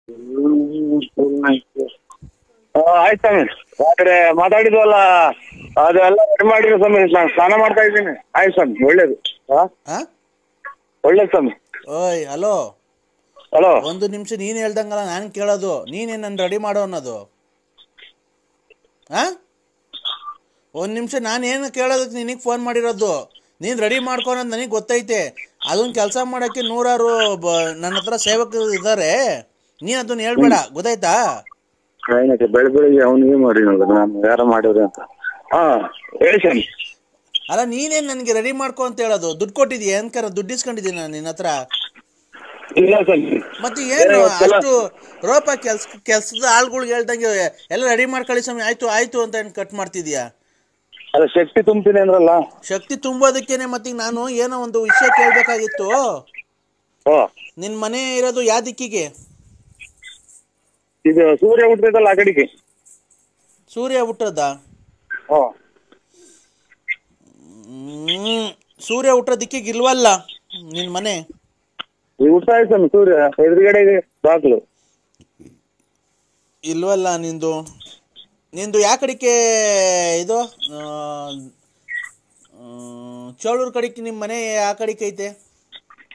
ಆಯ್ತು ಸ್ವಾಮಿ. ಆದ್ರೆ ಮಾತಾಡಿದ್ವಲ್ಲ ಅದೆಲ್ಲ ರೆಡಿ ಮಾಡಿರೋ ಸ್ವಾಮಿ. ನಾನು ಸ್ನಾನ ಮಾಡ್ತಾ ಇದ್ದೀನಿ. ಆಯ್ತು ಸ್ವಾಮಿ, ಒಳ್ಳೇದು. ಒಳ್ಳೇದು ಸ್ವಾಮಿ. ಓಯ್ ಹಲೋ ಹಲೋ. ಒಂದು ನಿಮಿಷ ನೀನು ಹೇಳ್ದಂಗಲ್ಲ ನಾನು ಕೇಳೋದು. ನೀನೇನು ನನ್ನ ರೆಡಿ ಮಾಡೋ ಅನ್ನೋದು? ಒಂದು ನಿಮಿಷ ನಾನೇನು ಕೇಳೋದಕ್ಕೆ ನಿನಗೆ ಫೋನ್ ಮಾಡಿರೋದು. ನೀನು ರೆಡಿ ಮಾಡ್ಕೊಳೋದು ನನಗೆ ಗೊತ್ತೈತೆ. ಅದೊಂದು ಕೆಲಸ ಮಾಡೋಕ್ಕೆ ನೂರಾರು ನನ್ನ ಹತ್ರ ಸೇವಕರು ಇದ್ದಾರೆ. ನೀನು ಅದನ್ನು ಹೇಳ್ಬೇಡ, ಗೊತ್ತಾಯ್ತಾ? ಏನಕ್ಕೆ ಬೆಳಗ್ಗೆ ಅವನಿಗೆ ಮಾಡಿ ನಾನು ಯಾರ ಮಾಡಿದ್ರೆ ಅಂತ. ಹೇಳಿ ಸ್ವಾಮಿ. ಅಲ್ಲ ನೀನೇನು ನನಗೆ ರೆಡಿ ಮಾಡ್ಕೊ ಅಂತ ಹೇಳೋದು? ದುಡ್ಡು ಕೊಟ್ಟಿದ್ದೀಯ? ಅನ್ಕರ ದುಡ್ಡು ಇಸ್ಕೊಂಡಿದ್ದೀನಿ ನಾನು ನಿನ್ನ ಹತ್ರ. ಇಲ್ಲ ಸ್ವಾಮಿ. ಮತ್ತೆ ಏನು ಅಷ್ಟು ರೋಪ ಕೆಲ್ಸದ ಆಳ್ಗಳಿಗೆ ಹೇಳ್ದಂಗೆ ಎಲ್ಲ ರೆಡಿ ಮಾಡ್ಕೊಳ್ಳಿ ಸ್ವಾಮಿ, ಆಯ್ತು ಆಯ್ತು ಅಂತ ಏನು ಕಟ್ ಮಾಡ್ತಿದ್ಯಾ? ಅದ ಶಕ್ತಿ ತುಂಬ್ತೀನಿ ಅಂದ್ರಲ್ಲ. ಶಕ್ತಿ ತುಂಬೋದಕ್ಕೇನೆ. ಮತ್ತೀಗ ನಾನು ಏನೋ ಒಂದು ವಿಷಯ ಕೇಳಬೇಕಾಗಿತ್ತು. ನಿನ್ನ ಮನೆ ಇರೋದು ಯಾವ ದಿಕ್ಕಿಗೆ? ಇದು ಸೂರ್ಯ ಹುಟ್ಟೈತಲ್ಲ ಆ ಕಡೆಗೆ. ಸೂರ್ಯ ಹುಟ್ಟದ? ಸೂರ್ಯ ಹುಟ್ಟೋ ದಿಕ್ಕಿಗೆ ಇಲ್ವಲ್ಲ ನಿನ್ನ ಮನೆ? ಹುಟ್ತಾ ಇದ್ದಾನೆ ಸೂರ್ಯ, ಎದುರುಗಡೆಗೆ ಬಾಗ್ಲು ಇಲ್ವಲ್ಲ ನಿಂದು. ನಿಂದು ಯಾವ ಕಡೆಗೆ ಇದು? ಚೋಳೂರು ಕಡೆಗೆ ನಿಮ್ಮ ಮನೆ ಯಾವ ಕಡೆಗೆ ಐತೆ?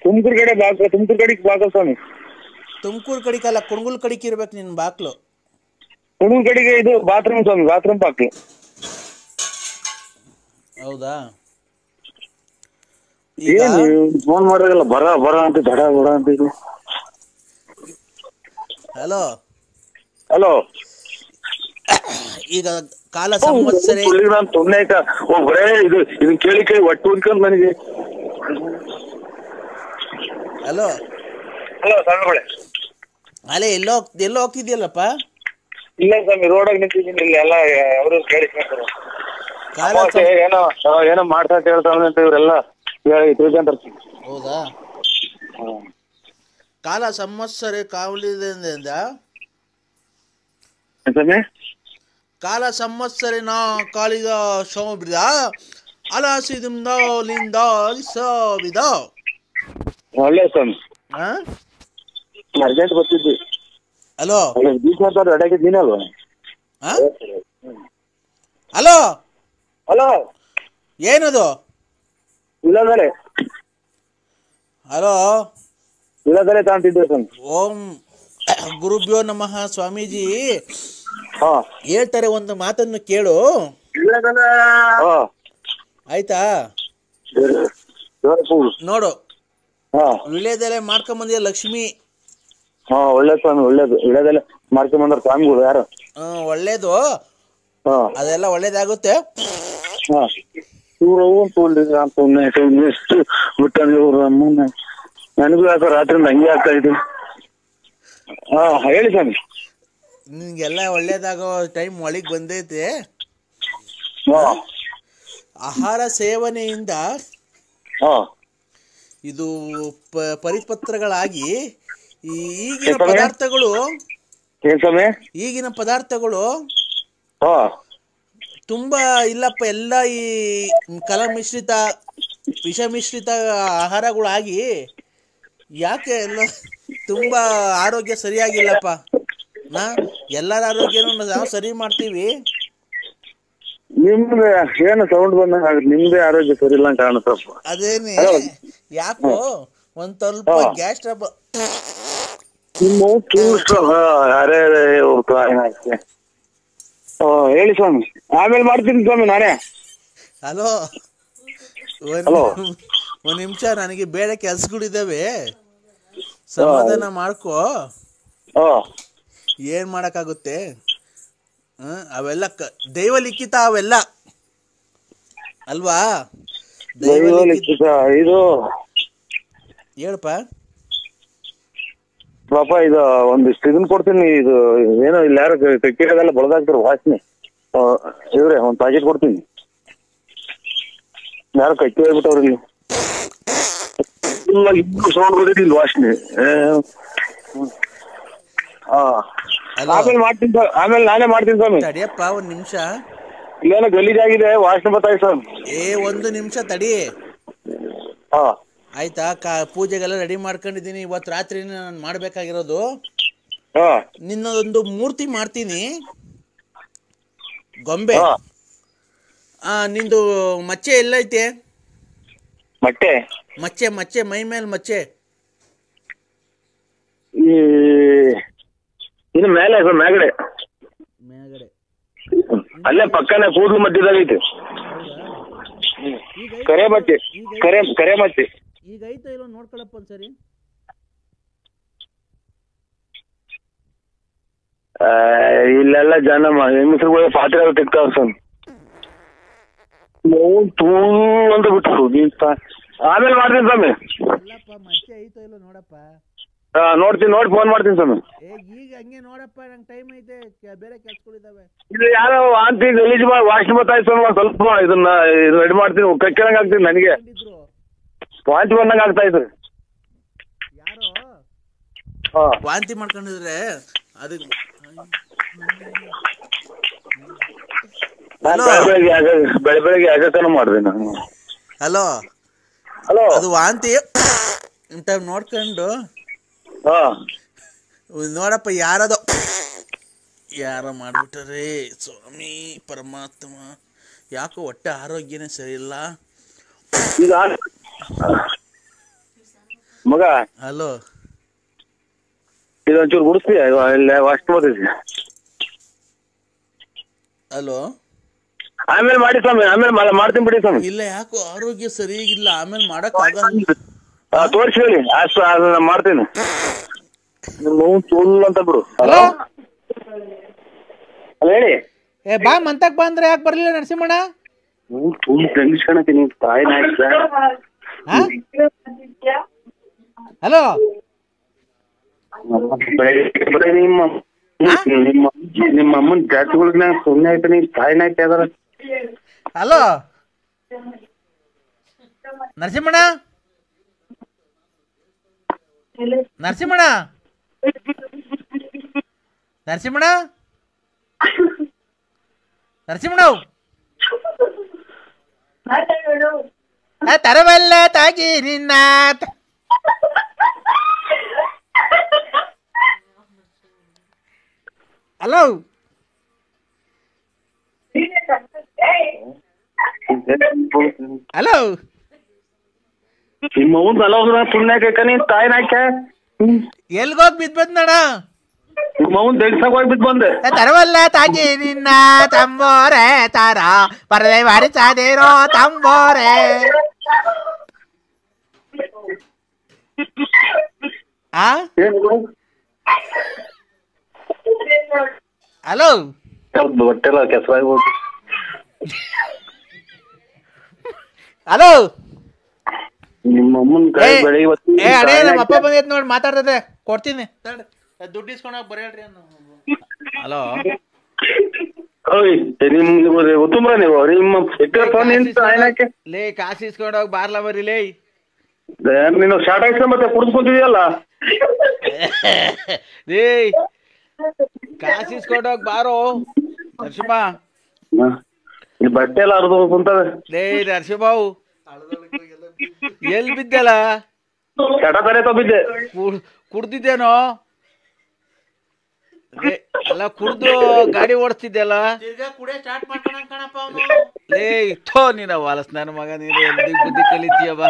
ತುಮಕೂರು ಕಡೆ ಬಾಗ್ಲು. ತುಮಕೂರು ಕಡೆಗೆ ಬಾಗ್ಲು ಸ್ವಾಮಿ. ತುಮಕೂರು ಕಡೆಗಲ್ಲ, ಕುಣಗುಲ್ ಕಡೆಗೆ ಇರ್ಬೇಕು ನಿನ್ನ ಬಾಕ್ಲು. ಕುಣಗೂರು ಕಡೆಗೆ ಇದು ಬಾತ್ರೂಮ್ ಸ್ವಾಮಿ, ಬಾತ್ರೂಮ್ ಬಾಗ್ಲು. ಹೌದಾ? ಏನು ಫೋನ್ ಮಾಡೋದಲ್ಲ ಬರ ಬರ ಅಂತ ದಡ ಬಡ ಅಂತ ಇದು. Hello hello. ಈಗ ಕಾಲ ಸಂವತ್ಸರೆ ನಾನು ಸುಮ್ಮನೆ ಆಯ್ತಾ ಬರೇ ಇದು ಇದನ್ನ ಕೇಳಿ ಕೇಳಿ ಒಟ್ಟು ಅನ್ಕೊಂಡ್ ನನಗೆ. ಹಲೋ ಹಲೋ ಸ್ವಾಮಿಗಳೇ. ಅಲ್ಲೇ ಎಲ್ಲೋ ಹೋಗ್ತಿದ್ಯಲ್ಲಪ್ಪ? ಇಲ್ಲ ಸ್ವಾಮಿ, ರೋಡಾಗ ನಿಂತಿದ್ದೀನಿ. ಇಲ್ಲಿ ಎಲ್ಲ ಅವರು ಕೇಳಿಸ್ಕೊಂತಾರೆ. ಏನೋ ಮಾಡ್ತಾ ಅಂತ ಹೇಳ್ತಾವ ಅಂತ ಇವರೆಲ್ಲ ತಿಳ್ಕೊಂತಾರೆ. ಹೌದಾ? ಕಾಲ ಸಂವತ್ಸರೆ ಕಾವಲಿದಿಂದ ಕಾಲ ಸಂವತ್ಸರೆ ನಾ ಕಾಳಿದ ಶೋಭಿದ ಅಲಾಸಿದಿಂದ ಲಿಂದ ಒಳ್ಳೆ ಸ್ವಾಮಿ. ಅರ್ಜೆಂಟ್ ಬರ್ತಿದ್ವಿ. ಹಲೋ ಅಲ್ವಾ? Hello hello. ಏನದು? ಇಲ್ಲದಲೆ ಹಲೋ ಇಲ್ಲದಲೆ ತಾಂತಿದ್ದೆ ಸ್ವಾಮಿ. ಓಂ ಗುರುಭ್ಯೋ ನಮಃ. ಸ್ವಾಮೀಜಿ ಹೇಳ್ತಾರೆ, ಒಂದು ಮಾತನ್ನು ಕೇಳು. ಆಯ್ತಾ? ನೋಡು, ವಿಳ್ಯದೆಲೆ ಮಾಡ್ಕೊಂಬಂದಿಯ ಲಕ್ಷ್ಮಿ. ಒಳ್ಳೇದು ಸ್ವಾಮಿ, ಒಳ್ಳೇದು. ವಿಳ್ಯದೆಲೆ ಮಾಡ್ಕೊಂಬಂದ್ರ ಸ್ವಾಮಿಗಳು ಯಾರು? ಒಳ್ಳೇದು, ಅದೆಲ್ಲ ಒಳ್ಳೇದಾಗುತ್ತೆ. ನನಗೂ ಯಾಕೆ ರಾತ್ರಿ ಹಂಗೆ ಆಗ್ತಾ ಇದೆ. ಹೇಳಿ ಸ್ವಾಮಿ. ನಿನ್ಗೆಲ್ಲ ಒಳ್ಳೇದಾಗೋ ಟೈಮ್ ಒಳಗೆ ಬಂದೈತೆ. ಆಹಾರ ಸೇವನೆಯಿಂದ ಇದು ಪರಿಪತ್ರಗಳಾಗಿ ಈಗಿನ ಪದಾರ್ಥಗಳು ತುಂಬಾ ಇಲ್ಲಪ್ಪ, ಎಲ್ಲ ಈ ಕಲಮಿಶ್ರಿತ ವಿಷ ಮಿಶ್ರಿತ ಆಹಾರಗಳಾಗಿ ಯಾಕೆ ಎಲ್ಲ ತುಂಬಾ ಆರೋಗ್ಯ ಸರಿಯಾಗಿಲ್ಲಪ್ಪ. ಎಲ್ಲರ ಆರೋಗ್ಯನೂ ನಾವು ಸರಿ ಮಾಡ್ತೀವಿ. ನಿಮ್ದೆ ಏನು ಸೌಂಡ್ ಬಂದಂಗ ನಿಮ್ದೇ ಆರೋಗ್ಯ ಸರಿ ಇಲ್ಲ ಅಂತ ಕಾಣುತ್ತಪ್ಪ. ಅದೇನೆ ಯಾಕೋ ಒಂದ್ ಸ್ವಲ್ಪ ಗ್ಯಾಸ್ ಟ್ರಬಲ್. ಹೇಳಿ ಸ್ವಾಮಿ. ಆಮೇಲೆ ಮಾಡ್ತೀನಿ ಸ್ವಾಮಿ ನಾನೇ. ಹಲೋ, ಒಂದ್ ನಿಮಿಷ, ನನಗೆ ಬೇರೆ ಕೆಲ್ಸಗಳಿದಾವೆ, ಸಮಾಧಾನ ಮಾಡ್ಕೋ. ಏನ್ ಮಾಡಕ್ಕಾಗುತ್ತೆ? ಅವೆಲ್ಲ ದೈವ ಲಿಖಿತ ಅವೆಲ್ಲ ಅಲ್ವಾ? ದೈವ ಲಿಖಿತ. ಇದು ಹೇಳಪ್ಪ ಪಾಪ, ಇದು ಒಂದಿಷ್ಟು ಇದನ್ ಕೊಡ್ತೀನಿ. ಇದು ಏನೋ ಇಲ್ಲಿ ಯಾರು ಕಕ್ಕಿರೋದೆಲ್ಲ ಬಳದಾಗ್ತಾರೆ ವಾಸನೆ. ಇವ್ರೆ ಒಂದ್ ಪ್ಯಾಕೆಟ್ ಕೊಡ್ತೀನಿ. ಯಾರು ಕಕ್ಕಿ ಹೋಗ್ಬಿಟ್ಟವ್ರಿ ಇಲ್ಲಿ. ಸೌಂಡ್ ಬಂದಿದ್ದು ಇಲ್ಲಿ ವಾಸನೆ. ಆಮೇಲೆ ನಾನೇ ಮಾಡ್ತೀನಿ ಸ್ವಾಮಿ. ತಡಿಯಪ್ಪ ಒಂದ್ ನಿಮಿಷ. ಇಲ್ಲೇನೋ ಗಲೀಜಾಗಿದೆ, ವಾಸನೆ ಬರ್ತಾಯಿದೆ ಸ್ವಾಮಿ. ಒಂದು ನಿಮಿಷ ತಡಿ. ಆಯ್ತಾ? ಪೂಜೆಗೆಲ್ಲ ರೆಡಿ ಮಾಡ್ಕೊಂಡಿದ್ದೀನಿ. ಇವತ್ತು ರಾತ್ರಿ ನಾನು ಮಾಡ್ಬೇಕಾಗಿರೋದು. ಹಾ ನಿನ್ನದೊಂದು ಮೂರ್ತಿ ಮಾಡ್ತೀನಿ, ಗೊಂಬೆ. ಹಾ ನಿಂದು ಮಚ್ಚೆ ಎಲ್ಲೈತೆ? ಮತ್ತೆ ಮಚ್ಚೆ ಮಚ್ಚೆ ಮೈ ಮೇಲೆ ಮಚ್ಚೆ. ಈ ಇನ್ನು ಮೇಲೆ ಮ್ಯಾಗಡೆ ಮೇಲ್ಗಡೆ ಅಲ್ಲೇ ಪಕ್ಕನೆ ಕೂದಲು ಮಧ್ಯದಾಗ ಐತಿ. ಕರೆ ಮಚ್ಚೆ ಕರೆ ಮಚ್ಚೆ. ಈಗ ಐತೆ ಇಲ್ಲೋ ನೋಡ್ಕೊಳಪ್ಪ ಒಂದ್ಸರಿ. ಇಲ್ಲೆಲ್ಲ ಜನ ಹೆಂಗಸರುಗಳು ಪಾತ್ರೆ ತೆಗ್ತಾವ್ರ ಸ್ವಾಮಿ. ತೂ ಅಂತ ಬಿಟ್ರು. ಆಮೇಲೆ ಮಾಡ್ತೀನಿ ಸ್ವಾಮಿ. ಅಲ್ಲಪ್ಪ ಮಚ್ಚೆ ಐತೋ ಇಲ್ಲೋ ನೋಡಪ್ಪ. ನೋಡ್ತೀನಿ, ನೋಡಿ ಫೋನ್ ಮಾಡ್ತೀನಿ ಸ್ವಾಮಿ. ಈಗ ಹಂಗೆ ನೋಡಪ್ಪ, ನಂಗೆ ಟೈಮ್ ಐತೆ, ಬೇರೆ ಕೆಲ್ಸಗಳಿದಾವೆ. ಇದು ಯಾರೋ ವಾಂತಿ ಗಲೀಜ್ ವಾಶ್ ಗೊತ್ತಾಯ್ತು ಸ್ವಲ್ಪ ಇದನ್ನ ರೆಡಿ ಮಾಡ್ತೀನಿ. ಕಕ್ಕಿರಂಗ್ ಆಗ್ತೀನಿ, ನನಗೆ ವಾಂತಿ ಬಂದಂಗ ಆಗ್ತಾ ಇತ್ತು. ಯಾರೋ ವಾಂತಿ ಮಾಡ್ಕೊಂಡಿದ್ರೆ ಅದಕ್ಕೆ ಬೆಳಗ್ಗೆ ಆಗತನ ಮಾಡಿದೆ ನಾನು. ಹಲೋ ಹಲೋ, ಅದು ವಾಂತಿ ಟೈಮ್ ನೋಡ್ಕೊಂಡು ನೋಡಪ್ಪ, ಯಾರೋ ಮಾಡ್ಬಿಟ್ಟಾರೆ ಸ್ವಾಮಿ ಪರಮಾತ್ಮ. ಯಾಕೋ ಹೊಟ್ಟೆ ಆರೋಗ್ಯನೇ ಸರಿ ಇಲ್ಲ ಈಗ ಮಗ. ಹಲೋ, ಇದೊಂಚೂರು ಗುಡಿಸ್ತೀಯ? ಅಷ್ಟು ಬರ್ತೈತಿ. ಹಲೋ, ಆಮೇಲೆ ಮಾಡಿ ಸ್ವಾಮಿ, ಆಮೇಲೆ ಮಾಡ್ತೀನಿ ಬಿಡಿ ಸ್ವಾಮಿ. ಇಲ್ಲ, ಯಾಕೋ ಆರೋಗ್ಯ ಸರಿಯಾಗಿಲ್ಲ, ಆಮೇಲೆ ಮಾಡಕ್ ಆಗಲ್ಲ. ತೋರಿಸಿ ಹೇಳಿ, ಅಷ್ಟು ಅದನ್ನ ಮಾಡ್ತೀನಿ. ಫುಲ್ ಅಂತ ಬಿಡು. ಹಲೋ ಅಲ್ಲ ಹೇಳಿ. ಬಾ ಮಂತಕ್ ಬಾ ಅಂದ್ರೆ ಯಾಕೆ ಬರ್ಲಿಲ್ಲ ನರಸಿಂಹಣ್ಣ? ಫುಲ್ ಟೆನ್ಷನ್ ತಾಯಿ ಹಲೋ, ನಿಮ್ಮ ಅಮ್ಮನ ಜಾತಿಗಳಿಗೆ ಸುಮ್ಮನೆ ಆಯ್ತು. ನೀವು ತಾಯಿನ ಆಯ್ತು ಯಾವ್ದಾರ. ಹಲೋ ನರಸಿಂಹಣ್ಣ, ನರಸಿಂಹಣ್ಣ, ನರಸಿಂಹಣ್ಣ, ನರಸಿಂಹಣ್ಣ ತರವಲ್ಲ ತಾಗಿ ನಿನ್ನ. ಹಲೋ, ಹಲೋ, ನಿಮ್ಮ ಅವ್ನ ಅಲ್ಲ ಪುಣ್ಯಾಕ ನೀನ್ ತಾಯಿನ ಹಾಕ ಎಲ್ಗೋಗ್ ಬಿದ್ಬಂದಣ? ನಿಮ್ಮ ಅವ್ನ ದೇಗ್ಸಾಗ ಹೋಗಿ ಬಿದ್ದು ಬಂದೆ. ತರವಲ್ಲ ತಾಗಿ ನಿನ್ನ ತಂಬೋರೆ ತಾರ ಪರದೆ ಬಾರಿಸಾದೇರೋ ತಂಬೋರೆ. ಹಲೋ, ಹೊಟ್ಟೆಲ್ಲ ಕೆಸರಾಗಿ ಹೋಗಿ. ಹಲೋ, ನಿಮ್ಮ ಅಮ್ಮನ ಕೈ ಬೆಳಿಗ್ಗೆ ಅಡೇ ನಮ್ಮ ಅಪ್ಪ ಬಂದೈತ್ ನೋಡಿ, ಮಾತಾಡ್ತದೆ, ಕೊಡ್ತೀನಿ, ದುಡ್ಡು ಇಸ್ಕೊಂಡೋಗಿ ಬರೇಳ್ರಿ. ಹಲೋ, ನಿಮ್ ಉತ್ತಮ್ರ ನೀವು ನಿಮ್ಮ ಲೇ ಕಾಸು ಇಸ್ಕೊಂಡೋಗಿ ಬಾರ್ಲ ಬರೀ ಲೇ. ನೀನು ಶಾರ್ಟ್ ಹಾಕ್ಸ ಮತ್ತೆ ಕುಡಿಸ್ಕೊಂತಿದ್ಯಲ್ಲ. ಲೇ ಕಾಸು ಇಸ್ಕೊಂಡೋಗಿ ಬಾರೋ ನರಸಿಂಹ. ಬಟ್ಟೆ ಎಲ್ಲ ಅರ್ಧ ಕುಂತವೆ. ಲೇ ನರಸಿಂಹವು ಎಲ್ ಬಿದ್ದಲ್ಲ? ಚಟ ತಾರೆ ತಪ್ಪಿದ್ದೆ. ಕುಡ್ದಿದ್ದೇನೋ? ಅಲ್ಲ, ಕುಡ್ದು ಗಾಡಿ ಓಡಿಸ್ತಿದ್ದಲ್ಲ. ಲೇ ಥೋ ನೀನ ವಾಲಸ್ ನನ್ನ ಮಗ, ನೀನು ಎಲ್ಲಿ ಬುದ್ಧಿ ಕಲಿತೀಯವ?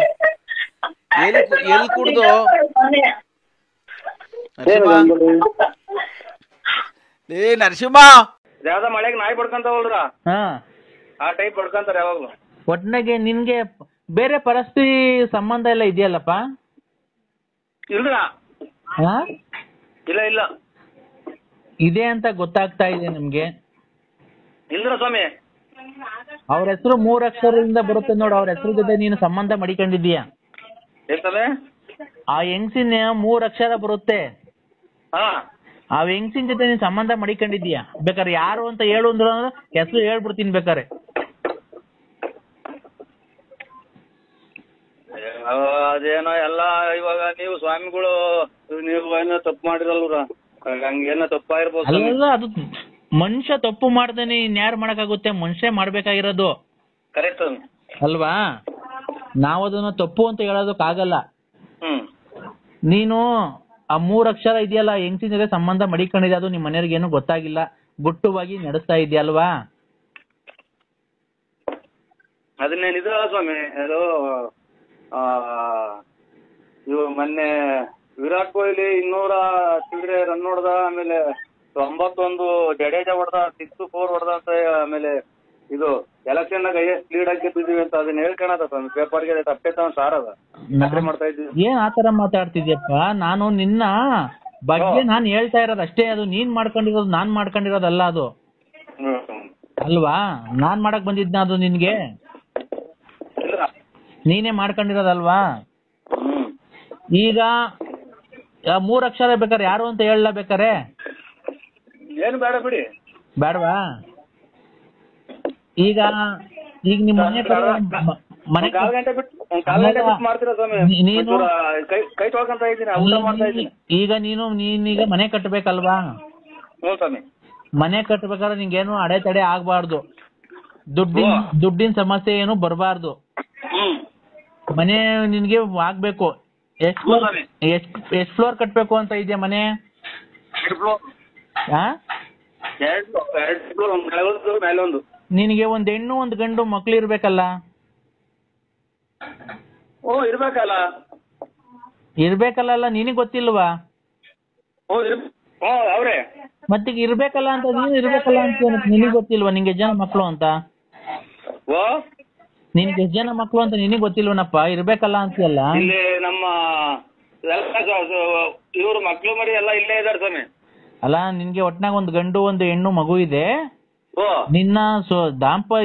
ಎಲ್ಲಿ ಕುಡ್ದು ಲೇ ನರಸಿಂಹ? ಯಾವ್ದ ಮಳೆಗೆ ನಾಯಿ ಬಡ್ಕಂತಾವಲ್ರ, ಆ ಟೈಪ್ ಬಡ್ಕಂತಾರ ಯಾವಾಗ್ಲು. ಒಟ್ನಾಗೆ ನಿನ್ಗೆ ಬೇರೆ ಪರಿಸ್ಥಿತಿ ಸಂಬಂಧ ಎಲ್ಲ ಇದೆಯಲ್ಲಪ್ಪ? ಇಲ್ರ, ಇಲ್ಲ ಇಲ್ಲ ಇದೆ ಅಂತ ಗೊತ್ತಾಗ್ತಾ ಇದೆ ನಿಮ್ಗೆ. ಇಲ್ದ್ರ ಸ್ವಾಮಿ, ಅವ್ರ ಹೆಸರು 3 ಅಕ್ಷರದಿಂದ ಬರುತ್ತೆ ನೋಡು, ಅವ್ರ ಹೆಸರು ಜೊತೆ ನೀನು ಸಂಬಂಧ ಮಡಿಕೊಂಡಿದೀಯ. ಆ ಹೆಂಗ್ಸಿನ 3 ಅಕ್ಷರ ಬರುತ್ತೆ, ಆ ಹೆಂಗ್ಸಿನ ಜೊತೆ ನೀನ್ ಸಂಬಂಧ ಮಡಿಕೊಂಡಿದೀಯ. ಬೇಕಾದ್ರೆ ಯಾರು ಅಂತ ಹೇಳು ಅಂದ್ರೆ ಹೆಸರು ಹೇಳ್ಬಿಡ್ತೀನಿ ಬೇಕಾರೆ. ಅದೇನೋ ಎಲ್ಲ ಇವಾಗ ನೀವು ಸ್ವಾಮಿಗಳು ನೀವು ಏನೋ ತಪ್ಪು ಮಾಡಿರಲ್ರ, ಹಂಗೇನೋ ತಪ್ಪಾಗಿರ್ಬೋದು. ಅಲ್ಲ, ಅದು ಮನುಷ್ಯ ತಪ್ಪು ಮಾಡ್ದೇನೆ ಇನ್ಯಾರು ಮಾಡಕ್ಕಾಗುತ್ತೆ? ಮನುಷ್ಯ ಮಾಡ್ಬೇಕಾಗಿರೋದು. ಕರೆಕ್ಟ್ ಅಲ್ವಾ? ನಾವದನ್ನ ತಪ್ಪು ಅಂತ ಹೇಳೋದಕ್ಕಾಗಲ್ಲ. ನೀನು ಆ 3 ಅಕ್ಷರ ಇದೆಯಲ್ಲ ಹೆಂಗಸಿನ ಜೊತೆ ಸಂಬಂಧ ಮಡಿಕೊಂಡಿದೆ, ಅದು ನಿಮ್ ಮನೆಯವ್ರಿಗೆ ಏನು ಗೊತ್ತಾಗಿಲ್ಲ, ಗುಟ್ಟುವಾಗಿ ನಡೆಸ್ತಾ ಇದೆಯಲ್ವಾ? ಅದನ್ನೇನಿದ್ರ ಸ್ವಾಮಿ, ಅದು ಇವು ಮೊನ್ನೆ ವಿರಾಟ್ ಕೊಹ್ಲಿ 200 ಚಿಲ್ಲರೆ ರನ್ ಹೊಡೆದ, ಆಮೇಲೆ 91 ಜಡೇಜಾ ಹೊಡೆದ, 6-4 ಹೊಡೆದ ಅಂತ, ಆಮೇಲೆ ಇದು ಎಲೆಕ್ಷನ್ ನಾಗ ಹೈಯೆಸ್ಟ್ ಲೀಡ್ ಹಾಕಿದ್ದೀವಿ ಅಂತ ಅದನ್ನ ಹೇಳ್ಕೊಳದ ಸ್ವಾಮಿ. ಪೇಪರ್ಗೆ ತಪ್ಪೈತ ಸಾರ್ ಅದ ಮಾಡ್ತಾ ಇದ್ದೀವಿ. ಏನ್ ಆತರ ಮಾತಾಡ್ತಿದ್ಯಪ್ಪ? ನಾನು ನಿನ್ನ ಬಗ್ಗೆ ನಾನ್ ಹೇಳ್ತಾ ಇರೋದು ಅಷ್ಟೇ. ಅದು ನೀನ್ ಮಾಡ್ಕೊಂಡಿರೋದು ನಾನ್ ಮಾಡ್ಕೊಂಡಿರೋದಲ್ಲ ಅದು, ಅಲ್ವಾ? ನಾನ್ ಮಾಡಕ್ ಬಂದಿದ್ನ ಅದು ನಿನ್ಗೆ? ನೀನೇ ಮಾಡ್ಕೊಂಡಿರೋದಲ್ವಾ? ಈಗ 3 ಅಕ್ಷರ ಬೇಕಾರೆ ಯಾರು ಅಂತ ಹೇಳಲ್ಲ ಬೇಕಾರೆ? ಏನು ಬೇಡ ಬಿಡಿ. ಬೇಡವಾ? ಈಗ ನಿಮ್ ಮನೆ ಮನೆ ಈಗ ನೀನೀಗ ಮನೆ ಕಟ್ಟಬೇಕಲ್ವಾ? ಮನೆ ಕಟ್ಟಬೇಕಾದ್ರೆ ನಿಂಗೇನು ಅಡೆತಡೆ ಆಗ್ಬಾರ್ದು, ದುಡ್ಡಿನ ಸಮಸ್ಯೆ ಏನು ಬರಬಾರ್ದು. ಮನೆ ನಿನ್ಗೆ ಆಗ್ಬೇಕು. ಎಷ್ಟ್ ಫ್ಲೋರ್ ಕಟ್ಬೇಕು ಅಂತ ಇದೆಯಾ ಮನೆ? 2 ಫ್ಲೋರ್. ನಿನಗೆ ಒಂದ್ ಹೆಣ್ಣು ಒಂದ್ ಗಂಡು ಮಕ್ಳು ಇರ್ಬೇಕಲ್ಲ? ಇರ್ಬೇಕಲ್ಲ, ನಿನಗ್ ಗೊತ್ತಿಲ್ವಾ? ಮತ್ತೀಗ ಇರ್ಬೇಕಲ್ಲ ಅಂತ ನೀನು ಇರ್ಬೇಕಲ್ಲ ಅಂತ ನಿನಗ್ ಗೊತ್ತಿಲ್ವಾ? ನಿಂಗೆ ಎಷ್ಟು ಜನ ಮಕ್ಳು ಅಂತ? ನಿನ್ಗೆ ಎಷ್ಟು ಜನ ಮಕ್ಳು ಅಂತ ನಿನಗ್ ಗೊತ್ತಿಲ್ವನಪ್ಪ? ಇರ್ಬೇಕಲ್ಲ ಅಂತೀಯಲ್ಲ. ಇಲ್ಲಿ ನಮ್ಮ ಇವ್ರು ಮಕ್ಳು ಮರಿ ಎಲ್ಲ ಇಲ್ಲೇ ಇದಾರೆ ಸ್ವಾಮಿ. ಅಲ್ಲ, ನಿನ್ಗೆ ಒಟ್ನಾಗ ಒಂದ್ ಗಂಡು ಒಂದು ಹೆಣ್ಣು ಮಗು ಇದೆ. ನಿನ್ನ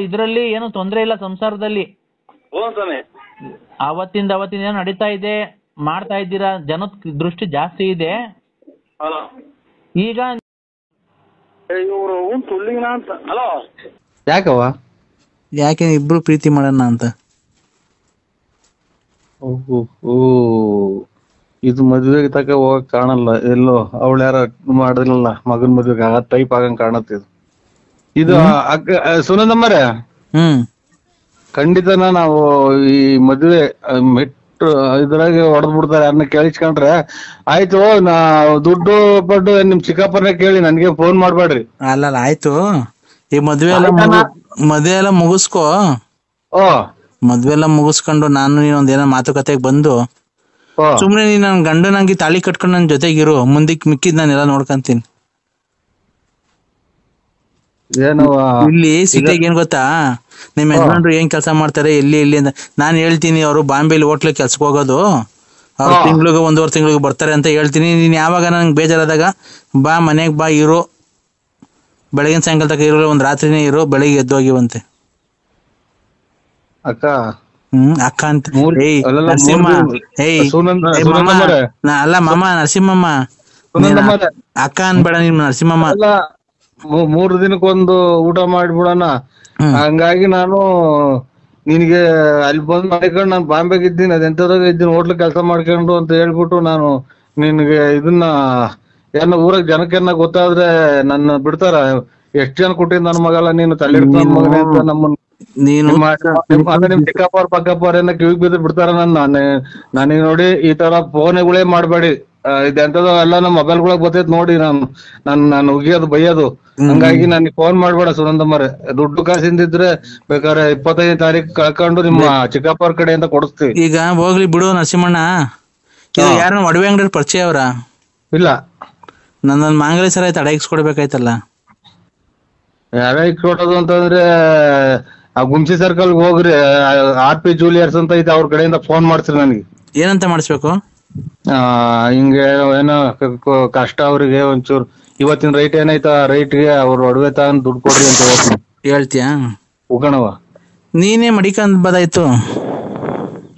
ಇದ್ರಲ್ಲಿ ಏನು ತೊಂದ್ರೆ ಇಲ್ಲ ಸಂಸಾರದಲ್ಲಿ. ಅವತ್ತಿಂದ ಏನೋ ನಡೀತಾ ಇದೆ, ಮಾಡ್ತಾ ಇದ್ದೀರಾ, ಜನದ ದೃಷ್ಟಿ ಜಾಸ್ತಿ ಇದೆ. ಈಗ ಇವರು ಅಂತ. ಹಲೋ, ಯಾಕೆ ಇಬ್ರು ಪ್ರೀತಿ ಮಾಡೋಣ ಅಂತ? ಇದು ಮದ್ವೆಗೆ ತಕ ಹೋಗಕ್ ಕಾಣಲ್ಲ, ಎಲ್ಲೋ ಅವಳು ಯಾರ ಮಾಡಿದ್ರಲ್ಲ ಮಗನ್ ಮದ್ವೆಗೆ ಆ ಟೈಪ್ ಆಗಂಗ್ ಕಾಣತ್ತೆ ಇದು. ಸುನಂದಮ್ಮರೇ, ಖಂಡಿತನ ನಾವು ಈ ಮದ್ವೆ ಮೆಟ್ಟು ಇದ್ರಾಗ ಹೊಡೆದ್ ಬಿಡ್ತಾರೆ, ಯಾರನ್ನ ಕೇಳಿಸ್ಕೊಂಡ್ರೆ ಆಯ್ತು. ದುಡ್ಡು ಪಡ್ಡು ನಿಮ್ ಚಿಕ್ಕಪ್ಪನ ಕೇಳಿ ನನ್ಗೆ ಫೋನ್ ಮಾಡ್ಬೇಡ್ರಿ. ಅಲ್ಲ ಆಯ್ತು, ಈ ಮದ್ವೆ ಎಲ್ಲ ಮುಗಿಸ್ಕೋ. ಮದ್ವೆ ಎಲ್ಲ ಮುಗಿಸ್ಕೊಂಡು ನಾನು ನೀನ್ ಒಂದೇನೋ ಮಾತುಕತೆಗೆ ಬಂದು ಸುಮ್ನೆ ನೀನ್ ನನ್ ಗಂಡನಾಗಿ ತಾಳಿ ಕಟ್ಕೊಂಡು ನನ್ ಜೊತೆಗಿರು. ಮುಂದಕ್ಕೆ ಮಿಕ್ಕಿದ್ ನಾನೆಲ್ಲ ನೋಡ್ಕೊಂತೀನಿ. ಇಲ್ಲಿ ಸಿಟಿಗೆ ಏನ್ ಗೊತ್ತಾ, ನಿಮ್ ಯಜಮಾನ್ರು ಏನ್ ಕೆಲಸ ಮಾಡ್ತಾರೆ, ಎಲ್ಲಿ ಅಂತ ನಾನ್ ಹೇಳ್ತೀನಿ. ಅವರು ಬಾಂಬೆಲಿ ಹೋಟ್ಲ್ ಕೆಲ್ಸಕ್ಕೆ ಹೋಗೋದು, ಅವ್ರು ತಿಂಗ್ಳಿಗೆ 1.5 ತಿಂಗಳಿಗೆ ಬರ್ತಾರೆ ಅಂತ ಹೇಳ್ತೀನಿ. ನೀನ್ ಯಾವಾಗ ನಂಗೆ ಬೇಜಾರಾದಾಗ ಬಾ, ಮನೆಗ್ ಬಾ, ಇರೋ. ಬೆಳಗಿನ ಸಾಯಂಕಾಲ ತಕ ಇರೋ, ಒಂದ್ ರಾತ್ರಿನೇ ಇರೋ, ಬೆಳಿಗ್ಗೆ ಎದ್ದೋಗಿವಂತೆ. ಅಕ್ಕ ಅಂತ ನರಸಿಂಹ. ಅಲ್ಲ ಮಾಮ, ನರಸಿಂಹಮ್ಮ ಅಕ್ಕ ಅನ್ಬೇಡ ನೀನ್, ನರಸಿಂಹಮ್ಮ. 3 ದಿನಕ್ಕೊಂದು ಊಟ ಮಾಡ್ಬಿಡೋಣ. ಹಂಗಾಗಿ ನಾನು ನಿನ್ಗೆ ಅಲ್ಲಿ ಬಂದ್ ಮಾಡ್ಕೊಂಡು ನಾನು ಬಾಂಬೆಗೆ ಇದ್ದೀನಿ, ಅದೆಂತದಾಗ ಇದ್ದೀನಿ, ಹೋಟ್ಲ್ ಕೆಲಸ ಮಾಡ್ಕೊಂಡು ಅಂತ ಹೇಳ್ಬಿಟ್ಟು ನಾನು ನಿನ್ಗೆ ಇದನ್ನ ಏನೋ ಊರಾಗ ಜನಕ್ಕೆನ್ನ ಗೊತ್ತಾದ್ರೆ ನನ್ನ ಬಿಡ್ತಾರ. ಎಷ್ಟ್ ಜನ ಕೊಟ್ಟಿದ್ ನನ್ ಮಗಲ್ಲ ನೀನು ತಲೆ ಹಿಡ್ಕೊಂಡ್ ಮಗನೇ ಅಂತ ನಮ್ಮನ್ನ ನಿಮ್ ಚಿಕ್ಕಪ್ಪವ್ರ ಪಕ್ಕಪ್ಪವ್ರ ಏನ ಕಿವಿಗ್ ಬಿದ್ದು ಬಿಡ್ತಾರ. ನನಗೆ ನೋಡಿ ಈ ತರ ಫೋನ್ಗಳೇ ಮಾಡ್ಬೇಡಿ, ಇದೆಂತದ ಎಲ್ಲ ನಮ್ಮ ಮೊಬೈಲ್ಗಳಾಗ ಬರ್ತೈತ್ ನೋಡಿ. ನಾನು ಉಗಿಯೋದು ಬೈಯೋದು, ಹಂಗಾಗಿ ನನಗೆ ಫೋನ್ ಮಾಡ್ಬೇಡ ಸುನಂದಮ್ಮರೆ. ದುಡ್ಡು ಕಾಸಿಂದಿದ್ರೆ ಬೇಕಾದ್ರೆ 25ನೇ ತಾರೀಕು ಕಳ್ಕೊಂಡು ನಿಮ್ಮ ಚಿಕ್ಕಪ್ಪವ್ರ ಕಡೆಯಿಂದ ಕೊಡಿಸ್ತೀವಿ. ಈಗ ಹೋಗ್ಲಿ ಬಿಡು ನರಸಿಂಹಣ್ಣ. ಯಾರ ಒಡವೆ ಅಂಗಡಿ ಪರಿಚಯ ಅವ್ರ? ಇಲ್ಲ, ನನ್ನೊಂದ್ ಮಾಂಗಲ್ಯ ಸರ ಆಯ್ತು, ಅಡಗಿಸ್ಕೊಡ್ಬೇಕಾಯ್ತಲ್ಲ. ಅಡಗಿಸ್ಕೊಡೋದು ಅಂತಂದ್ರೆ ಆ ಗುಂಸಿ ಸರ್ಕಲ್ ಹೋಗ್ರಿ, RP ಜೂಲಿಯರ್ಸ್ ಅಂತ ಐತೆ, ಅವ್ರ ಕಡೆಯಿಂದ ಫೋನ್ ಮಾಡ್ತೀರಿ ನನಗೆ. ಏನಂತ ಮಾಡಿಸ್ಬೇಕು? ಹಿಂಗೆ ಏನೋ ಕಷ್ಟ ಅವ್ರಿಗೆ ಒಂಚೂರು ಇವತ್ತಿನ ರೈಟ್ ಏನೈತ ರೈಟ್ಗೆ ಅವ್ರ ಒಡವೆ ತಗೊಂಡ್ ದುಡ್ಡು ಕೊಡ್ರಿ ಅಂತ ಹೇಳ್ತೀಯಾ? ಉಗಣವ ನೀನೇ ಮಡಿಕಂದ್ ಬದಾಯ್ತು.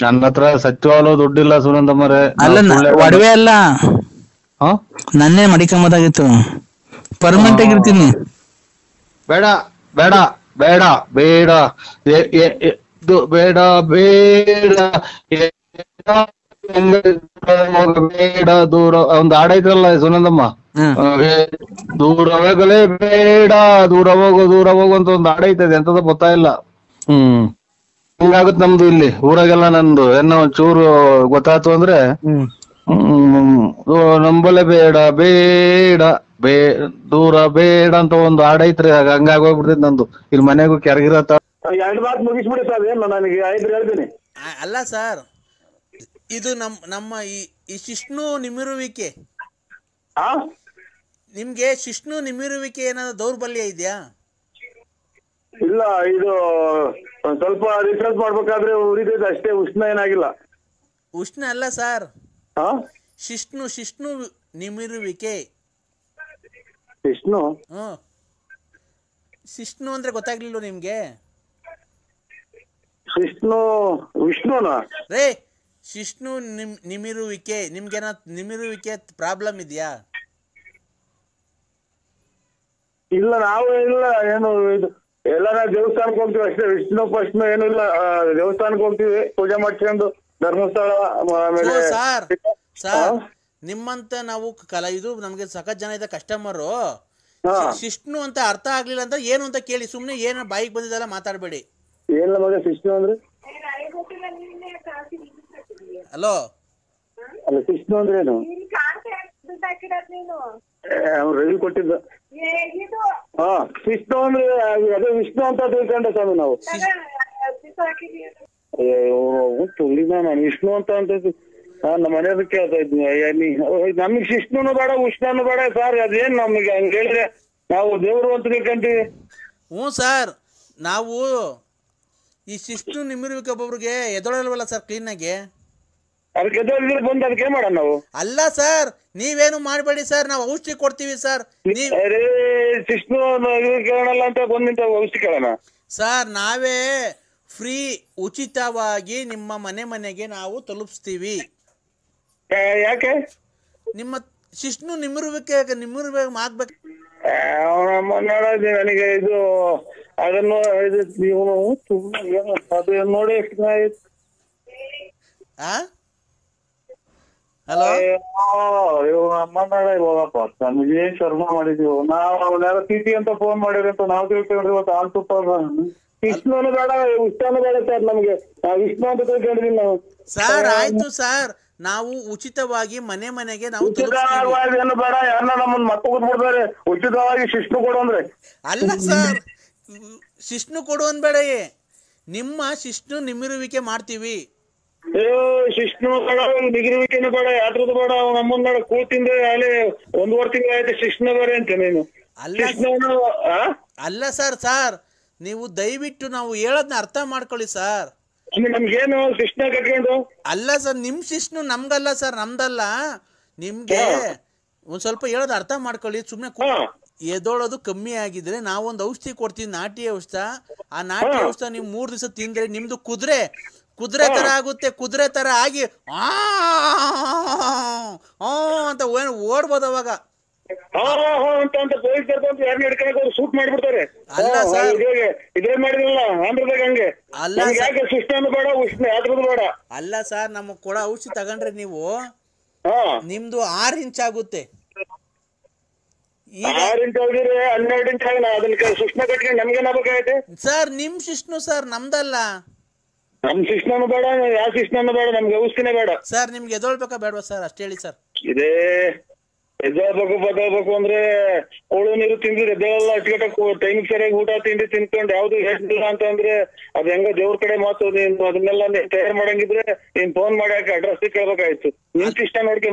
ನನ್ನ ಹತ್ರ ಸತ್ಯವಾಗ್ಲೂ ದುಡ್ಡಿಲ್ಲ ಸುನಂದಮ್ಮರೆ. ಅಲ್ಲ ಒಡವೆ ಅಲ್ಲ, ನನ್ನೇ ಮಡಿಕಂಬದಾಗಿತ್ತು. ಪರ್ಮನೆಂಟ್ ಆಗಿರ್ತೀನಿ. ಬೇಡ ಬೇಡ ಬೇಡ ಬೇಡ ಬೇಡ ಬೇಡ ಬೇಡ ದೂರ ಒಂದ್ ಹಾಡ್ ಐತ್ರಲ್ಲ ಸುನಂದಮ್ಮ, ದೂರ ಹೋಗಲೇ ಬೇಡ, ದೂರ ಹೋಗು ಅಂತ ಒಂದ್ ಹಾಡ್ ಐತದೆ, ಎಂತದ ಗೊತ್ತಾ ಇಲ್ಲ. ಹಿಂಗಾಗುತ್ತೆ ನಮ್ದು ಇಲ್ಲಿ ಊರಾಗೆಲ್ಲ. ನಂದು ಏನೋ ಒಂಚೂರು ಗೊತ್ತಾಯ್ತು ಅಂದ್ರೆ ನಂಬಲೆ ಬೇಡ ಬೇಡ ಬೇ ದೂರ ಬೇಡ ಅಂತ ಒಂದು ಹಾಡೈತ್ರಿ, ಹಂಗಾಗೋಗ್ಬಿಡ್ತೈತಿ ನಂದು. ಇಲ್ಲಿ ಮನೆಗೂ ಕೆರಗಿರತ್ತ. 2 ಮಾತು ಮುಗಿಸ್ಬಿಡಿ ಸರ್, ಏನು ನನಗೆ 5 ಹೇಳ್ತೀನಿ. ಅಲ್ಲ ಸರ್, ಇದು ನಮ್ಮ ಈ ಶಿಷ್ಣು ನಿಮಿರುವಿಕೆ, ನಿಮ್ಗೆ ಶಿಷ್ಣು ನಿಮಿರುವಿಕೆ ಏನಾದ್ರು ದೌರ್ಬಲ್ಯ ಇದೆಯಾ? ಇಲ್ಲ, ಇದು ಒಂದ್ ಸ್ವಲ್ಪ ರಿಸರ್ಚ್ ಮಾಡ್ಬೇಕಾದ್ರೆ ಉರಿದೈತೆ ಅಷ್ಟೇ, ಉಷ್ಣ ಏನಾಗಿಲ್ಲ. ಉಷ್ಣ ಅಲ್ಲ ಸರ್, ಶಿಷ್ಣು ನಿಮಿರುವಿಕೆ. ವಿಷ್ಣು ಶಿಷ್ಣು ಅಂದ್ರೆ ಗೊತ್ತಾಗ್ಲಿಲ್ಲ ನಿಮ್ಗೆ? ವಿಷ್ಣುನಾ ರೇ, ಶಿಷ್ಣು ನಿಮಿರುವಿಕೆ. ನಿಮ್ಗೇನ ನಿಮಿರುವಿಕೆ ಪ್ರಾಬ್ಲಮ್ ಇದೆಯಾ? ಇಲ್ಲ, ನಾವು ಇಲ್ಲ, ಏನು ಇದು ಎಲ್ಲ ನಾವು ದೇವಸ್ಥಾನಕ್ಕೆ ಹೋಗ್ತೀವಿ ಅಷ್ಟೇ. ವಿಷ್ಣು ಏನು ಇಲ್ಲ, ದೇವಸ್ಥಾನಕ್ಕೆ ಹೋಗ್ತೀವಿ, ಪೂಜೆ ಮಾಡ್ಕೊಂಡು ಧರ್ಮಸ್ಥಳ. ಸರ್ ನಿಮ್ಮಂತ ನಾವು ಇದು ನಮ್ಗೆ ಸಖತ್ ಜನ ಇದೆ ಕಸ್ಟಮರು. ಶಿಷ್ಣು ಅಂತ ಅರ್ಥ ಆಗ್ಲಿಲ್ಲ ಅಂತ ಏನು ಅಂತ ಕೇಳಿ, ಸುಮ್ನೆ ಏನು ಬಾಯಿಗೆ ಬಂದಿದ್ದಲ್ಲ ಮಾತಾಡ್ಬೇಡಿ. ಏನ್ ಮಗ ಶಿಷ್ಣು ಅಂದ್ರೆ? ಹಲೋ, ಅಲ್ಲ ಶಿಷ್ಣು ಅಂದ್ರೆ ಏನು? ರವಿ ಕೊಟ್ಟಿದ್ದ. ವಿಷ್ಣು ಅಂದ್ರೆ ಅದೇ ವಿಷ್ಣು ಅಂತ ತಿಳ್ಕೊಂಡೆ ಸ್ವಾಮಿ ನಾವು. ನಾನು ವಿಷ್ಣು ಅಂತ ನಮ್ಮ ಮನೆಯವ್ರ ಕೇಳ್ತಾ ಇದ್ನಿ. ನಮಗ್ ಶಿಷ್ಣುನು ಬೇಡ ಉಷ್ಣನು ಬೇಡ ಸರ್, ಅದೇನ್ ನಮಗೆ ಹಂಗ ಹೇಳಿದ್ರೆ ನಾವು ದೇವ್ರು ಅಂತ ತಿಳ್ಕೊಂತೀವಿ. ಹ್ಞೂ ಸರ್, ನಾವು ಈ ಶಿಷ್ಣು ನಿಮಿರುವಿಕೆ ಒಬ್ಬೊಬ್ರಿಗೆ ಎದೊಳಲ್ವಲ್ಲ ಸರ್ ಕ್ಲೀನಾಗಿ. ಅದಕ್ಕೆ ಎದೊಳಿದ್ರೆ ಬಂದು ಅದಕ್ಕೆ ಮಾಡೋಣ ನಾವು. ಅಲ್ಲ ಸರ್, ನೀವೇನು ಮಾಡಬೇಡಿ ಸರ್, ನಾವು ಔಷಧಿ ಕೊಡ್ತೀವಿ ಸರ್. ಶಿಷ್ಣು ಕೇಳೋಣ ಅಂತ ಬಂದಿಂತ ಔಷಧಿ ಕೇಳೋಣ ಸರ್. ನಾವೇ ಫ್ರೀ ಉಚಿತವಾಗಿ ನಿಮ್ಮ ಮನೆಗೆ ನಾವು ತಲುಪಿಸ್ತೀವಿ. ಯಾಕೆ? ನಿಮ್ಮ ಶಿಷ್ಣು ನಿಮಿರುವಿಕೆ ಆಗ್ಬೇಕು. ನನಗೆ ಇದು ಅದನ್ನು ನೋಡಿ. ಹಲೋ, ಹೋಗಪ್ಪ, ನಮ್ಗೆ ಶರ್ಮ ಮಾಡಿದೀವಿ ನಾವು. ಅವನ್ನೆಲ್ಲ ಟಿಟಿ ಅಂತ ಫೋನ್ ಮಾಡಿರಿ ಅಂತ ನಾವು ತಿಳ್ಕೊಂಡ್ರಿ. ಇವತ್ತು ಆಲ್ ಸೂಪರ್ ವಿಷ್ಣುನು ಬೇಡ ಉಷ್ಣನು ಬೇಡ ಸರ್ ನಮ್ಗೆ. ವಿಷ್ಣು ಅಂತ ತಿಳ್ಕೊಂಡಿದೀವಿ ನಾವು. ಸರ್ ಆಯ್ತು ಸರ್, ನಾವು ಉಚಿತವಾಗಿ ಮನೆಗೆ ನಾವು ಉಚಿತವಾಗಿ ಏನು ಬೇಡ, ಯಾರನ್ನ ನಮ್ಮನ್ನ ಮತ್ತೆ ಕೂತ್ಬಿಡ್ತಾರೆ. ಉಚಿತವಾಗಿ ಶಿಷ್ಣು ಕೊಡು ಅಂದ್ರೆ. ಅಲ್ಲ ಸರ್, ಶಿಷ್ಣು ಕೊಡು ಅನ್ಬೇಡ, ನಿಮ್ಮ ಶಿಷ್ಣು ನಿಮಿರುವಿಕೆ ಮಾಡ್ತೀವಿ. ಶಿಷ್ಣು ಬೇಡ, ನಿಗಿರುವಿಕೆನು ಬೇಡ, ಯಾತ್ರದ್ದು ಬೇಡ. ನಮ್ಮನ್ನ ಕೂತಿಂದ ಅಲ್ಲಿ 1.5 ತಿಂಗಳು ಆಯ್ತು ಶಿಷ್ಣು ಬೇರೆ ಅಂತ ನೀನು. ಅಲ್ಲ ಸರ್, ನೀವು ದಯವಿಟ್ಟು ನಾವು ಹೇಳೋದನ್ನ ಅರ್ಥ ಮಾಡ್ಕೊಳ್ಳಿ ಸರ್. ನಮ್ಗೇನು ಶಿಷ್ಣ ಕಟ್ಕೊಂಡು? ಅಲ್ಲ ಸರ್, ನಿಮ್ ಶಿಷ್ಣು ನಮ್ಗಲ್ಲ ಸರ್, ನಮ್ದಲ್ಲ. ನಿಮ್ಗೆ ಒಂದ್ ಸ್ವಲ್ಪ ಹೇಳೋದು ಅರ್ಥ ಮಾಡ್ಕೊಳ್ಳಿ. ಸುಮ್ನೆ ಎದೋಳೋದು ಕಮ್ಮಿ ಆಗಿದ್ರೆ ನಾವೊಂದು ಔಷಧಿ ಕೊಡ್ತೀವಿ, ನಾಟಿ ಔಷಧ. ಆ ನಾಟಿ ಔಷಧ ನೀವು 3 ದಿವಸ ತಿಂದ್ರೆ ನಿಮ್ದು ಕುದುರೆ ತರ ಆಗುತ್ತೆ. ಕುದುರೆ ತರ ಆಗಿ ಅಂತ ಓಡ್ಬೋದು ಅವಾಗ. ಸೂಟ್ ಮಾಡ್ಬಿಡ್ತಾರೆ. ಇದೇನ್ ಮಾಡಿದ್ರಲ್ಲ ಆಂಧ್ರದಾಗ ಹಂಗೆ. ಶಿಷ್ಟನು ಬೇಡ, ಉಷ್ಣ ಯಾತ್ರದ್ದು ಬೇಡ. ಅಲ್ಲ ಸರ್, ನಮಗ್ ಕೊಡೋ ಔಷಧಿ ತಗೊಂಡ್ರೆ ನೀವು ನಿಮ್ದು 6 ಇಂಚ್ ಆಗುತ್ತೆ. 6 ಇಂಚ್ ಹೋಗಿದ್ರೆ 12 ಇಂಚ್ ಆಗ ಅದನ್ನ ಶಿಷ್ಣ ಕಟ್ಕೊಂಡು ನಮ್ಗೇನಾಗಬೇಕಾಗೈತೆ ಸರ್? ನಿಮ್ ಶಿಷ್ಣು ಸರ್, ನಮ್ದಲ್ಲ. ನಮ್ ಶಿಷ್ಣನು ಬೇಡ, ಯಾವ ಶಿಷ್ಣನು ಬೇಡ, ನಮ್ಗೆ ಔಷಧಿನೇ ಬೇಡ ಸರ್. ನಿಮ್ಗೆ ಎದೊಳ್ಬೇಕಾ ಬೇಡವಾ ಸರ್? ಅಷ್ಟೇ ಹೇಳಿ ಸರ್. ಇದೇ ಎದ್ದೇಳ್ಬೇಕು ಅಂದ್ರೆ ಕೋಳು ನೀರು ತಿಂದ್ರೆ ಎದ್ದೇಳಲ್ಲ. ಅಟ್ಗಟ್ಟಕ್ಕೆ ಟೈಮಿಗೆ ಸರಿಯಾಗಿ ಊಟ ತಿಂಡಿ ತಿನ್ಕೊಂಡು ಯಾವ್ದು ಹೇಳಿಲ್ಲ ಅಂತಂದ್ರೆ ಅದ್ ಹೆಂಗ ದೇವ್ರ ಕಡೆ ಮಾತು. ನೀನ್ ಅದನ್ನೆಲ್ಲ ನೀನ್ ತಯಾರು ಮಾಡಂಗಿದ್ರೆ ನೀನ್ ಫೋನ್ ಮಾಡಿ ಹಾಕಿ ಅಡ್ರೆಸ್ ಕೇಳ್ಬೇಕಾಯ್ತು. ನಿಂತ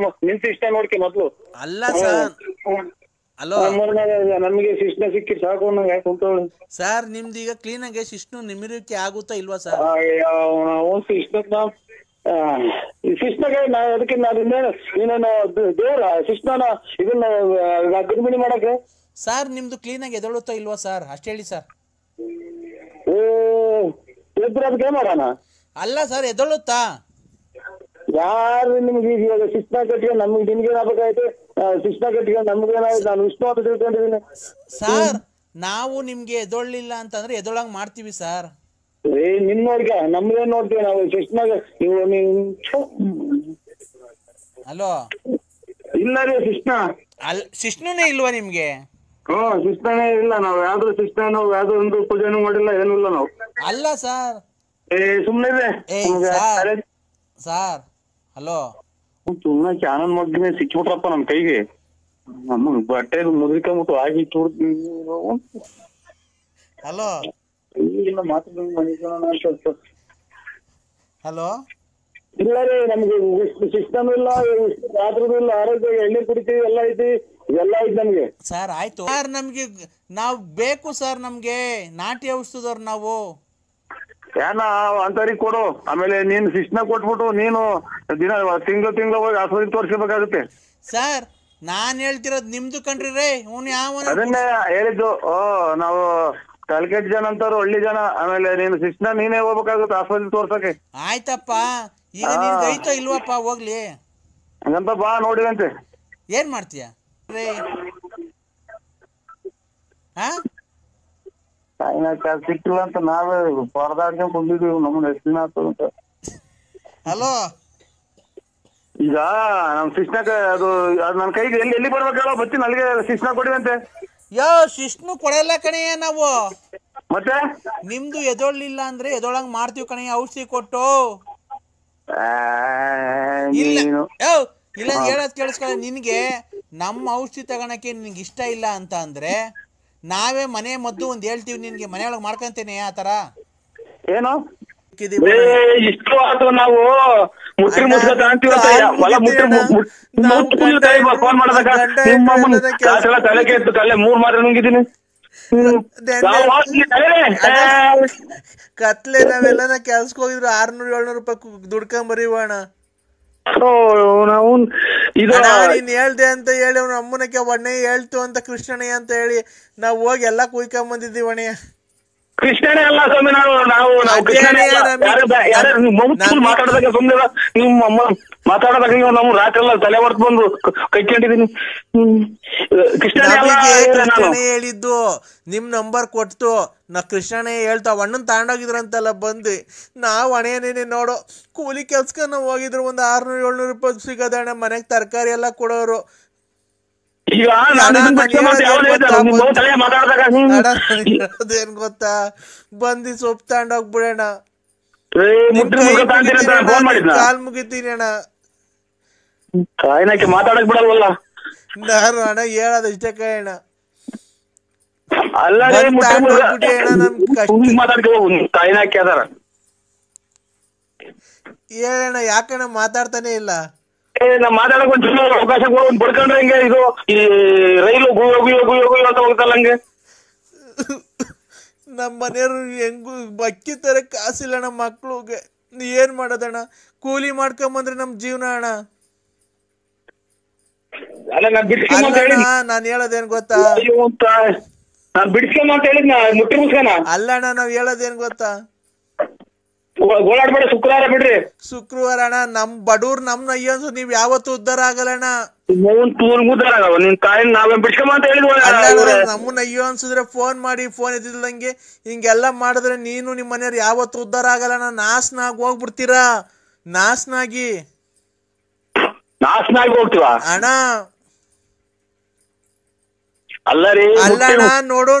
ಇಷ್ಟ ನೋಡ್ಕೆ ಮೊದ್ಲು. ಅಲ್ಲ ಸರ್, ಹಲೋ, ನಮ್ಗೆ ಶಿಷ್ಣ ಸಿಕ್ಕಿ ಸಾಕು ನಂಗೆ ಕುಂತವಳು ಸರ್. ನಿಮ್ದು ಈಗ ಕ್ಲೀನ್ ಆಗಿ ಶಿಷ್ಣು ನಿಮಿರುವಿಕೆ ಆಗುತ್ತಾ ಇಲ್ವಾ ಸರ್? ಶಿಷ್ಣಗೆ ಅದಕ್ಕೆ ನೀನೇನು ದೇವ್ರ ಶಿಷ್ಣನ ಇದನ್ನ ಗರ್ಭಿಣಿ ಮಾಡಕ್ಕೆ? ಸರ್ ನಿಮ್ದು ಕ್ಲೀನ್ ಆಗಿ ಎದಳುತ್ತಾ ಇಲ್ವಾ ಸರ್? ಅಷ್ಟೇ ಹೇಳಿ ಸರ್. ಎದ್ರೆ ಅದಕ್ಕೆ ಮಾಡೋಣ. ಅಲ್ಲ ಸರ್, ಎದಳುತ್ತಾ? ಯಾರು ನಿಮ್ಗೆ ಇವಾಗ ಶಿಕ್ಷಣ ಕಟ್ಕೊಂಡು ನಮ್ಗೆ ನಿಮ್ಗೇನಾಗಬೇಕಾಯ್ತು? ಶಿಕ್ಷಣ ಕಟ್ಕೊಂಡು ನಮ್ಗೇನಾಯ್ತು? ನಾನು ವಿಷ್ಣು ಅಂತ ತಿಳ್ಕೊಂಡಿದ್ದೀನಿ ಸರ್. ನಾವು ನಿಮ್ಗೆ ಎದೊಳ್ಳಿಲ್ಲ ಅಂತಂದ್ರೆ ಎದೊಳಂಗ್ ಮಾಡ್ತೀವಿ ಸರ್. ನಿಮ್ ನೋಡ್ಕ ನಮ್ಗೇನ್ ನೋಡ್ತೀವಿ ನಾವು ಶಿಕ್ಷಣ. ಹಲೋ, ಇಲ್ಲ ರೀ ಶಿಕ್ಷಣ. ಶಿಷ್ಣುನೇ ಇಲ್ವಾ ನಿಮ್ಗೆ? ಶಿಕ್ಷಣನೇ ಇಲ್ಲ. ನಾವ್ ಯಾವ್ದು ಶಿಕ್ಷಣ ಯಾವ್ದು ಒಂದು ಪೂಜೆನೂ ಮಾಡಿಲ್ಲ, ಏನೂ ಇಲ್ಲ ನಾವು. ಅಲ್ಲ ಸರ್, ಸುಮ್ನೆ ಸರ್ ಹಲೋ, ತುಣ್ಣಕ್ಕೆ ಆನಂದ್ ಮಗ್ಗಿನೇ ಸಿಕ್ಕಿಬಿಟ್ರಪ್ಪ ನಮ್ ಕೈಗೆ. ನಮ್ಮ ಬಟ್ಟೆ ಮುದ್ರಿಕೊಂಬಿಟ್ಟು ಆಗಿ ಹಲೋ ಈಗಿನ ಮಾತಾಡೋಣ. ಹಲೋ ಇಲ್ಲ ರೀ, ನಮ್ಗೆ ಸಿಸ್ಟಮ್ ಇಲ್ಲ, ರಾತ್ರಿದು ಇಲ್ಲ, ಆರೋಗ್ಯ ಎಣ್ಣೆ ಕುಡಿತೀವಿ, ಎಲ್ಲ ಐತಿ, ಎಲ್ಲ ಐತಿ ನಮ್ಗೆ. ಸರ್ ಆಯ್ತು ಸರ್, ನಮ್ಗೆ ನಾವು ಬೇಕು ಸರ್, ನಮ್ಗೆ ನಾಟಿ ಔಷಧದವ್ರು ನಾವು. ಏನ ಅಂತರಿ ಕೊಡು, ಆಮೇಲೆ ನೀನ್ ಶಿಸ್ನ ಕೊಟ್ಬಿಟ್ಟು ನೀನು ದಿನ ತಿಂಗಳು ಹೋಗಿ ಆಸ್ಪತ್ರೆ ತೋರಿಸ್ಬೇಕಾಗುತ್ತೆ. ಸರ್ ನಾನ್ ಹೇಳ್ತಿರೋದ್ ನಿಮ್ದು ಕಣ್ರಿ ರೇ. ಅದನ್ನೇ ಹೇಳಿದ್ದು. ನಾವು ತಾಲ್ಕೆಟ್ ಜನ ಅಂತಾರು, ಹಳ್ಳಿ ಜನ. ಆಮೇಲೆ ನೀನು ಶಿಸ್ನ ನೀನೇ ಹೋಗ್ಬೇಕಾಗುತ್ತೆ ಆಸ್ಪತ್ರೆ ತೋರ್ಸಕ್ಕೆ. ಆಯ್ತಪ್ಪ, ಈಗ ನಿನ್ಗೆ ಐತೋ ಇಲ್ವಪ್ಪ, ಹೋಗ್ಲಿ ಹಂಗಂತ ಬಾ ನೋಡಿದಂತೆ. ಏನ್ ಮಾಡ್ತೀಯ ರೇ? ಹಾ ಸಿಕ್ಕಿಲ್ಲ ಅಂತ ನಾವೇ ಪರದಾಡ್ಕೊಂಡ್ ಬಂದಿದ್ದೀವಿ. ನಮ್ಮನ್ನ ಎಷ್ಟು ದಿನ ಆಗ್ತದ ಅಂತ. ಹಲೋ, ಈಗ ನಮ್ ಶಿಸ್ನಾಗ ಅದು ನನ್ ಕೈಗೆ ಎಲ್ಲಿ ಬರ್ಬೇಕಲ್ಲ ಬರ್ತೀನಿ, ಅಲ್ಲಿಗೆ ಶಿಸ್ನ ಕೊಡಿವಂತೆ. ಯೋ ಶಿಷ್ಣು ಕೊಡಲ್ಲ ಕಣಯ್ಯ ನಾವು. ಮತ್ತೆ ನಿಮ್ದು ಎದೊಳ್ಳಿಲ್ಲ ಅಂದ್ರೆ ಎದೊಳಂಗ್ ಮಾಡ್ತೀವಿ ಕಣಯ್ಯ, ಔಷಧಿ ಕೊಟ್ಟು. ಇಲ್ಲ ಇಲ್ಲ ಹೇಳೋದ್ ಕೇಳಿಸ್ಕೊಳ್ಳ. ನಿನ್ಗೆ ನಮ್ಮ ಔಷಧಿ ತಗೊಳಕ್ಕೆ ನಿನ್ಗೆ ಇಷ್ಟ ಇಲ್ಲ ಅಂತ ಅಂದ್ರೆ ನಾವೇ ಮನೆ ಮದ್ದು ಒಂದ್ ಹೇಳ್ತೀವಿ ನಿನ್ಗೆ, ಮನೆಯೊಳಗೆ ಮಾಡ್ಕೊಂತೇನೆ ಆ ತರ. ಏನು ಇಷ್ಟು ಆತು ನಾವು ಮುಟ್ಟಿ ಮುಟ್ಟ ಫೋನ್ ಮಾಡಿದಾಗ ನಿಮ್ಮ ತಲೆ ಕೆಟ್ಟು ತಲೆ 3 ಮಾತ್ರ ನುಂಗಿದ್ದೀನಿ. ಕತ್ಲೆ ನಾವೆಲ್ಲ ಕೆಲ್ಸಕ್ಕೆ ಹೋಗಿದ್ರು 600-700 ರೂಪಾಯಿ ದುಡ್ಕೊಂಡ್ ಬರೀವಣ. ನಾವು ನೀನ್ ಹೇಳ್ದೆ ಅಂತ ಹೇಳಿ ಅವ್ನ ಅಮ್ಮನಕ್ಕೆ ಒಣ್ಣೆ ಹೇಳ್ತು ಅಂತ ಕೃಷ್ಣಯ್ಯ ಅಂತ ಹೇಳಿ ನಾವ್ ಹೋಗಿ ಎಲ್ಲಾ ಕುಯ್ಕೊಂಡ್ ಬಂದಿದ್ದೀವಿ ಅಣ್ಣಯ್ಯ. ಕೃಷ್ಣನೇ ಅಲ್ಲ ಸ್ವಾಮಿ, ನಾವು ಮಾತಾಡದಾಗ ಸುಮ್ಮನೆ ನಿಮ್ಮ ಮಾತಾಡೋದಾಗ ನೀವು ನಮ್ಮ ರಾತ್ರಿ ಎಲ್ಲ ತಲೆ ಹೊರ್ತು ಬಂದು ಕೈಕೊಂಡಿದೀನಿ. ಕೃಷ್ಣನೇ ಹೇಳಿದ್ದು, ನಿಮ್ ನಂಬರ್ ಕೊಟ್ಟು ನಾ ಕೃಷ್ಣನೇ ಹೇಳ್ತಾವ ಅಣ್ಣನ್ ತಗೊಂಡೋಗಿದ್ರಂತಲ್ಲ ಬಂದು. ನಾವ್ ಹಣೆಯನೇನೆ ನೋಡೋ ಕೂಲಿ ಕೆಲ್ಸಕ್ಕೆ ನಾವು ಹೋಗಿದ್ರು, ಒಂದ್ 600-700 ರೂಪಾಯಿ ಸಿಗೋದಣ್ಣ. ಮನೆಗ್ ತರಕಾರಿ ಎಲ್ಲ ಕೊಡೋರು. ಈಗ ಅದೇನ್ ಗೊತ್ತಾ, ಬಂದಿ ಸೊಪ್ಪು ತಗೊಂಡೋಗ್ಬಿಡೋಣ, ಕಾಲ್ ಮುಗಿತೀನಿ ಅಣ್ಣ. ಕಾಯಿನಕ್ಕೆ ಮಾತಾಡಕ್ ಬಿಡಲ್ವಲ್ಲ ನಾನು ಅಣ್ಣ, ಹೇಳೋದಷ್ಟೇ ಕಾಯಣ್ಣ. ಅಲ್ಲ ಕಾಯಿನಾಕಿ ಅದಾರ ಹೇಳಣ್ಣ, ಯಾಕಣ್ಣ ಮಾತಾಡ್ತಾನೆ ಇಲ್ಲ? ನಾ ಮಾತಾಡಕ್ ಒಂದ್ ಅವಕಾಶ ಒಂದ್ ಪಡ್ಕೊಂಡ್ರೆ ಹಂಗೆ ಇದು ಈ ರೈಲು ಗುಯ್ಯೋ ಅಂತ ಹೋಗ್ತಲ್ಲ ಹಂಗೆ. ನಮ್ಮ ಮನೆಯವ್ರು ಹೆಂಗು ಅಕ್ಕಿ ತರ ಕಾಸಿಲ್ಲ ನಮ್ಮ ಮಕ್ಳಿಗೆ, ಏನ್ ಮಾಡೋದಣ್ಣ? ಕೂಲಿ ಮಾಡ್ಕೊಂಬಂದ್ರೆ ನಮ್ ಜೀವನ ಅಣ್ಣ. ನಾನ್ ಹೇಳೋದೇನ್ ಗೊತ್ತಾ, ನಾನ್ ಬಿಡಿಸ್ಕೊಂಬ ಅಂತ ಹೇಳಿದ್ನ ಮುಟ್ಟಿ ಮುಸ್ಕನ. ಅಲ್ಲಣ್ಣ, ನಾವ್ ಹೇಳೋದೇನ್ ಗೊತ್ತಾ, ಗೋಳಾಡ್ಬೇಡ, ಶುಕ್ರವಾರ ಬಿಡ್ರಿ. ಶುಕ್ರವಾರ ಅಣ್ಣ, ನಮ್ ಬಡವ್ರು ನಮ್ನ ಅಯ್ಯನ್ಸು ನೀವ್ ಯಾವತ್ತು ಉದ್ದಾರ ಆಗಲ್ಲಣ್ಣ. ನಿನ್ ತಾಯಿನ ನಾವೇ ಬಿಡ್ಸ್ಕೊಂಬ ಅಂತ ಹೇಳಿದ್ವ. ನಮ್ಮನ್ನ ಅಯ್ಯೋ ಅನ್ಸಿದ್ರೆ ಫೋನ್ ಮಾಡಿ, ಫೋನ್ ಎದ್ದಿಲ್ದಂಗೆ ಹಿಂಗೆಲ್ಲಾ ಮಾಡಿದ್ರೆ ನೀನು ನಿಮ್ ಮನೆಯವ್ರು ಯಾವತ್ತು ಉದ್ದಾರ ಆಗಲ್ಲಣ್ಣ. ನಾಶನಾಗಿ ಹೋಗ್ಬಿಡ್ತೀರಾ, ನಾಶನಾಗಿ ಹೋಗ್ತೀವ ಅಣ್ಣ. ಅಲ್ಲ ರೀ, ಅಲ್ಲಣ್ಣ, ನೋಡು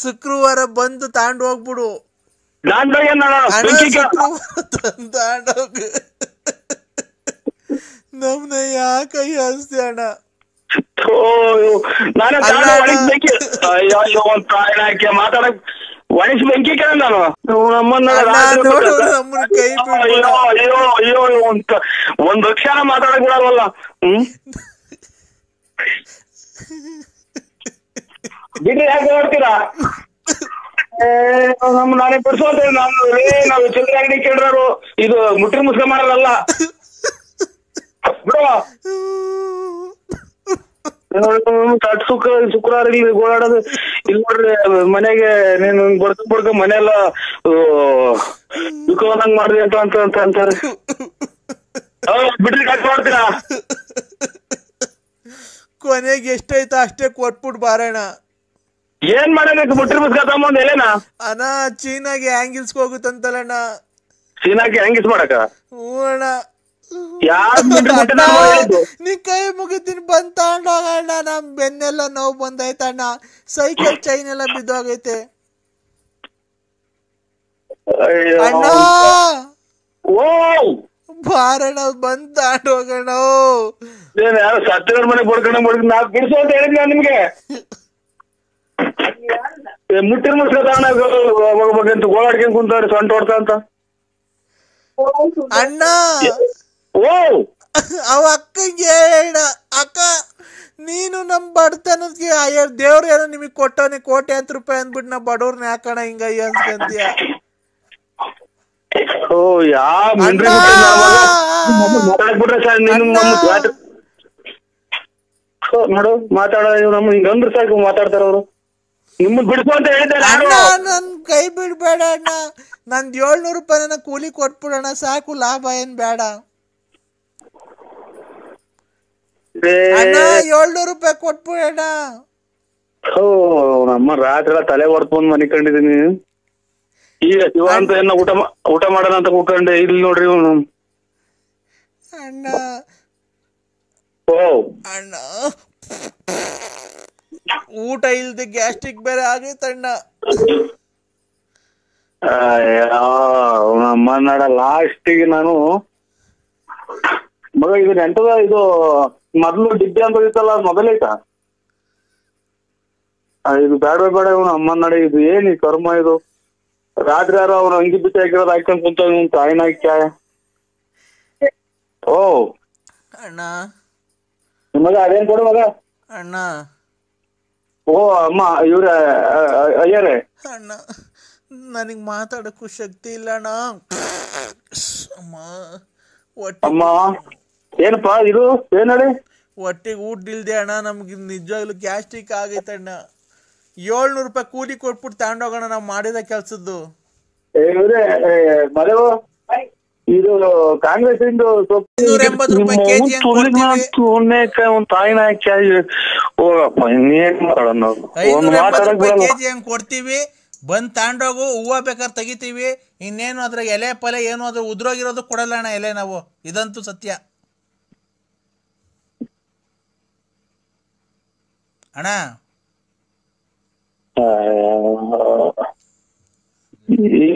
ಶುಕ್ರವಾರ ಬಂದು ತಾಂಡ್ ಹೋಗ್ಬಿಡು. ನಮ್ನ ಯಾಕೆ ಹಸ್ತಿ ಅಣ್ಣ? ಮಾತಾಡಕ್ ಒಣಸ್ ಬೆಂಕಿ ಕೇಳ ನಾನು ಕೈ ಅಯ್ಯೋ ಒಂದ್ ಲಕ್ಷನ ಮಾತಾಡಕ್ ಬಿಡಲ್ವಲ್ಲ. ಬಿಡ್ರಿ, ಯಾಕೆ ನೋಡ್ತೀರಾ? ನಾನೇ ಬಿಡ್ಸೋ ಅಂತ ಹೇಳಿ ನಾವು ಚಿಲ್ಲರೆ ಅಂಗಡಿ ಕೇಳ್ರು, ಇದು ಮುಟ್ಟಿ ಮುಸ್ಕ ಮಾಡಲ್ಲ ಬಿಡುವ. ಶುಕ್ರವಾರ ಇಲ್ಲಿ ಗೋಳಾಡೋದು ಇಲ್ಲಿ ನೋಡ್ರಿ, ಮನೆಗೆ ನೀನು ಬಡ್ಕ ಮನೆಯೆಲ್ಲ ದುಃಖವಂದಂಗ್ ಮಾಡ್ರಿ ಅಂತ ಅಂತಾರೆ. ಬಿಡ್ರಿ, ಕಟ್ ಮಾಡ್ತೀರಾ? ಕೊನೆಗೆ ಎಷ್ಟೈತ ಅಷ್ಟೇ ಕೊಟ್ಬಿಟ್ಟು ಬಾರಣ. ಏನ್ ಮಾಡಬೇಕು? ಮುಟ್ಟಿ ಮುಸ್ಕ ತಗೊಂಡ್ ಎಲೆನಾ ಅಣ್ಣ, ಚೀನಾಗೆ ಹ್ಯಾಂಗಿಲ್ಸ್ ಹೋಗುತ್ತಂತಲ್ಲಣ್ಣ. ಚೀನಾಗೆ ಹ್ಯಾಂಗಿಲ್ಸ್ ಮಾಡಕ? ಹ್ಞೂ ಅಣ್ಣ. ನೀ ಕೈ ಮುಗಿತೀನಿ, ಬಂದ್ ತಗೊಂಡೋಗಣ್ಣ. ನಮ್ ಬೆನ್ನೆಲ್ಲ ನೋವು ಬಂದೈತಣ್ಣ, ಸೈಕಲ್ ಚೈನ್ ಎಲ್ಲ ಬಿದ್ದೋಗೈತೆ ಅಣ್ಣ. ಓ ಬಾರಣ ಬಂದ್ ತಾಂಡ್ ಹೋಗೋಣ. ಏನ್ ಯಾರು ಸತ್ತಿರ ಮನೆ ಬಡ್ಕೊಂಡ್ ನಾ ಬಿಡಿಸು ಅಂತ ಹೇಳಿದ್ ನಾನ್ ನಿಮ್ಗೆ. ಮುಟ್ಟಿನ ಮುಸ್ಕತಾಣ ಹೋಗ್ಬೇಕಂತ ಗೋಳಾಡ್ಕೊಂಡ್ ಕುಂತವ್ರೆ ಸೊಂಟ ಹೊಡ್ತಾ ಅಂತ. ಅಣ್ಣ ಓ ಅವ ಅಕ್ಕಂಗೆ ಹೇಳ, ಅಕ್ಕ ನೀನು ನಮ್ ಬಡತನಕ್ಕೆ ದೇವ್ರ ಏನೋ ನಿಮಗ್ ಕೊಟ್ಟವನಿ ಕೋಟ್ಯಾಂತರ ರೂಪಾಯಿ ಅಂದ್ಬಿಟ್ಟು ನಾ ಬಡವ್ರನ್ನ ಯಾಕಣ ಹಿಂಗ ಅನ್ಸ್ಕಂತೀಯ? ಓ ಯಾವ ಮಾತಾಡಕ್ ಬಿಟ್ರೆ ಸರ್ ನೀನು ನೋಡು ಮಾತಾಡೋ ನಮ್ಮ ಹಿಂಗಂದ್ರೆ ಸಾಕು ಮಾತಾಡ್ತಾರ ಅವ್ರು. ನಿಮ್ಮನ್ ಬಿಡ್ಸು ಅಂತ ಹೇಳಿದ್ದಾರೆ. ನನ್ ಕೈ ಬಿಡ್ಬೇಡ ಅಣ್ಣ, ನಂದ್ 700 ರೂಪಾಯಿ ನನ್ನ ಕೂಲಿ ಕೊಟ್ಬಿಡೋಣ ಸಾಕು, ಲಾಭ ಏನ್ ಬೇಡ ಅಣ್ಣ. 700 ರೂಪಾಯಿ ಕೊಟ್ಬಿಡೋಣ. ಓ ನಮ್ಮ ರಾತ್ರಿ ತಲೆ ಹೊಡ್ಕೊಂಡ್ ಮನೆ ಕಂಡಿದೀನಿ. ಈಗ ಶಿವ ಅಂತ ಏನ ಊಟ ಮಾಡೋಣ ಅಂತ ಕೂತ್ಕೊಂಡೆ, ಇಲ್ಲಿ ನೋಡ್ರಿ ಅಣ್ಣ. ಓ ಅಣ್ಣ ಊಟ ಇಲ್ದೆ ಗ್ಯಾಸ್ಟ್ರಿಕ್ ಬೇರೆ ಆಗೈತಣ್ಣ. ನಮ್ಮ ನಾಡ ಲಾಸ್ಟಿಗೆ ನಾನು ಮಗ ಇದು ನೆಂಟದ ಇದು ಮೊದ್ಲು ಡಿಬ್ಬಿ ಅಂತ ಇತ್ತಲ್ಲ ಮೊದಲೈತ ಇದು ಬೇಡ ಬೇಡ ಇವನು ಅಮ್ಮ ನಡೆ ಇದು ಏನ್ ಈ ಕರ್ಮ ಇದು. ರಾತ್ರಿ ಯಾರು ಅವ್ನು ಅಂಗಿ ಬಿಟ್ಟು ಹಾಕಿರೋದು ಹಾಕೊಂಡ್ ಕುಂತ ತಾಯಿನ ಹಾಕ್ಯ. ಓ ಅಣ್ಣ ಮಗ ಅದೇನ್ ಕೊಡು ಮಗ. ಅಣ್ಣ ಓ ಅಮ್ಮ ಇವ್ರ ಅಯ್ಯರೇ. ಅಣ್ಣ ನನಗ್ ಮಾತಾಡಕ್ಕೂ ಶಕ್ತಿ ಇಲ್ಲ ಅಣ್ಣ. ಅಮ್ಮ ಅಮ್ಮ ಏನಪ್ಪಾ ಇದು ಏನ್ ಹೇಳಿ. ಹೊಟ್ಟೆಗೆ ಊಟ ಇಲ್ದೆ ಅಣ್ಣ, ನಮ್ಗೆ ನಿಜವಾಗ್ಲೂ ಗ್ಯಾಸ್ಟ್ರಿಕ್ ಆಗೈತಣ್ಣ. 700 ರೂಪಾಯಿ ಕೂಲಿ ಕೊಟ್ಬಿಟ್ಟು ತಗೊಂಡೋಗೋಣ ನಾವು ಮಾಡಿದ ಕೆಲ್ಸದ್ದು. ಮರೆವು ಇದು ಕಾಂಗ್ರೆಸ್ ಇಂದು 280 ರೂಪಾಯಿ ಕೆಜಿ ತಾಯಿನ ಹೋಗಪ್ಪ ಇನ್ನೇನ್ ಮಾಡೋಣ. 580 ರೂಪಾಯಿ ಕೆಜಿ ಹಂಗ್ ಕೊಡ್ತೀವಿ, ಬಂದ್ ತಗೊಂಡೋಗು. ಹೂವ ಬೇಕಾದ್ರೆ ತೆಗಿತೀವಿ, ಇನ್ನೇನು ಅದ್ರಾಗ ಎಲೆ ಪಲೆ ಏನು ಅದ್ರ ಉದ್ರೋಗಿರೋದು ಕೊಡಲ್ಲ ಅಣ್ಣ ಎಲೆ ನಾವು, ಇದಂತೂ ಸತ್ಯ ಅಣ್ಣ. ಈಗ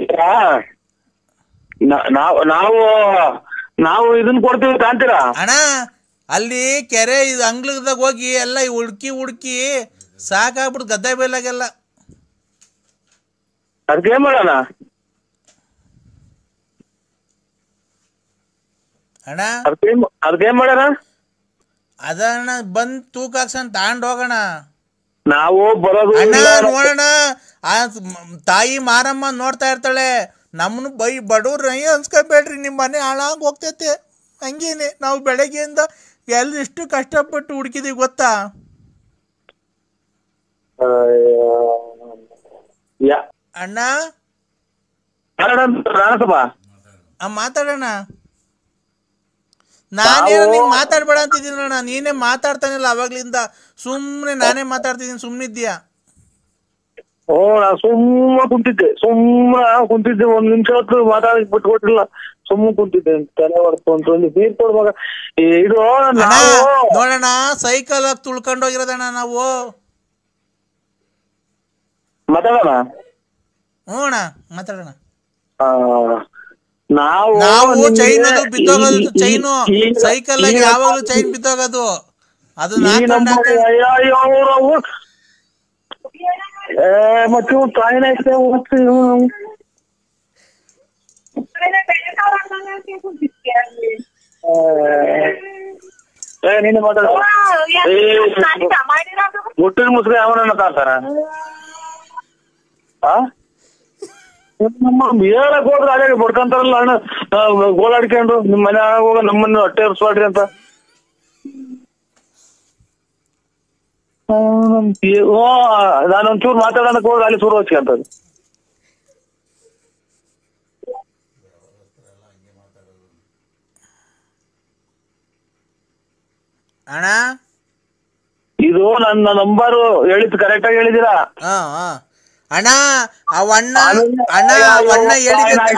ನಾವು ಇದನ್ ಕೊಡ್ತೀವಿ ಕಾಂತೀರಾ ಅಣ್ಣ? ಅಲ್ಲಿ ಕೆರೆ ಇದು ಅಂಗ್ಲದಾಗ ಹೋಗಿ ಎಲ್ಲ ಹುಡ್ಕಿ ಸಾಕಾಗ್ಬಿಟ್ಟು ಗದ್ದೆ ಬೈಲಾಗೆಲ್ಲ. ಅದಕ್ಕೆ ಮಾಡೋಣ ಅಣ್ಣ, ಅದಕ್ಕೇನ್ ಮಾಡೋಣ? ಅದಣ್ಣ ಬಂದ್ ತೂಕ ಹಾಕ್ಸನ್ ತಗೊಂಡ್ ಹೋಗೋಣ. ನಾವು ಬರೋದು ಅಣ್ಣ ನೋಡೋಣ, ಆ ತಾಯಿ ಮಾರಮ್ಮ ನೋಡ್ತಾ ಇರ್ತಾಳೆ, ನಮ್ಮನ್ನು ಬಡವ್ರ ಅನ್ಸ್ಕೊಬೇಡ್ರಿ, ನಿಮ್ ಮನೆ ಹಾಳಾಗ್ ಹೋಗ್ತೈತೆ. ಹಂಗೇನೆ ನಾವು ಬೆಳಗ್ಗೆಯಿಂದ ಎಷ್ಟು ಕಷ್ಟಪಟ್ಟು ಹುಡುಕಿದೀವಿ ಗೊತ್ತಾ ಅಣ್ಣ? ಮಾತಾಡೋಣ. ನಾನೇನೋ ನಿಂಗೆ ಮಾತಾಡ್ಬೇಡ ಅಂತಿದ್ದೀನಣ್ಣ, ನೀನೇ ಮಾತಾಡ್ತಾನಿಲ್ಲ ಅವಾಗ್ಲಿಂದ. ಸುಮ್ಮನೆ ನಾನೇ ಮಾತಾಡ್ತಿದ್ದೀನಿ, ಸುಮ್ಮನಿದ್ಯಾ? ಓ ನಾ ಕುಂತಿದ್ದೆ 1 ನಿಮಿಷ ಹೊತ್ತು ಮಾತಾಡಕ್ ಬಿಟ್ಕೊಟ್ಟಿಲ್ಲ, ಕುಂತಿದ್ದೆ. ತಲೆ ಹೊಡ್ಕೊಂತ ನೀರ್ ಕೊಡ್ವಾಗ ಇದು ನೋಡೋಣ, ಸೈಕಲ್ ತುಳ್ಕೊಂಡೋಗಿರೋದಣ್ಣ ನಾವು. ಮಾತಾಡೋಣ. ಹ್ಞೂ ಅಣ್ಣ ಮಾತಾಡೋಣ. ನಾವು ಚೈನ್ ಅದು ಬಿದ್ದೋಗೋದು, ಚೈನು ಸೈಕಲ್ ಆಗಿ ಯಾವಾಗಲೂ ಚೈನ್ ಬಿದ್ದೋಗೋದು, ಅದು ಮತ್ತೆ ತಾಯಿನ ನೀನು ಮಾತಾಡ ಮುಟ್ಟಿನ ಮುಸ್ಕ ಯಾವನನ್ನ ತಾಡ್ತಾರ ಹೇಳಕ್ ಹೋದ್ರೆ ಅದೇ ಬಡ್ಕೊಂತಾರಲ್ಲ ಅಣ್ಣ, ಗೋಳಾಡ್ಕೊಂಡು ನಿಮ್ ಮನೆ ಹೋಗ ನಮ್ಮನ್ನು ಹೊಟ್ಟೆ ಹರ್ಸ್ಬಾಡ್ರಿ ಅಂತ. ನಾನೊಂಚೂರು ಮಾತಾಡೋಣಕ್ ಹೋದ್ರೆ ಅಲ್ಲಿ ಶುರು ಹಚ್ಕೊಂತದ್ದು. ಅಣ್ಣ ಇದು ನನ್ನ ನಂಬರು ಹೇಳಿದ್ ಕರೆಕ್ಟ್ ಆಗಿ ಹೇಳಿದಿರಾ? ಅಣ್ಣ ಅವಣ್ಣ ಹೇಳಿದ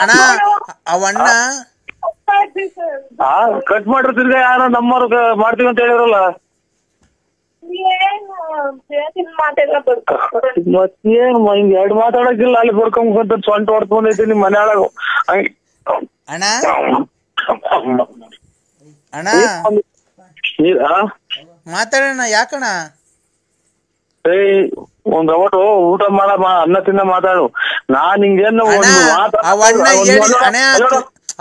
ಅಣ್ಣ, ಅವಣ್ಣ ಕಟ್ ಮಾಡ್ರಿ, ತಿರ್ಗಾ ಯಾರ ನಂಬರ್ ಮಾಡ್ತೀವಿ ಅಂತ ಹೇಳಿರಲ್ಲ. ಮತ್ತೇನು ಹಿಂಗ್ 2 ಮಾತಾಡಕ್ಕಿಲ್ಲ, ಅಲ್ಲಿ ಬರ್ಕೊಂಡ್ ಸೊಂಟ ಹೊಡ್ಕೊಂಡೈತಿ ನಿಮ್ ಮನೆ ಒಳಗ. ಅಣ್ಣ ಅಣ್ಣ ಮಾತಾಡೋಣ. ಯಾಕಣ್ಣ? ಒಂದ್ ಅವತ್ತು ಊಟ ಮಾಡಮ್ಮ, ಅನ್ನ ತಿನ್ನ ಮಾತಾಡು. ನಾನ್ ನಿಂಗೇನು ಅವಣ್ಣ ಹೇಳಿ ಅಣ್ಣ,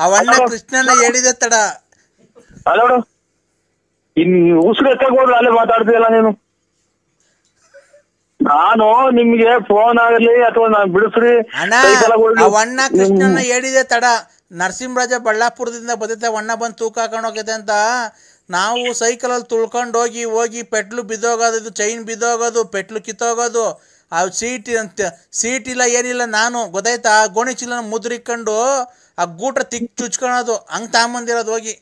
ಅವಣ್ಣ ಕೃಷ್ಣನ ಹೇಳಿದೆ ತಡ. ಅಲ್ಲ ಇನ್ ಉಸಿರು ಎತ್ತಾಗ ಹೋದ್ರೆ ಅಲ್ಲೇ ಮಾತಾಡ್ತೀಯಲ್ಲ ನೀನು. ನಾನು ನಿಮ್ಗೆ ಫೋನ್ ಆಗಲಿ ಅಥವಾ ನಾನು ಬಿಡಿಸ್ರಿ ಅಣ್ಣ, ಅವಣ್ಣ ಕೃಷ್ಣನ ಹೇಳಿದೆ ತಡ. ನರಸಿಂಹರಾಜ ಬಳ್ಳಾಪುರದಿಂದ ಬದೈತೆ, ಅವಣ್ಣ ಬಂದು ತೂಕ ಹಾಕೊಂಡು ಹೋಗೈತೆ ಅಂತ. ನಾವು ಸೈಕಲಲ್ಲಿ ತುಳ್ಕೊಂಡು ಹೋಗಿ ಪೆಟ್ಲು ಬಿದ್ದೋಗೋದು, ಇದು ಚೈನ್ ಬಿದ್ದೋಗೋದು, ಪೆಟ್ಲು ಕಿತ್ತೋಗೋದು, ಆ ಸೀಟ್ ಇಲ್ಲ ಏನಿಲ್ಲ. ನಾನು ಗೊತ್ತಾಯ್ತಾ, ಗೋಣಿ ಚೀಲನ ಮುದ್ರಿಕೊಂಡು ಆ ಗೂಟ್ರ ಚುಚ್ಕೊಳೋದು, ಹಂಗ್ ತಗೊಂಬಂದಿರೋದು ಹೋಗಿ.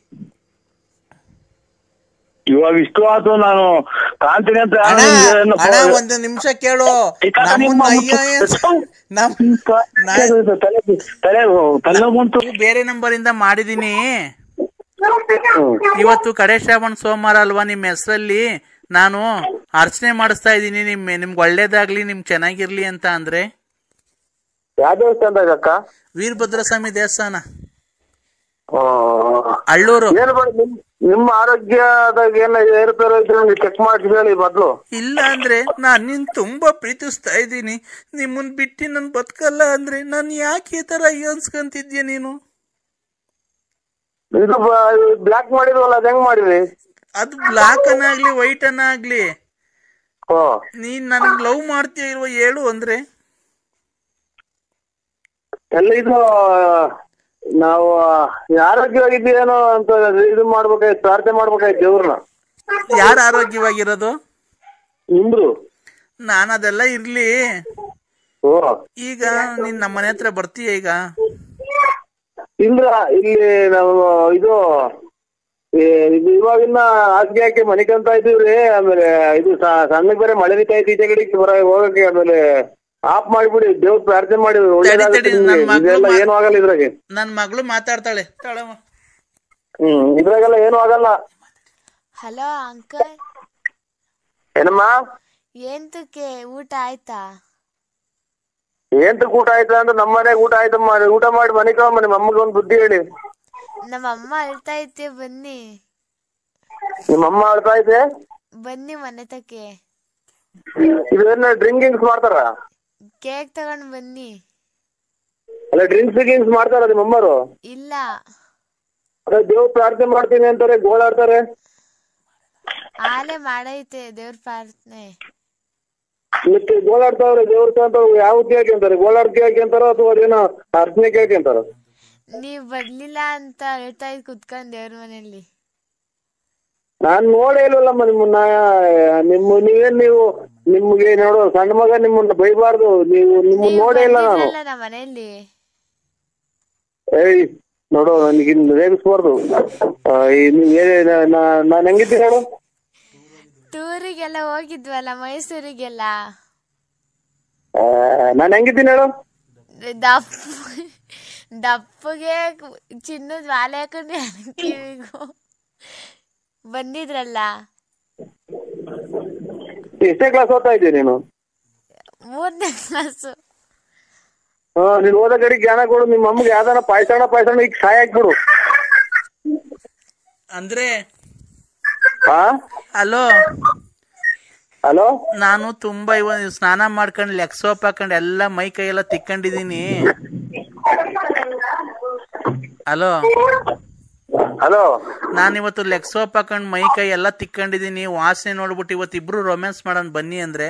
ಇವಾಗ ಇಷ್ಟು ಆಯ್ತು, ನಾನು ಕಾಣ್ತೀನಿ ಅಂತ. ಅಣ್ಣ ಒಂದು ನಿಮಿಷ ಕೇಳು. ಬೇರೆ ನಂಬರ್ ಇಂದ ಮಾಡಿದೀನಿ. ಇವತ್ತು ಕಡೆ ಶ್ರಾವಣ ಸೋಮವಾರ ಅಲ್ವಾ, ನಿಮ್ಮ ಹೆಸರಲ್ಲಿ ನಾನು ಅರ್ಚನೆ ಮಾಡಿಸ್ತಾ ಇದ್ದೀನಿ. ನಿಮ್ಗೆ ಒಳ್ಳೇದಾಗ್ಲಿ, ನಿಮ್ಗೆ ಚೆನ್ನಾಗಿರ್ಲಿ ಅಂತ. ಅಂದ್ರೆ ಯಾವ ದೇವಸ್ಥಾನ ಅಕ್ಕ? ವೀರಭದ್ರ ಸ್ವಾಮಿ ದೇವಸ್ಥಾನ, ಅಳ್ಳೂರು. ನಿಮ್ಮ ಆರೋಗ್ಯದಾಗ ಏನ ಏರುಪೇರು ಇದ್ರೆ ಚೆಕ್ ಮಾಡಿ ಹೇಳಿ ಮೊದ್ಲು. ಇಲ್ಲ ಅಂದ್ರೆ ನಾನ್ ನಿನ್ ತುಂಬಾ ಪ್ರೀತಿಸ್ತಾ ಇದ್ದೀನಿ. ನಿಮ್ಮನ್ ಬಿಟ್ಟು ನನ್ ಬದುಕಲ್ಲ ಅಂದ್ರೆ ನಾನು ಯಾಕೆ ಈ ತರ ಅನ್ಸ್ಕೊಂತಿದ್ಯ ನೀನು? ಇದು ಬ್ಲಾಕ್ ಮಾಡಿದ್ವಲ್ಲ, ಅದ್ ಹೆಂಗ್ ಮಾಡಿದ್ರಿ? ಅದು ಬ್ಲಾಕ್ ಅನ್ನಾಗ್ಲಿ ವೈಟ್ ಅನ್ನಾಗ್ಲಿ, ನೀನ್ ನನ್ಗ್ ಲವ್ ಮಾಡ್ತೀಯ ಇಲ್ವ ಹೇಳು ಅಂದ್ರೆ. ಎಲ್ಲ ಇದು ನಾವು ಆರೋಗ್ಯವಾಗಿದ್ದೀನೋ ಅಂತ ಇದು ಮಾಡ್ಬೇಕಾಯ್ತು, ಪ್ರಾರ್ಥನೆ ಮಾಡ್ಬೇಕಾಯ್ತು ದೇವ್ರನ್ನ. ಯಾರು ಆರೋಗ್ಯವಾಗಿರೋದು? ನಿಮ್ರು. ನಾನು ಅದೆಲ್ಲ ಇರ್ಲಿ. ಈಗ ನೀನ್ ನಮ್ಮ ಮನೆ ಹತ್ರ ಬರ್ತೀಯ ಈಗ? ಇಲ್ಲ, ಇಲ್ಲಿ ನಾವು ಇದು ಇವಾಗಿನ್ನ ಹಾಸಿಗೆ ಹಾಕಿ ಮನಿಕಂತ ಇದ್ದೀವ್ರಿ. ಆಮೇಲೆ ಇದು ಸಣ್ಣಗ್ ಬೇರೆ ಮಳೆ ನಿಂತ ಐತಿ, ಈಚೆ ಕಡೆಗೆ ಹೋಗಕ್ಕೆ. ಆಮೇಲೆ ಆಫ್ ಮಾಡ್ಬಿಡಿ, ದೇವ್ರ ಪ್ರಾರ್ಥನೆ ಮಾಡಿ ಇದೆಲ್ಲ ಏನು ಆಗಲ್ಲ ಇದ್ರಾಗೆ. ನನ್ ಮಗಳು ಮಾತಾಡ್ತಾಳೆ. ಇದ್ರಾಗೆಲ್ಲ ಏನು ಆಗಲ್ಲ. Hello uncle. ಏನಮ್ಮ? ಏಂತಕ್ಕೆ ಊಟ ಆಯ್ತಾ? ಏಂತಕ್ಕೆ ಊಟ ಆಯ್ತಾ ಅಂದ್ರೆ ನಮ್ಮ ಮನೆಗೆ ಊಟ ಆಯ್ತಮ್ಮ. ಊಟ ಮಾಡಿ ಮನೆಗೆ ಹೋಗಮ್ಮ. ನಿಮ್ಮ ಅಮ್ಮಗೆ ಒಂದು ಬುದ್ಧಿ ಹೇಳಿ. ನಮ್ಮ ಅಮ್ಮ ಅಳ್ತಾ ಐತೆ, ಬನ್ನಿ. ನಿಮ್ಮ ಅಮ್ಮ ಅಳ್ತಾ ಐತೆ? ಬನ್ನಿ ಮನೆ ತಕ್ಕೆ. ಇದೇನ ಡ್ರಿಂಕಿಂಗ್ಸ್ ಮಾಡ್ತಾರ? ಕೇಕ್ ತಗೊಂಡ್ ಬನ್ನಿ. ಅಲ್ಲ, ಡ್ರಿಂಕ್ಸ್ ಮಾಡ್ತಾರ ನಿಮ್ಮ ಅಮ್ಮರು? ಇಲ್ಲ. ಅದೇ ದೇವ್ರ ಪ್ರಾರ್ಥನೆ ಮಾಡ್ತೀನಿ ಅಂತಾರೆ, ಗೋಳಾಡ್ತಾರೆ. ಆಲೆ ಮಾಡೈತೆ ದೇವ್ರ ಪ್ರಾರ್ಥನೆ. ಮತ್ತೆ ಗೋಳಾಡ್ತಾವ್ರೆ ದೇವ್ರ ಅಂತ ಯಾವ ಕೇಳಕ್ಕೆ ಅಂತಾರೆ? ಗೋಳಾಡ್ಕೆ ಯಾಕೆ ಅಂತಾರೋ ಅಥವಾ ಅದೇನೋ ಅರ್ಚನೆ ಕೇಳಕ್ಕೆ ಅಂತಾರ? ನೀವ್ ಬರ್ಲಿಲ್ಲ ಅಂತ ಹೇಳ್ತಾ ಇದ್ ಕುತ್ಕೊಂಡ್ ದೇವ್ರ ಮನೆಯಲ್ಲಿ. ನಾನ್ ನೋಡೇ ಇಲ್ವಲ್ಲಮ್ಮ ನಿಮ್ಮನ್ನ. ನೀವು ನಿಮ್ಗೆ ನೋಡು, ಸಣ್ಣ ಮಗ ನಿಮ್ಮನ್ನ ಬೈಬಾರ್ದು. ನಿಮ್ಮನ್ನ ನೋಡೇ ಇಲ್ಲ ನಾನು. ನಮ್ಮ ಮನೆಯಲ್ಲಿ ಏಯ್ ನೋಡು, ನನಗೆ ರೇಗಿಸ್ಬಾರ್ದು. ನಾನ್ ಹೆಂಗಿದ್ದೀನಿ ನೋಡು. ಟೂರಿಗೆಲ್ಲ ಹೋಗಿದ್ವಲ್ಲ, ಮೈಸೂರಿಗೆಲ್ಲ. ನಾನ್ ಹೆಂಗಿದ್ದೀನಿ ಹೇಳು? ದಪ್ಪಗೆ ಚಿನ್ನದ ಮಾಲೆ ಹಾಕೊಂಡು ಕಿವಿಗೂ ಬಂದಿದ್ರಲ್ಲ. ಎಷ್ಟೇ ಕ್ಲಾಸ್ ಓದ್ತಾ ಇದ್ದೀಯ ನೀನು? 3ನೇ ಕ್ಲಾಸು. ನೀನ್ ಓದೋ ಕಡೆ ಜ್ಞಾನ ಕೊಡು. ನಿಮ್ಮ ಅಮ್ಮಗೆ ಯಾವ್ದಾನ ಪಾಯ್ಸಣ ಈಗ ಸಾಯ ಹಾಕ್ಬಿಡು. ಅಂದ್ರೆ ಹಲೋ, ನಾನು ತುಂಬಾ ಇವಾಗ ಸ್ನಾನ ಮಾಡ್ಕೊಂಡು ಲೆಗ್ ಸೋಪ್ ಹಾಕೊಂಡು ಎಲ್ಲ ಮೈ ಕೈ ಎಲ್ಲ ತಿಕ್ಕೊಂಡಿದೀನಿ. ಹಲೋ, ನಾನಿವತ್ತು ಲೆಗ್ ಸೋಪ್ ಹಾಕೊಂಡು ಮೈ ಕೈ ಎಲ್ಲ ತಿಕ್ಕೊಂಡಿದೀನಿ. ವಾಸನೆ ನೋಡ್ಬಿಟ್ಟು ಇವತ್ತು ಇಬ್ರು ರೊಮ್ಯಾನ್ಸ್ ಮಾಡೋಣ ಬನ್ನಿ ಅಂದ್ರೆ.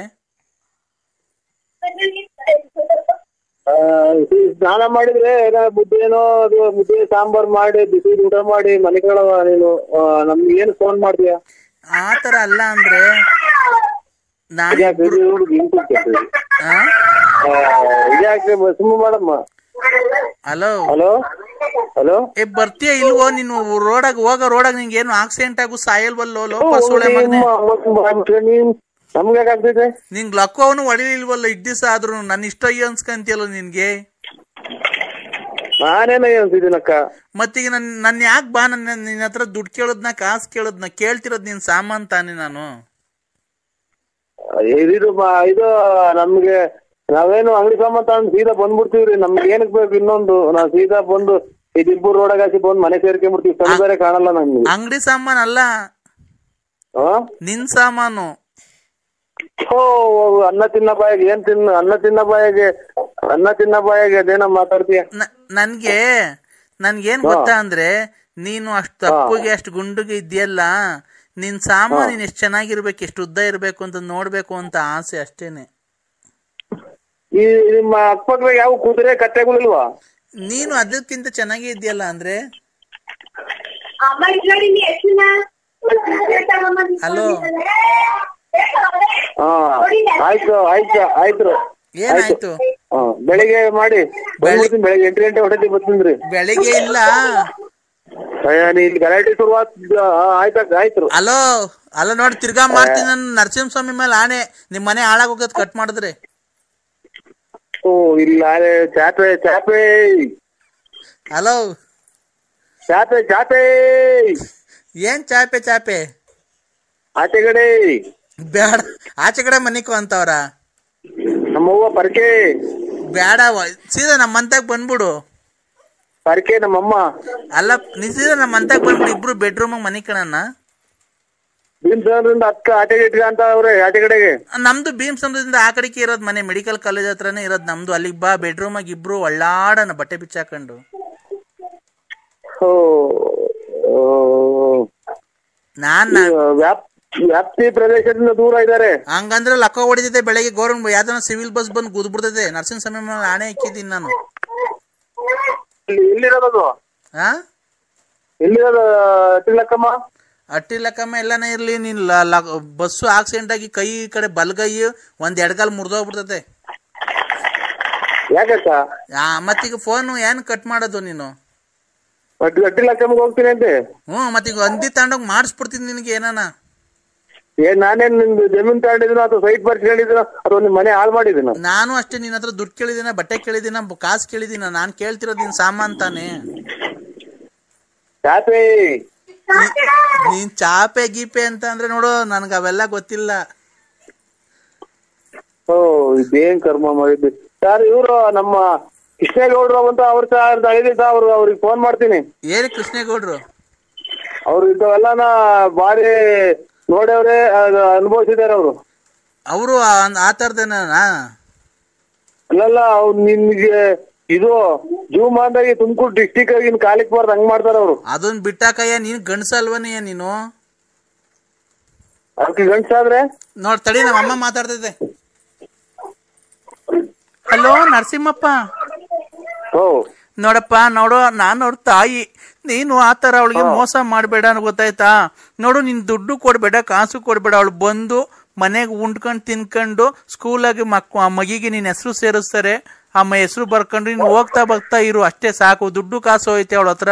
ಸ್ನಾನ ಮಾಡಿದ್ರೆ ಮುದ್ದೆನೋ ಅದು ಮುದ್ದೆ ಸಾಂಬಾರ್ ಮಾಡಿ ಬಿಸಿ ಊಟ ಮಾಡಿ ಮನೆ ಕಳವ ನೀನು ನಮ್ಗೆ ಏನು ಫೋನ್ ಮಾಡ್ತೀಯ? ಆತರ ಅಲ್ಲ ಅಂದ್ರೆ ಸುಮ್ಮ ಮಾಡಮ್ಮ. ಹಲೋ ಬರ್ತೀಯ ಇಲ್ವೋ ನೀನು? ರೋಡಾಗ ನಿಂಗೆ ಏನು ಆಕ್ಸಿಡೆಂಟ್ ಆಗು ಸಾಯಲ್ವಲ್ಲೋ? ನಮ್ಗೆ ಯಾಕಾಗ್ತೈತೆ? ನಿಂಗ್ ಲಕ್ಕವನು ಹೊಡಿಲಿಲ್ವಲ್ಲ ಇಡ್ ದಿವಸ ಆದ್ರೂ. ನನ್ನ ಇಷ್ಟ ಅನ್ಸ್ಕಂತಿಯಲ್ಲ ನಿನ್ಗೆ. ನಾನೇನ ಅನ್ಸಿದ್ದೀನಕ್ಕ. ಮತ್ತೀಗ ನನ್ ಯಾಕೆ ಬಾ ನಿನ್ನ ಹತ್ರ ದುಡ್ಡು ಕೇಳದ್ನ ಕಾಸು ಕೇಳದ್ನ ಕೇಳ್ತಿರೋದ್ ನೀನ್ ಸಾಮಾನ್ ತಾನೆ. ನಾನು ಇದು ನಮ್ಗೆ ನಾವೇನು ಅಂಗಡಿ ಸಾಮಾನ್ ತಗೊಂಡು ಸೀದಾ ಬಂದ್ಬಿಡ್ತೀವ್ರಿ. ನಮ್ಗೆ ಏನಕ್ ಬೇಕು ಇನ್ನೊಂದು? ನಾವ್ ಸೀದಾ ಬಂದು ಇದಿಬ್ಬರು ರೋಡಾಗ ಹಾಕಿ ಬಂದ್ ಮನೆ ಸೇರ್ಕೊಂಡ್ಬಿಡ್ತೀವಿ, ಸಣ್ಣ ಬೇರೆ ಕಾಣಲ್ಲ ನಮ್ಗೆ. ಅಂಗಡಿ ಸಾಮಾನು ಅಲ್ಲ, ನಿನ್ ಸಾಮಾನು. ಅನ್ನ ತಿನ್ನ ಬಾಯಿಗೆ ಅನ್ನ ತಿನ್ನ ಬಾಯಿಗೆ ಅದೇನ ಮಾತಾಡ್ತೀಯ. ನನ್ಗೇನ್ ಗೊತ್ತಾ ಅಂದ್ರೆ, ನೀನು ಅಷ್ಟು ತಪ್ಪುಗೆ ಅಷ್ಟು ಗುಂಡುಗೆ ಇದೆಯಲ್ಲ, ನಿನ್ ಸಾಮಾನು ನೀನ್ ಎಷ್ಟ್ ಚೆನ್ನಾಗಿರ್ಬೇಕು, ಎಷ್ಟು ಉದ್ದ ಇರ್ಬೇಕು ಅಂತ ನೋಡ್ಬೇಕು ಅಂತ ಆಸೆ ಅಷ್ಟೇನೆ. ಈ ನಿಮ್ಮ ಅಕ್ಕಪಕ್ಕ ಯಾವ ಕುದುರೆ ಕತ್ತೆಗಳಿಲ್ವಾ? ನೀನು ಅದಕ್ಕಿಂತ ಚೆನ್ನಾಗಿ ಇದೆಯಲ್ಲ ಅಂದ್ರೆ. ಹಲೋ, ಆಯ್ತು. ಏನಾಯ್ತು? ಬೆಳಿಗ್ಗೆ ಮಾಡಿ, ಬೆಳಿಗ್ಗೆ 8 ಗಂಟೆ ಹೊಡೆದಿ ಬರ್ತೀನಿ. ಬೆಳಿಗ್ಗೆ ಇಲ್ಲ, ಗಲಾಟೆ ಶುರುವಾತ್. ಆಯ್ತು. ಅಲ್ಲ ನೋಡಿ, ತಿರ್ಗಾ ಮಾಡ್ತೀನಿ ನಾನು. ನರಸಿಂಹಸ್ವಾಮಿ ಮೇಲೆ ಆಣೆ, ನಿಮ್ ಮನೆ ಹಾಳಾಗೋಗದ್ ಕಟ್ ಮಾಡಿದ್ರೆ. ಇಲ್ಲ ಚಾಪೆ. ಹಲೋ, ಚಾಪೆ ಏನ್ ಚಾಪೆ? ಆಚೆ ಕಡೆ ಬೇಡ, ಆಚೆ ಕಡೆ ಮನಿಕೋ ಅಂತವ್ರ. ನಮ್ಮವ್ವ ಪರ್ಕೆ ಬೇಡ, ಸೀದಾ ನಮ್ಮ ಮಂತಾಗ ಬಂದ್ಬಿಡು. ಪರ್ಕೆ ನಮ್ಮಮ್ಮ ಅಲ್ಲ, ನೀ ಸೀದಾ ನಮ್ಮ ಮಂತಾಗ ಬಂದ್ಬಿಡು. ಇಬ್ರು ಬೆಡ್ರೂಮ್ ಮನಿ ಕಣಣ್ಣ. ಭೀಮಸಂದ್ರಿಂದ ಅಕ್ಕ ಆಚೆ ಇಟ್ಕ ಅಂತ ಅವ್ರೆ, ಆಚೆ ಕಡೆಗೆ. ನಮ್ದು ಭೀಮಸಂದ್ರದಿಂದ ಆ ಕಡೆಗೆ ಇರೋದ್ ಮನೆ, ಮೆಡಿಕಲ್ ಕಾಲೇಜ್ ಹತ್ರನೇ ಇರೋದ್ ನಮ್ದು. ಅಲ್ಲಿಗೆ ಬಾ, ಬೆಡ್ರೂಮ್ ಆಗಿ ಇಬ್ರು ಒಳ್ಳಾಡನ ಬಟ್ಟೆ ಬಿಚ್ಚಾಕೊಂಡು. ವ್ಯಾಪ್ತಿ ಪ್ರದೇಶದಿಂದ ದೂರ ಇದಾರೆ. ಹಂಗಂದ್ರೆ ಲಕ್ಕ ಹೊಡಿದಿದೆ. ಬೆಳಗ್ಗೆ ಗೌರ್ಮೆಂಟ್ ಯಾವ್ದನ ಸಿವಿಲ್ ಬಸ್ ಬಂದು ಗುದ್ಬಿಡ್ತದೆ. ನರಸಿಂಹಸ್ವಾಮಿ ಮೇಲೆ ಆಣೆ ಇಕ್ಕಿದ್ದೀನಿ ನಾನು. ಎಲ್ಲಿರೋದು? ಎಲ್ಲಿರೋದು? ಅಟ್ಟಿ ಲೆಕ್ಕಮ್ಮ ಎಲ್ಲಾನೇ ಇರ್ಲಿ, ನೀನ್ ಬಸ್ಸು ಆಕ್ಸಿಡೆಂಟ್ ಆಗಿ ಕೈ ಕಡೆ ಬಲ್ಗೈ ಒಂದ್ ಎಡಗಾಲ್ ಮುರಿದೋಗ್ಬಿಡ್ತದೆ. ಯಾಕಕ್ಕ? ಮತ್ತೀಗ ಫೋನ್ ಏನ್ ಕಟ್ ಮಾಡೋದು ನೀನು? ಅಟ್ಟಿ ಲೆಕ್ಕಮ್ಮಗೆ ಹೋಗ್ತೀನಿ ಅಂತೆ. ಮತ್ತೀಗ ಹಂದಿ ತಗೊಂಡೋಗಿ ಮಾಡಿಸ್ಬಿಡ್ತೀನಿ ನಿನ್ಗೆ ಏನಾನ. ನಾನೇನ್ ನಿಮ್ದು ಜಮೀನ್ ತಗೊಂಡಿದ್ದೀನೋ ಅಥವಾ ಸೈಟ್ ಬರ್ಸ್ಕೊಂಡಿದ್ದೀನೋ ಅಥವಾ ನಿಮ್ ಮನೆ ಹಾಳು ಮಾಡಿದ್ದೀನೋ? ನಾನು ಅಷ್ಟೇ. ನಿನ್ನ ಹತ್ರ ದುಡ್ಡು ಕೇಳಿದಿನ, ಬಟ್ಟೆ ಕೇಳಿದಿನ, ಕಾಸು ಕೇಳಿದಿನ? ನಾನ್ ಕೇಳ್ತಿರೋದು ನಿನ್ ಸಾಮಾನ್ ತಾನೆ. ಚಾಪೆ ನೀನ್ ಚಾಪೆ ಗೀಪೆ ಅಂತ ಅಂದ್ರೆ ನೋಡು, ನನ್ಗ ಅವೆಲ್ಲ ಗೊತ್ತಿಲ್ಲ. ಇದೇನ್ ಕರ್ಮ ಮಾಡಿದ್ವಿ ಸರ್. ಇವ್ರು ನಮ್ಮ ಕೃಷ್ಣೇಗೌಡ್ರು ಅಂತ ಅವ್ರಿಗೆ ಫೋನ್ ಮಾಡ್ತೀನಿ. ಏನ್ ಕೃಷ್ಣೇಗೌಡ್ರು? ಅವ್ರು ಇಂಥವೆಲ್ಲಾನ ಬಾರಿ ನೋಡ್ಯವ್ರೆ, ಅನುಭವಿಸಿದಾರೆ ಅವರು. ಅವರು ಆ ತರದೇನ? ಅಲ್ಲಲ್ಲ, ಅವ್ರು ನಿನ್ಗೆ ಇದು ಜೂಮಾನ್ದಾಗಿ ತುಮಕೂರು ಡಿಸ್ಟಿಕ್ ಆಗಿ ಕಾಲಿಕ್ ಬಾರ್ದು ಹಂಗ್ ಮಾಡ್ತಾರ ಅವ್ರು. ಅದನ್ ಬಿಟ್ಟಾಕಯ್ಯ, ನೀನ್ ಗಂಡ್ಸಲ್ವನಯ್ಯ ನೀನು? ಅದಕ್ಕೆ ಗಂಡ್ಸಾದ್ರೆ ನೋಡ್ ತಡಿ, ನಮ್ಮ ಅಮ್ಮ ಮಾತಾಡ್ತೈತೆ. ಹಲೋ ನರಸಿಂಹಪ್ಪ. ನೋಡಪ್ಪ, ನೋಡು, ನಾನು ಅವ್ರ ತಾಯಿ. ನೀನು ಆತರ ಅವಳಿಗೆ ಮೋಸ ಮಾಡ್ಬೇಡ ಗೊತ್ತಾಯ್ತಾ? ನೋಡು, ನಿನ್ ದುಡ್ಡು ಕೊಡ್ಬೇಡ, ಕಾಸು ಕೊಡ್ಬೇಡ. ಅವಳು ಬಂದು ಮನೆಗೆ ಉಂಡ್ಕೊಂಡು ತಿನ್ಕೊಂಡು ಸ್ಕೂಲಾಗಿ ಮಗಿಗೆ ನಿನ್ ಹೆಸರು ಸೇರಿಸ್ತಾರೆ. ಅಮ್ಮ ಹೆಸರು ಬರ್ಕೊಂಡು ನೀನು ಹೋಗ್ತಾ ಬರ್ತಾ ಇರು, ಅಷ್ಟೇ ಸಾಕು. ದುಡ್ಡು ಕಾಸು ಹೋಯ್ತೆ ಅವಳ ಹತ್ರ.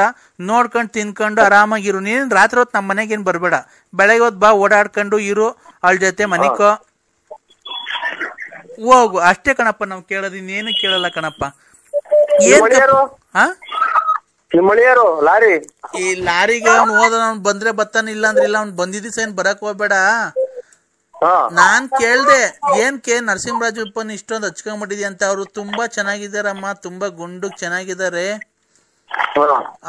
ನೋಡ್ಕೊಂಡು ತಿನ್ಕೊಂಡು ಆರಾಮಾಗಿರು. ನೀನ್ ರಾತ್ರಿ ಹೊತ್ತು ನಮ್ಮ ಮನೆಗೇನು ಬರ್ಬೇಡ. ಬೆಳಗ್ಗೆ ಹೊತ್ತು ಬಾ, ಓಡಾಡ್ಕೊಂಡು ಇರು ಅವಳ ಜೊತೆ, ಮನಿಕೋ ಹೋಗು, ಅಷ್ಟೇ ಕಣಪ್ಪ. ನಾವು ಕೇಳೋದು ಇನ್ನೇನು ಕೇಳಲ್ಲ ಕಣಪ್ಪ. ಲಾರಿ ಈ ಲಾರಿಗೆ ಅವ್ನು ಹೋದ, ಅವ್ನು ಬಂದ್ರೆ ಬತ್ತಾನ, ಇಲ್ಲ ಅಂದ್ರೆ ಇಲ್ಲ. ಅವ್ನು ಬಂದಿದ್ದ ಏನ್ ಬರಕ್ ಹೋಗ್ಬೇಡ. ನಾನ್ ಕೇಳ್ದೆ, ಏನ್ಕೆ ನರಸಿಂಹರಾಜಪ್ಪನ ಇಷ್ಟೊಂದು ಹಚ್ಕೊಂಡ್ಬಿಟ್ಟಿದ್ಯ ಅಂತ. ಅವ್ರು ತುಂಬಾ ಚೆನ್ನಾಗಿದಾರಮ್ಮ, ತುಂಬಾ ಗುಂಡುಗ್ ಚೆನ್ನಾಗಿದ್ದಾರೆ.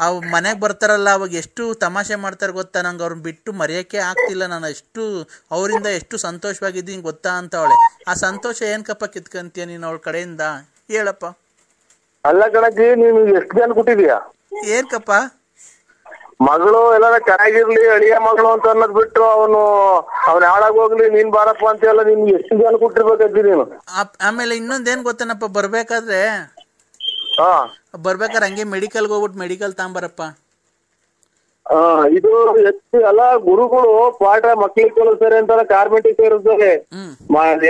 ಅವ್ ಮನೆಗ್ ಬರ್ತಾರಲ್ಲ, ಅವಾಗ ಎಷ್ಟು ತಮಾಷೆ ಮಾಡ್ತಾರ ಗೊತ್ತಾ? ನಂಗೆ ಅವ್ರನ್ನ ಬಿಟ್ಟು ಮರೆಯಕ್ಕೆ ಆಗ್ತಿಲ್ಲ. ನಾನು ಅವರಿಂದ ಎಷ್ಟು ಸಂತೋಷವಾಗಿದ್ದೀನಿ ಗೊತ್ತಾ ಅಂತ ಅವಳೆ. ಆ ಸಂತೋಷ ಏನ್ಕಪ್ಪ ಕಿತ್ಕಂತೀಯ ನೀನ್ ಅವಳ ಕಡೆಯಿಂದ? ಹೇಳಪ್ಪ. ಅಲ್ಲ ಕಣಜ್ಜಿ, ನೀನು ಎಷ್ಟು ಜನ ಕೊಟ್ಟಿದೀಯಾ? ಏನ್ಕಪ್ಪ? ಮಗಳು ಎಲ್ಲಾರ ಚೆನ್ನಾಗಿರ್ಲಿ, ಅಳಿಯ ಮಗಳು ಅಂತ ಅನ್ನೋದ್ ಬಿಟ್ಟು ಅವನು ಹಾಳಾಗ್ ಹೋಗ್ಲಿ, ನೀನ್ ಬಾರಪ್ಪ ಅಂತ ಎಲ್ಲ ನಿನ್ಗೆ ಎಷ್ಟು ಜನ ಕೊಟ್ಟಿರ್ಬೇಕಜ್ಜಿ ನೀನು? ಆಮೇಲೆ ಇನ್ನೊಂದೇನ್ ಗೊತ್ತೇನಪ್ಪ, ಬರ್ಬೇಕಾದ್ರೆ ಹಂಗೆ ಮೆಡಿಕಲ್ಗೆ ಹೋಗ್ಬಿಟ್ಟು ಮೆಡಿಕಲ್ ತಗೊಂಬರಪ್ಪ. ಇದು ಎತ್ತು ಅಲ್ಲ, ಗುರುಗಳು ಪಾಠ ಮಕ್ಳಿಗೆ ಕಲಿಸ್ತಾರೆ ಅಂತ ಕಾರ್ಮೆಂಟಿಗೆ ಸೇರಿಸ್ತಾರೆ.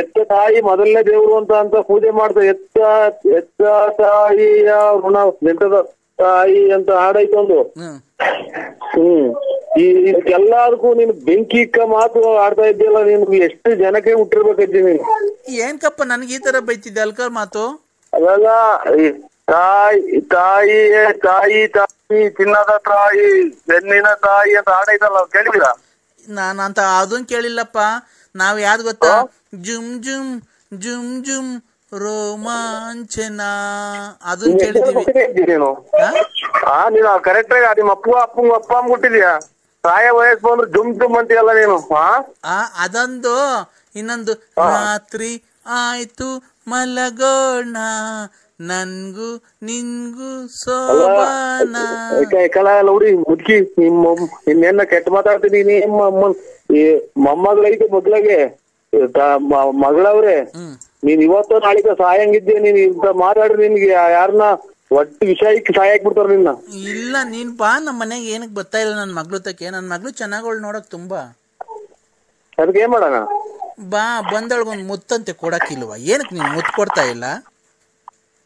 ಎತ್ತ ತಾಯಿ ಮೊದಲನೇ ದೇವ್ರು ಅಂತ ಪೂಜೆ ಮಾಡ್ತಾರೆ. ಎತ್ತ ತಾಯಿಯ ಋಣ ನೆಟ್ಟದ ತಾಯಿ ಅಂತ ಹಾಡೈತೆ ಒಂದು. ಇದಕ್ಕೆಲ್ಲದಕ್ಕೂ ನೀನು ಬೆಂಕಿ ಇಕ್ಕ ಮಾತು ಆಡ್ತಾ ಇದ್ದೀಯಲ್ಲ, ನೀನು ಎಷ್ಟು ಜನಕ್ಕೆ ಹುಟ್ಟಿರ್ಬೇಕಜ್ಜಿ ನೀನು? ಏನ್ಕಪ್ಪ ನನ್ಗೆ ಈ ತರ ಬೈತಿದ್ದೆ ಅಲ್ಕರ್ ಮಾತು? ಅದಲ್ಲ, ತಾಯಿ ತಾಯಿ ತಾಯಿ ತಾಯಿ ಚಿನ್ನದ ತಾಯಿ ಬೆನ್ನಿನ ತಾಯಿ ಅಂತ ಹಾಡೈತಲ್ಲ, ಕೇಳಿದಿರಾ? ನಾನು ಅಂತ ಅದನ್ ಕೇಳಿಲ್ಲಪ್ಪ. ನಾವ್ ಯಾವ್ದು ಗೊತ್ತಾ? ಜುಮ್ ಜುಮ್ ಜುಮ್ ಜುಮ್ ರೋಮಾಂಚನ ಅದನ್ನ ಕೇಳಿದೀವಿ. ನೀನು ನೀನು ಕರೆಕ್ಟ್ ಆಗಿ ನಿಮ್ಮ ಅಪ್ಪ ಮುಟ್ಟಿದ್ಯಾ? ಪ್ರಾಯ ವಯಸ್ಸು ಬಂದ್ರೆ ಜುಮ್ ಅಂತೀಯಲ್ಲ ನೀನು. ಅದೊಂದು. ಇನ್ನೊಂದು, ರಾತ್ರಿ ಆಯ್ತು ಮಲಗೋಣ ನನ್ಗೂ ನಿನ್ಗೂ ಸೋಬಾನ. ನೋಡಿ ಮುದುಕಿ, ನಿನ್ನೆನ್ನ ಕೆಟ್ಟ ಮಾತಾಡ್ತೀನಿ. ಈ ಮೊಮ್ಮಗಳೈತೆ ಮೊದ್ಲಾಗೆ ಮಗಳವ್ರೆ, ನೀನ್ ಇವತ್ತು ನಾಳಿಗೆ ಸಾಯಂಗಿದ್ದೆ. ನೀನ್ ಇಂತ ಮಾತಾಡ್ರಿ ನಿನ್ಗೆ ಯಾರನ್ನ ಒಟ್ಟು ವಿಷಯಕ್ಕೆ ಸಾಯ ಹಾಕ್ಬಿಡ್ತಾರ ನಿನ್ನ. ಇಲ್ಲ, ನೀನ್ ಬಾ ನಮ್ಮ ಮನೆಗೆ. ಏನಕ್ ಬರ್ತಾ ಇಲ್ಲ ನನ್ ಮಗ್ಳು ತಕ್ಕೆ? ನನ್ ಮಗ್ಳು ಚೆನ್ನಾಗೋಳ್ ನೋಡಕ್ ತುಂಬಾ. ಅದಕ್ಕೆ ಏನ್ ಮಾಡೋಣ? ಬಾ, ಬಂದೊಳಗೊಂದ್ ಮುತ್ತಂತೆ ಕೊಡಕ್ಕಿಲ್ವಾ? ಏನಕ್ ನೀನ್ ಮುತ್ತು ಕೊಡ್ತಾ ಇಲ್ಲ?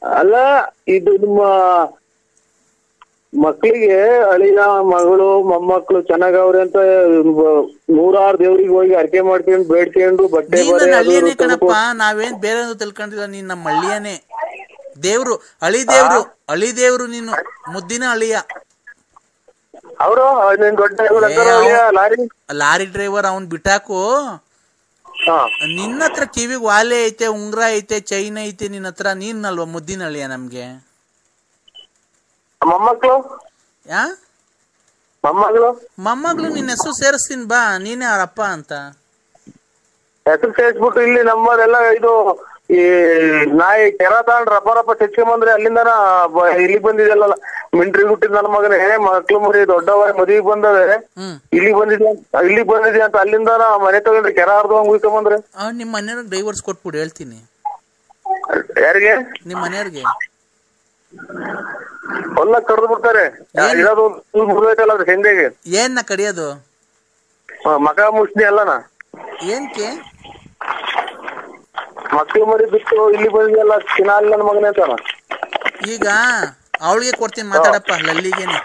ಅಲ್ಲ, ಇದು ನಿಮ್ಮ ಮಕ್ಳಿಗೆ ಅಳಿನ ಮಗಳು ಮೊಮ್ಮಕ್ಳು ಚೆನ್ನಾಗವ್ರೆ ಅಂತ 100 ದೇವ್ರಿಗೆ ಹೋಗಿ ಅರ್ಕೆ ಮಾಡ್ಕೊಂಡು ಬೇಡ್ಕೊಂಡು ಬಟ್ಟೆ ಹಳ್ಳಿಯನೇ ಕಣಪ್ಪ, ನಾವೇನ್ ಬೇರೆ ತಿಳ್ಕೊಂಡಿಲ್ಲ. ನೀನ್ ನಮ್ಮ ಹಳ್ಳಿಯನೇ ದೇವ್ರು, ಹಳಿ ದೇವ್ರು ನೀನು, ಮುದ್ದಿನ ಹಳಿಯ. ಅವರು ಲಾರಿ ಡ್ರೈವರ್ ಅವನ್ ಬಿಟ್ಟಾಕು. ನಿನ್ನ ಹತ್ರ ಕಿವಿಗ್ ವಾಲೆ ಐತೆ, ಉಂಗ್ರ ಐತೆ, ಚೈನ್ ಐತೆ ನಿನ್ನ ಹತ್ರ. ನೀನ್ ಅಲ್ವಾ ಮುದ್ದಿನ ಹಳಿಯ ನಮ್ಗೆ? ಮೊಮ್ಮಕ್ಳು ಮೊಮ್ಮಗಳು ನಿನ್ನ ಹೆಸರು ಸೇರಿಸ್ತೀನಿ ಬಾ, ನೀನೇ ಅವರಪ್ಪ ಅಂತ. ಹೆಸರು ಸೇರಿಸ್ಬಿಟ್ಟು ಇಲ್ಲಿ ನಮ್ಮದೆಲ್ಲ ಇದು ಈ ನಾಯಿ ಕೆರ ತಗೊಂಡ್ ರಪ್ಪ ಚಚ್ಕೊಂಬಂದ್ರೆ ಅಲ್ಲಿಂದನ ಇಲ್ಲಿಗೆ ಬಂದಿದೆಲ್ಲ ಮಿಂಟ್ರಿ ಹುಟ್ಟಿದ್ ನನ್ನ ಮಗನೇ. ಮಕ್ಳು ಮರಿ ದೊಡ್ಡವ ಮದುವೆಗೆ ಬಂದವೆ, ಇಲ್ಲಿಗೆ ಬಂದಿದೆ ಅಂತ ಅಲ್ಲಿಂದ ಮನೆ ತಗೊಂಡ್ರಿ ಕೆರ ಹರ್ದಂಗ್ ಉಯ್ಕೊಂಬಂದ್ರೆ. ನಿಮ್ ಮನೆಯವ್ರಿಗೆ ಡೈವರ್ಸ್ ಕೊಟ್ಬಿಡು, ಹೇಳ್ತೀನಿ. ಯಾರಿಗೆ? ನಿಮ್ ಮನೆಯವ್ರಿಗೆ. ಹೊಲ ಕಡ್ದು ಬಿಡ್ತಾರೆ. ಇರೋದು ಮುರಿದೈತಲ್ಲ ಅದ್ರ ಹೆಂಡೆಗೆ. ಏನ್ನ ಕಡಿಯೋದು? ಮಕ ಮುಷ್ಣಿ ಅಲ್ಲನ. ಏನ್ಕೆ? ಮಕ್ಳು ಮರಿ ಬಿಟ್ಟು ಇಲ್ಲಿ ಬಂದಿಲ್ಲ ಚಿನ್ನ ನನ್ನ ಮಗನೇ ಅಂತಾನ. ಈಗ ಅವಳಿಗೆ ಕೊಡ್ತೀನಿ, ಮಾತಾಡಪ್ಪ ಲಲ್ಲಿಗೇನೆ.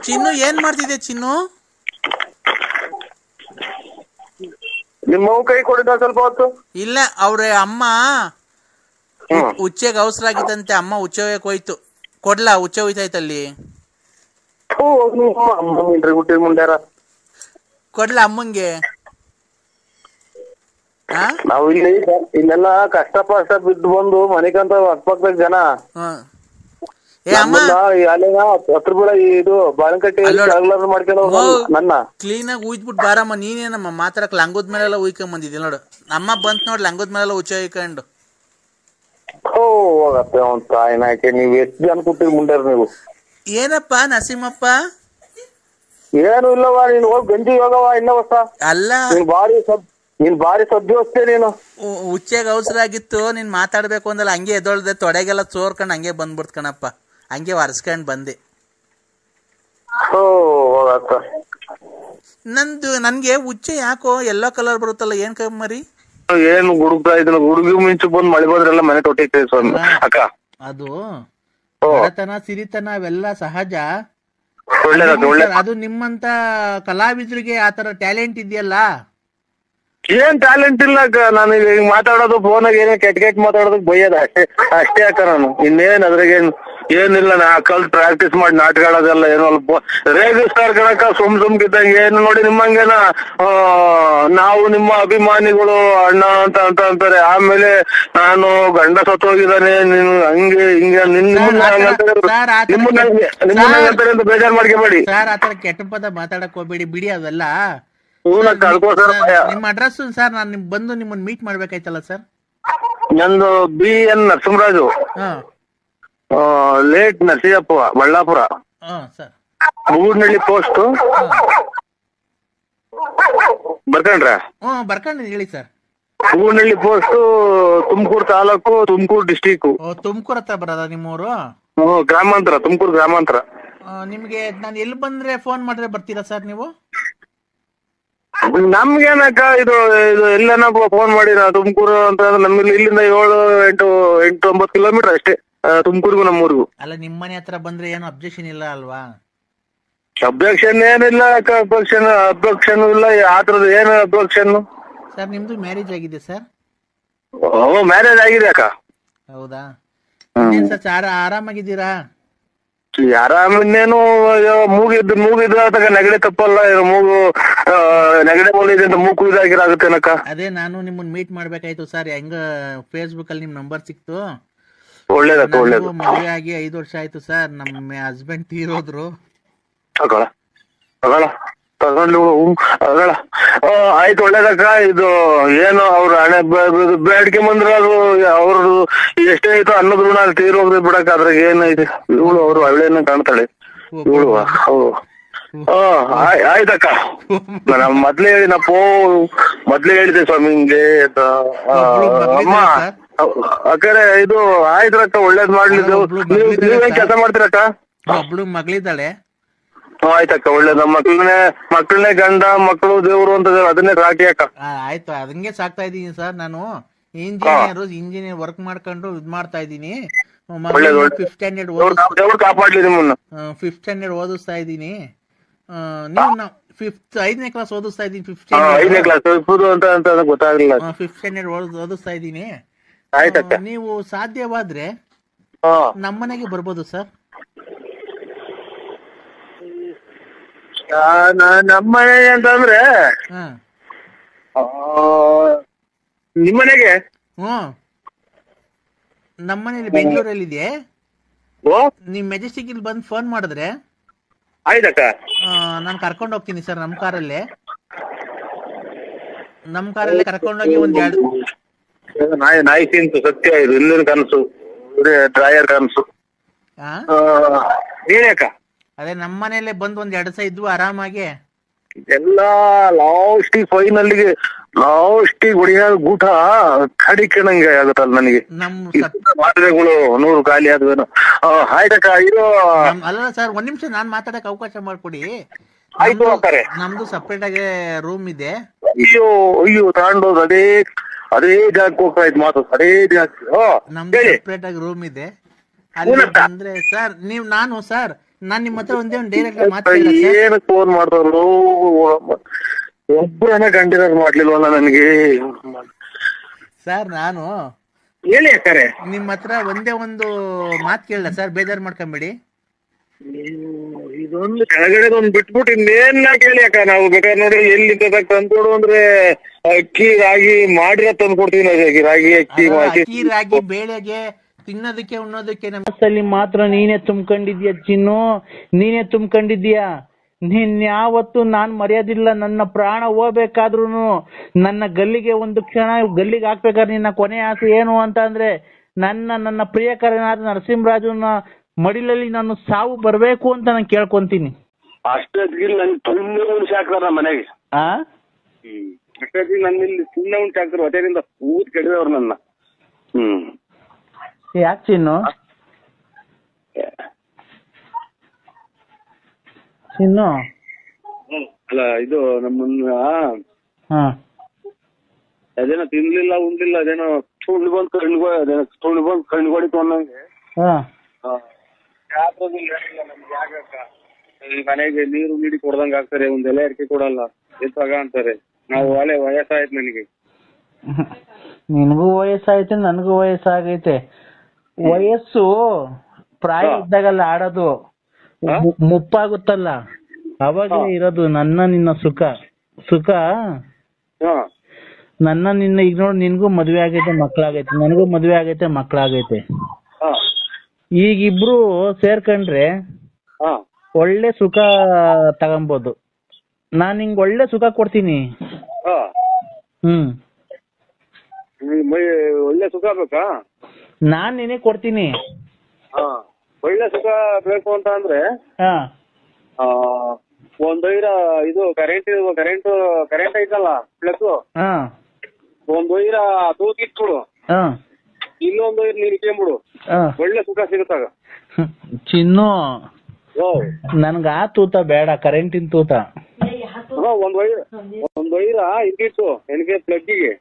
ಚಿನ್ನು ಏನ್ ಮಾಡ್ತಿದ್ದೆ? ಚಿನ್ನು ನಿಮ್ಮ ಕೈ ಕೊಡಿದ ಸ್ವಲ್ಪ ಹೊತ್ತು. ಇಲ್ಲ, ಅವ್ರ ಅಮ್ಮ ಉಚ್ಚೆಗೆ ಅವಸರ ಆಗಿತ್ತಂತೆ. ಅಮ್ಮ ಉಚ್ಚೆ ಹೋಯಕ್ ಹೋಯ್ತು. ಕೊಡ್ಲಾ? ಉಚ್ಚೆ ಹೋಯ್ತಾಯ್ತಲ್ಲಿ. ಕೊಡ್ಲಾ ಅಮ್ಮಂಗೆ? ನಾವು ಇಲ್ಲೆಲ್ಲ ಕಷ್ಟ ಬಿದ್ದು ಬಂದು ಮನೆಗಂತ ಅಕ್ಕಪಕ್ಕದ ಜನ ಹತ್ರ ಬೀಳ ಇದು ಬಾಳಂಕಟ್ಟಿ ಮಾಡ್ಕೊಂಡು ನನ್ನ ಕ್ಲೀನ್ ಆಗಿ ಉಯ್ದ್ಬಿಟ್ಟು ಬಾರಮ್ಮ. ನೀನೇನಮ್ಮ ಮಾತಾಡಕ್ ಲಂಗದ ಮೇಲೆಲ್ಲ ಉಯ್ಕೊಂಡ್ ಬಂದಿದ್ದಿ ನೋಡು. ಅಮ್ಮ ಬಂತ್ ನೋಡ್ ಲಂಗದ ಮೇಲೆಲ್ಲ ಉಚ್ಚ ಉಯ್ಕೊಂಡು. ಹೋಗತ್ತೆ ಅವ್ನ ತಾಯಿನಾಕೆ. ನೀವ್ ಎಷ್ಟು ಜನ ಕೂತಿರ್ ಮುಂಡ್ಯಾರ ನೀವು? ಏನಪ್ಪಾ ನರಸಿಂಹಪ್ಪ? ಏನು ಇಲ್ಲವಾ, ನೀನ್ ಹೋಗಿ ಗಂಜಿ ಹೋಗವಾ ಇನ್ನ ಹೊಸ. ಅಲ್ಲ, ನೀನ್ ಬಾರಿ ಸದ್ಯ ಹೊಸ್ತೇ ನೀನು. ಉಚ್ಚೆಗೆ ಅವಸರ ಆಗಿತ್ತು, ನೀನ್ ಮಾತಾಡ್ಬೇಕು ಅಂದಲ್ಲ. ಹಂಗೆ ಎದೊಳ್ದೆ, ತೊಡೆಗೆಲ್ಲ ಚೋರ್ಕೊಂಡ್ ಹಂಗೆ ಬಂದ್ಬಿಡ್ತ ಕಣಪ್ಪ. ಹಂಗೆ ಒರೆಸ್ಕೊಂಡ್ ಬಂದೆ. ನನ್ಗೆ ಉಚ್ಚೆ ಯಾಕೋ ಎಲ್ಲೋ ಕಲರ್ ಬರುತ್ತಲ್ಲ, ಏನ್ ಕಮ್ಮರಿ? ಏನು ಗುಡುಗ್ತಾ ಇದನ್ನ ಗುಡುಗಿ ಮಿಂಚು ಬಂದ್ ಮಳೆ ಬಂದ್ರೆಲ್ಲ ಮನೆ ತೊಟ್ಟೈತೆ ಅಕ್ಕ. ಅದು ಬಡತನ ಸಿರಿತನ ಅವೆಲ್ಲ ಸಹಜ. ಅದು ನಿಮ್ಮಂತ ಕಲಾವಿದ್ರಿಗೆ ಆತರ ಟ್ಯಾಲೆಂಟ್ ಇದೆಯಲ್ಲ. ಏನ್ ಟ್ಯಾಲೆಂಟ್ ಇಲ್ಲ ಅಕ್ಕ. ನಾನು ಮಾತಾಡೋದು ಫೋನಾಗ ಏನೇ ಕೆಟ್ಟ ಮಾತಾಡೋದಕ್ ಬೈಯೋದ ಅಷ್ಟೇ ಅಕ್ಕ. ನಾನು ಇನ್ನೇನ್ ಅದ್ರಾಗೇನ್ ಏನಿಲ್ಲ. ನಾ ಕಲ್ತ್ ಪ್ರಾಕ್ಟೀಸ್ ಮಾಡಿ ನಾಟಕ ಆಡೋದೆಲ್ಲ ಏನೋ ಅಲ್ಪ ರೇಗಿಸ್ತಾರ ಕಣಕ್ಕ ಸುಮ್ಕಿದ್ದಂಗೆ. ಏನು ನೋಡಿ ನಿಮ್ಮಂಗೇನ ನಾವು ನಿಮ್ಮ ಅಭಿಮಾನಿಗಳು ಅಣ್ಣ ಅಂತ ಅಂತಾರೆ. ಆಮೇಲೆ ನಾನು ಗಂಡ ಸತ್ತೋಗಿದ್ದಾನೆ ನೀನು ಹಂಗೆ ಹಿಂಗೆ ನಿಮ್ಮಂತಾರೆ ಅಂತ ಬೇಜಾರ್ ಮಾಡ್ಕೊಬೇಡಿ ಸರ್. ಆತರ ಕೆಟ್ಟ ಪದ ಮಾತಾಡಕ್ ಹೋಗ್ಬೇಡಿ, ಬಿಡಿ ಅವೆಲ್ಲ. ನಿಮ್ಮ ಅಡ್ರೆಸ್ ಸರ್, ನಾನು ಬಂದು ನಿಮ್ಮನ್ನ ಮೀಟ್ ಮಾಡ್ಬೇಕಾಯ್ತಲ್ಲ ಸರ್. ನಂದು BN Narasimharaju, late Narasiyappa, Ballapura, Moornalli post. ಬರ್ಕಂಡ್ರ? ಬರ್ಕೊಂಡ್ ಹೇಳಿ sir. Moornalli post, Tumakuru taluk, Tumakuru district. Tumakuru ಹತ್ರ ಬರೋದ ನಿಮ್ಮೂರು? ಗ್ರಾಮಾಂತರ, ತುಮಕೂರು ಗ್ರಾಮಾಂತರ. ನಿಮ್ಗೆ ನಾನು ಎಲ್ಲಿ ಬಂದ್ರೆ ಫೋನ್ ಮಾಡಿದ್ರೆ ಬರ್ತೀರಾ ಸರ್ ನೀವು? ನಮ್ಗೇನಕ್ಕ ಇದು ಎಲ್ಲನ ಫೋನ್ ಮಾಡಿ. ತುಮಕೂರು ಅಂತ ನಮ್ಗೆ ಇಲ್ಲಿಂದ 7-8-9 ಕಿಲೋಮೀಟರ್ ಅಷ್ಟೇ ತುಮಕೂರ್ಗು ನಮ್ಮೂರ್ಗು. ಅಲ್ಲ, ನಿಮ್ ಮನೆ ಹತ್ರ ಬಂದ್ರೆ ಏನು ಅಬ್ಜೆಕ್ಷನ್ ಇಲ್ಲ ಅಲ್ವಾ? ಅಬ್ಜೆಕ್ಷನ್ ಏನಿಲ್ಲ ಅಕ್ಕ. ಅಬ್ಜೆಕ್ಷನ್ ಇಲ್ಲ. ಆತರದ ಏನು ಅಬ್ಜೆಕ್ಷನ್? ಸರ್ ನಿಮ್ದು ಮ್ಯಾರೇಜ್ ಆಗಿದೆ ಸರ್? ಮ್ಯಾರೇಜ್ ಆಗಿದೆ ಅಕ್ಕ. ಹೌದಾ? ಸರ್ ಆರಾಮಾಗಿದ್ದೀರಾ? ಆರಾಮಿನ್ನೇನು ಮೂಗಿದ್ರೆ ಆದಾಗ ನೆಗಡಿ ತಪ್ಪಲ್ಲ, ಮೂಗು ನೆಗಡಿ ಬೋಲಿದೆ ಅಂತ ಮೂಗು ಇದಾಗಿರಾಗುತ್ತೇನಕ್ಕ? ಅದೇ ನಾನು ನಿಮ್ಮನ್ನ ಮೀಟ್ ಮಾಡ್ಬೇಕಾಯ್ತು ಸರ್. ಹೆಂಗ ಫೇಸ್ಬುಕ್ ಅಲ್ಲಿ ನಿಮ್ ನಂಬರ್ ಸಿಕ್ತು. ಒಳ್ಳೇದಕ್ಕ ಒಳ್ಳೇದು. ಮದುವೆ ಆಗಿ 5 ವರ್ಷ ಆಯ್ತು ಸರ್. ನಮ್ಮ ಹಸ್ಬೆಂಡ್ ತೀರೋದ್ರು. ಆಯ್ತು ಒಳ್ಳೇದಕ್ಕ. ಇದು ಏನು ಅವ್ರ ಹಣೆ ಬೇಡಿಕೆ ಬಂದ್ರ ಅದು ಅವ್ರದ್ದು ಎಷ್ಟೇ ಆಯ್ತು ಅನ್ನೋದ್ ಋಣ ಅಲ್ಲಿ ತೀರೋಗ್ರಿ ಬಿಡಕ್. ಅದ್ರಾಗ ಏನೈತಿ, ಇವಳು ಅವ್ರು ಒಳ್ಳೆನ ಕಾಣ್ತಾಳೆ ಇವಳು. ಆಯ್ತಕ್ಕ. ಮೊದ್ಲೇ ಹೇಳಿದೆ ಸ್ವಾಮಿ ಹಿಂಗೆ ಅಮ್ಮ ಅಕ್ಕರೆ ಇದು ಆಯ್ತ್ರಕ್ಕ, ಒಳ್ಳೇದ್ ಮಾಡ್ಲಿ. ನೀವೇನ್ ಕೆಲಸ ಮಾಡ್ತೀರಕ್ಕ? ಒಬ್ಳು ಮಗಳಿದ್ದಾಳೆ. ಆಯ್ತಕ್ಕ ಒಳ್ಳೇದ. ಮಕ್ಕಳನ್ನೇ ಗಂಡ ಮಕ್ಕಳು ದೇವ್ರು ಅಂತ ಅದನ್ನೇ ಸಾಕಿ ಅಕ್ಕ. ಆಯ್ತು, ಅದಂಗೆ ಸಾಕ್ತಾ ಇದೀನಿ ಸರ್. ನಾನು ಇಂಜಿನಿಯರ್ ವರ್ಕ್ ಮಾಡ್ಕೊಂಡು ಇದ್ ಮಾಡ್ತಾ ಇದೀನಿ. 5th ಸ್ಟ್ಯಾಂಡರ್ಡ್ ಕಾಪಾಡ್ಲಿ ನಿಮ್ಮನ್ನ. 5th ಸ್ಟ್ಯಾಂಡರ್ಡ್ ಓದಿಸ್ತಾ ಇದೀನಿ. ನೀವು 5ನೇ ಕ್ಲಾಸ್ ಓದಿಸ್ತಾ ಇದೀನಿ. 5ನೇ ಕ್ಲಾಸ್ ಅಂತ ಗೊತ್ತಾಗ್ಲಿಲ್ಲ. 5th ಸ್ಟ್ಯಾಂಡರ್ಡ್ ಓದಿಸ್ತಾ ಇದೀನಿ. ಆಯ್ತಕ್ಕ. ನೀವು ಸಾಧ್ಯವಾದ್ರೆ ನಮ್ಮನೆಗೆ ಬರ್ಬೋದು ಸರ್. ನಮ್ಮನೆ ಅಂತಂದ್ರೆ ನಿಮ್ಮನೆಗೆ? ನಮ್ಮನೇಲಿ ಬೆಂಗಳೂರಲ್ಲಿದೆ. ನೀವ್ ಮೆಜೆಸ್ಟಿಕ್ ಇಲ್ಲಿ ಬಂದು ಫೋನ್ ಮಾಡಿದ್ರೆ ಆಯ್ತಕ್ಕ, ನಾನು ಕರ್ಕೊಂಡು ಹೋಗ್ತೀನಿ ಸರ್. ನಮ್ಮ ಕಾರಲ್ಲೇ ಕರ್ಕೊಂಡೋಗಿ ಒಂದ್ 2 ನಾಯಿ ತಿಂತು ಸತ್ಯ. ಇದು ಇನ್ನೊಂದು ಕನಸು, ಡ್ರಾಯರ್ ಕನಸು. ನೀನೇಕ? ಅದೇ ನಮ್ಮನೇಲೆ ಬಂದು ಒಂದ್ 2 ದಿವಸ ಇದ್ವು ಆರಾಮಾಗಿ. ಎಲ್ಲಾ ಫೈನಲ್ಗೆ ಲಾಸ್ಟಿಗೆ ಹೊಡಿಯಾದ ಊಟ ಕಡಿಕೆಣಂಗೆ ಆಗುತ್ತಲ್ಲ ನನಗೆ. ಮಾತ್ರೆಗಳು 100 ಖಾಲಿ ಆದ್ವೇನೋ. ಆಯ್ತಕ್ಕ. ಇದು ಅಲ್ಲ ಸರ್, 1 ನಿಮಿಷ ನಾನ್ ಮಾತಾಡಕ್ ಅವಕಾಶ ಮಾಡ್ಕೊಡಿ. ಆಯ್ತು. ನಮ್ದು ಸಪ್ರೇಟ್ ಆಗಿ ರೂಮ್ ಇದೆ. ಅಯ್ಯೋ ತಗೊಂಡೋದು ಅದೇ ಜಾಗಕ್ಕೆ ಹೋಗ್ತಾ ಇದ್ ಮಾತು. ಅದೇ ಜಾಗ ನಮ್ದು ಸಪ್ರೇಟ್ ಆಗಿ ರೂಮ್ ಇದೆ. ಅಲ್ಲಿ ಅಂದ್ರೆ ಸರ್ ನಾನ್ ನಿಮ್ ಹತ್ರ ಒಂದೇ ಒಂದು ಡೈರೆಕ್ಟ್ ಮಾತಾಡ. ಏನಕ್ಕೆ ಫೋನ್ ಮಾಡ್ತಾರೋ ಒಬ್ಬರನ್ನ ಕಂಟಿನ್ಯೂ ಮಾಡ್ಲಿಲ್ವಲ್ಲ ನನಗೆ ಸರ್. ನಾನು ಹೇಳಿ ಅಕ್ಕಾರೆ, ನಿಮ್ ಹತ್ರ ಒಂದೇ ಒಂದು ಮಾತು ಕೇಳಲ್ಲ ಸರ್, ಬೇಜಾರ್ ಮಾಡ್ಕೊಂಬೇಡಿ. ಇದೊಂದು ಕೆಳಗಡೆದೊಂದು ಬಿಟ್ಬಿಟ್ಟು ಇನ್ನೇನ್ ಕೇಳಿ ಅಕ್ಕ. ನಾವು ಬೇಕಾದ್ರೆ ನೋಡಿ ಎಲ್ಲಿ ತಂದ್ಕೊಡು ಅಂದ್ರೆ ಅಕ್ಕಿ ರಾಗಿ ಮಾಡಿರೋ ತಂದು ಕೊಡ್ತೀವಿ. ಅಕ್ಕಿ ರಾಗಿ ಬೇಳೆಗೆ ತಿನ್ನೋದಕ್ಕೆ ಉಣ್ಣೋದಕ್ಕೆ ನಮ್ಮಲ್ಲಿ ಮಾತ್ರ ನೀನೇ ತುಂಬ್ಕೊಂಡಿದ್ಯಾ ಚಿನ್ನು, ನೀನೇ ತುಂಬ್ಕೊಂಡಿದ್ಯಾ. ನೀನ್ ಯಾವತ್ತು ನಾನ್ ಮರ್ಯಾದಿಲ್ಲ. ನನ್ನ ಪ್ರಾಣ ಹೋಗ್ಬೇಕಾದ್ರೂ ನನ್ನ ಗಲ್ಲಿಗೆ ಒಂದು ಕ್ಷಣ ಗಲ್ಲಿಗೆ ಹಾಕ್ಬೇಕಾದ್ರೆ ನಿನ್ನ ಕೊನೆ ಆಸೆ ಏನು ಅಂತ ಅಂದ್ರೆ ನನ್ನ ಪ್ರಿಯಕರನಾದ ನರಸಿಂಹರಾಜನ ಮಡಿಲಲ್ಲಿ ನಾನು ಸಾವು ಬರ್ಬೇಕು ಅಂತ ನಾನು ಕೇಳ್ಕೊಂತೀನಿ. ಅಷ್ಟೊತ್ತಿಗೆ ನನ್ ತುಂಬ ಉಣ್ಸಿ ಹಾಕ್ತಾರ ಮನೆಗೆ. ಅಷ್ಟೊತ್ತಿಗೆ ನನ್ನಿಲ್ಲಿ ಸುಮ್ಮನೆ ಉಣ್ಸಿ ಹಾಕ್ತಾರ. ಹೊಟ್ಟೆಯಿಂದ ಊದ್ ಕೆಡಿದವ್ರು ನನ್ನ. ಯಾಕೆ ಚಿನ್ನು? ಅಲ್ಲ ಇದು ನಮ್ಮನ್ನ ಅದೇನೋ ತಿನ್ಲಿಲ್ಲ ಉಣ್ಲಿಲ್ಲ, ಅದೇನೋ ಸುಳ್ಳು ಬಂದು ಕಣ್ಗೊಡಿತು ಅನ್ನಂಗೆ. ಮನೆಗೆ ನೀರು ನೀಡಿ ಕೊಡ್ದಂಗ ಆಗ್ತಾರೆ, ಒಂದ್ ಎಲೆ ಅಡಿಕೆ ಕೊಡಲ್ಲ, ಎತ್ತಾಗ ಅಂತಾರೆ. ನಾವು ವಯಸ್ಸಾಯ್ತು ನನಗೆ. ನಿನಗೂ ವಯಸ್ಸಾಯ್ತು, ನನಗೂ ವಯಸ್ಸಾಗೈತೆ. ವಯಸ್ಸು ಪ್ರಾಯ ಇದ್ದಾಗಲ್ಲ ಆಡೋದು, ಮುಪ್ಪಾಗುತ್ತಲ್ಲ ಅವಾಗಲೇ ಇರೋದು ನಿನ್ನ ಸುಖ. ನಿನ್ನ ಈಗ ನೋಡಿ, ನಿನ್ಗೂ ಮದ್ವೆ ಆಗೈತೆ, ಮಕ್ಳಾಗೈತೆ, ನನಗೂ ಮದ್ವೆ ಆಗೈತೆ, ಮಕ್ಳಾಗೈತೆ. ಈಗಿಬ್ರು ಸೇರ್ಕೊಂಡ್ರೆ ಒಳ್ಳೆ ಸುಖ ತಗೊಂಬೋದು. ನಾನ್ ನಿಂಗೆ ಒಳ್ಳೆ ಸುಖ ಕೊಡ್ತೀನಿ. ಒಳ್ಳೆ ಸುಖ ಬೇಕಾ? ನಾನ್ ನಿನಗೆ ಕೊಡ್ತೀನಿ. ಒಳ್ಳೆ ಸುಖ ಬೇಕು ಅಂತ ಅಂದ್ರೆ ಒಂದು ಇದು ಕರೆಂಟ್ ಐತಲ್ಲ ಪ್ಲಸ್, ಒಂದ್ ವೈರ ತೂಕಿಟ್ಬಿಡು, ಇನ್ನೊಂದು ವೈರ್ ನೀನ್ ಇಟ್ಕೊಂಡ್ಬಿಡು, ಒಳ್ಳೆ ಸುಖ ಸಿಗುತ್ತಾಗ. ಚಿನ್ನು, ನನ್ಗ ಆ ತೂತ ಬೇಡ, ಕರೆಂಟಿನ ತೂತ. ಒಂದ್ ವೈರ ಇಟ್ಟಿತ್ತು ನನಗೆ ಪ್ಲಗ್ಗಿಗೆ,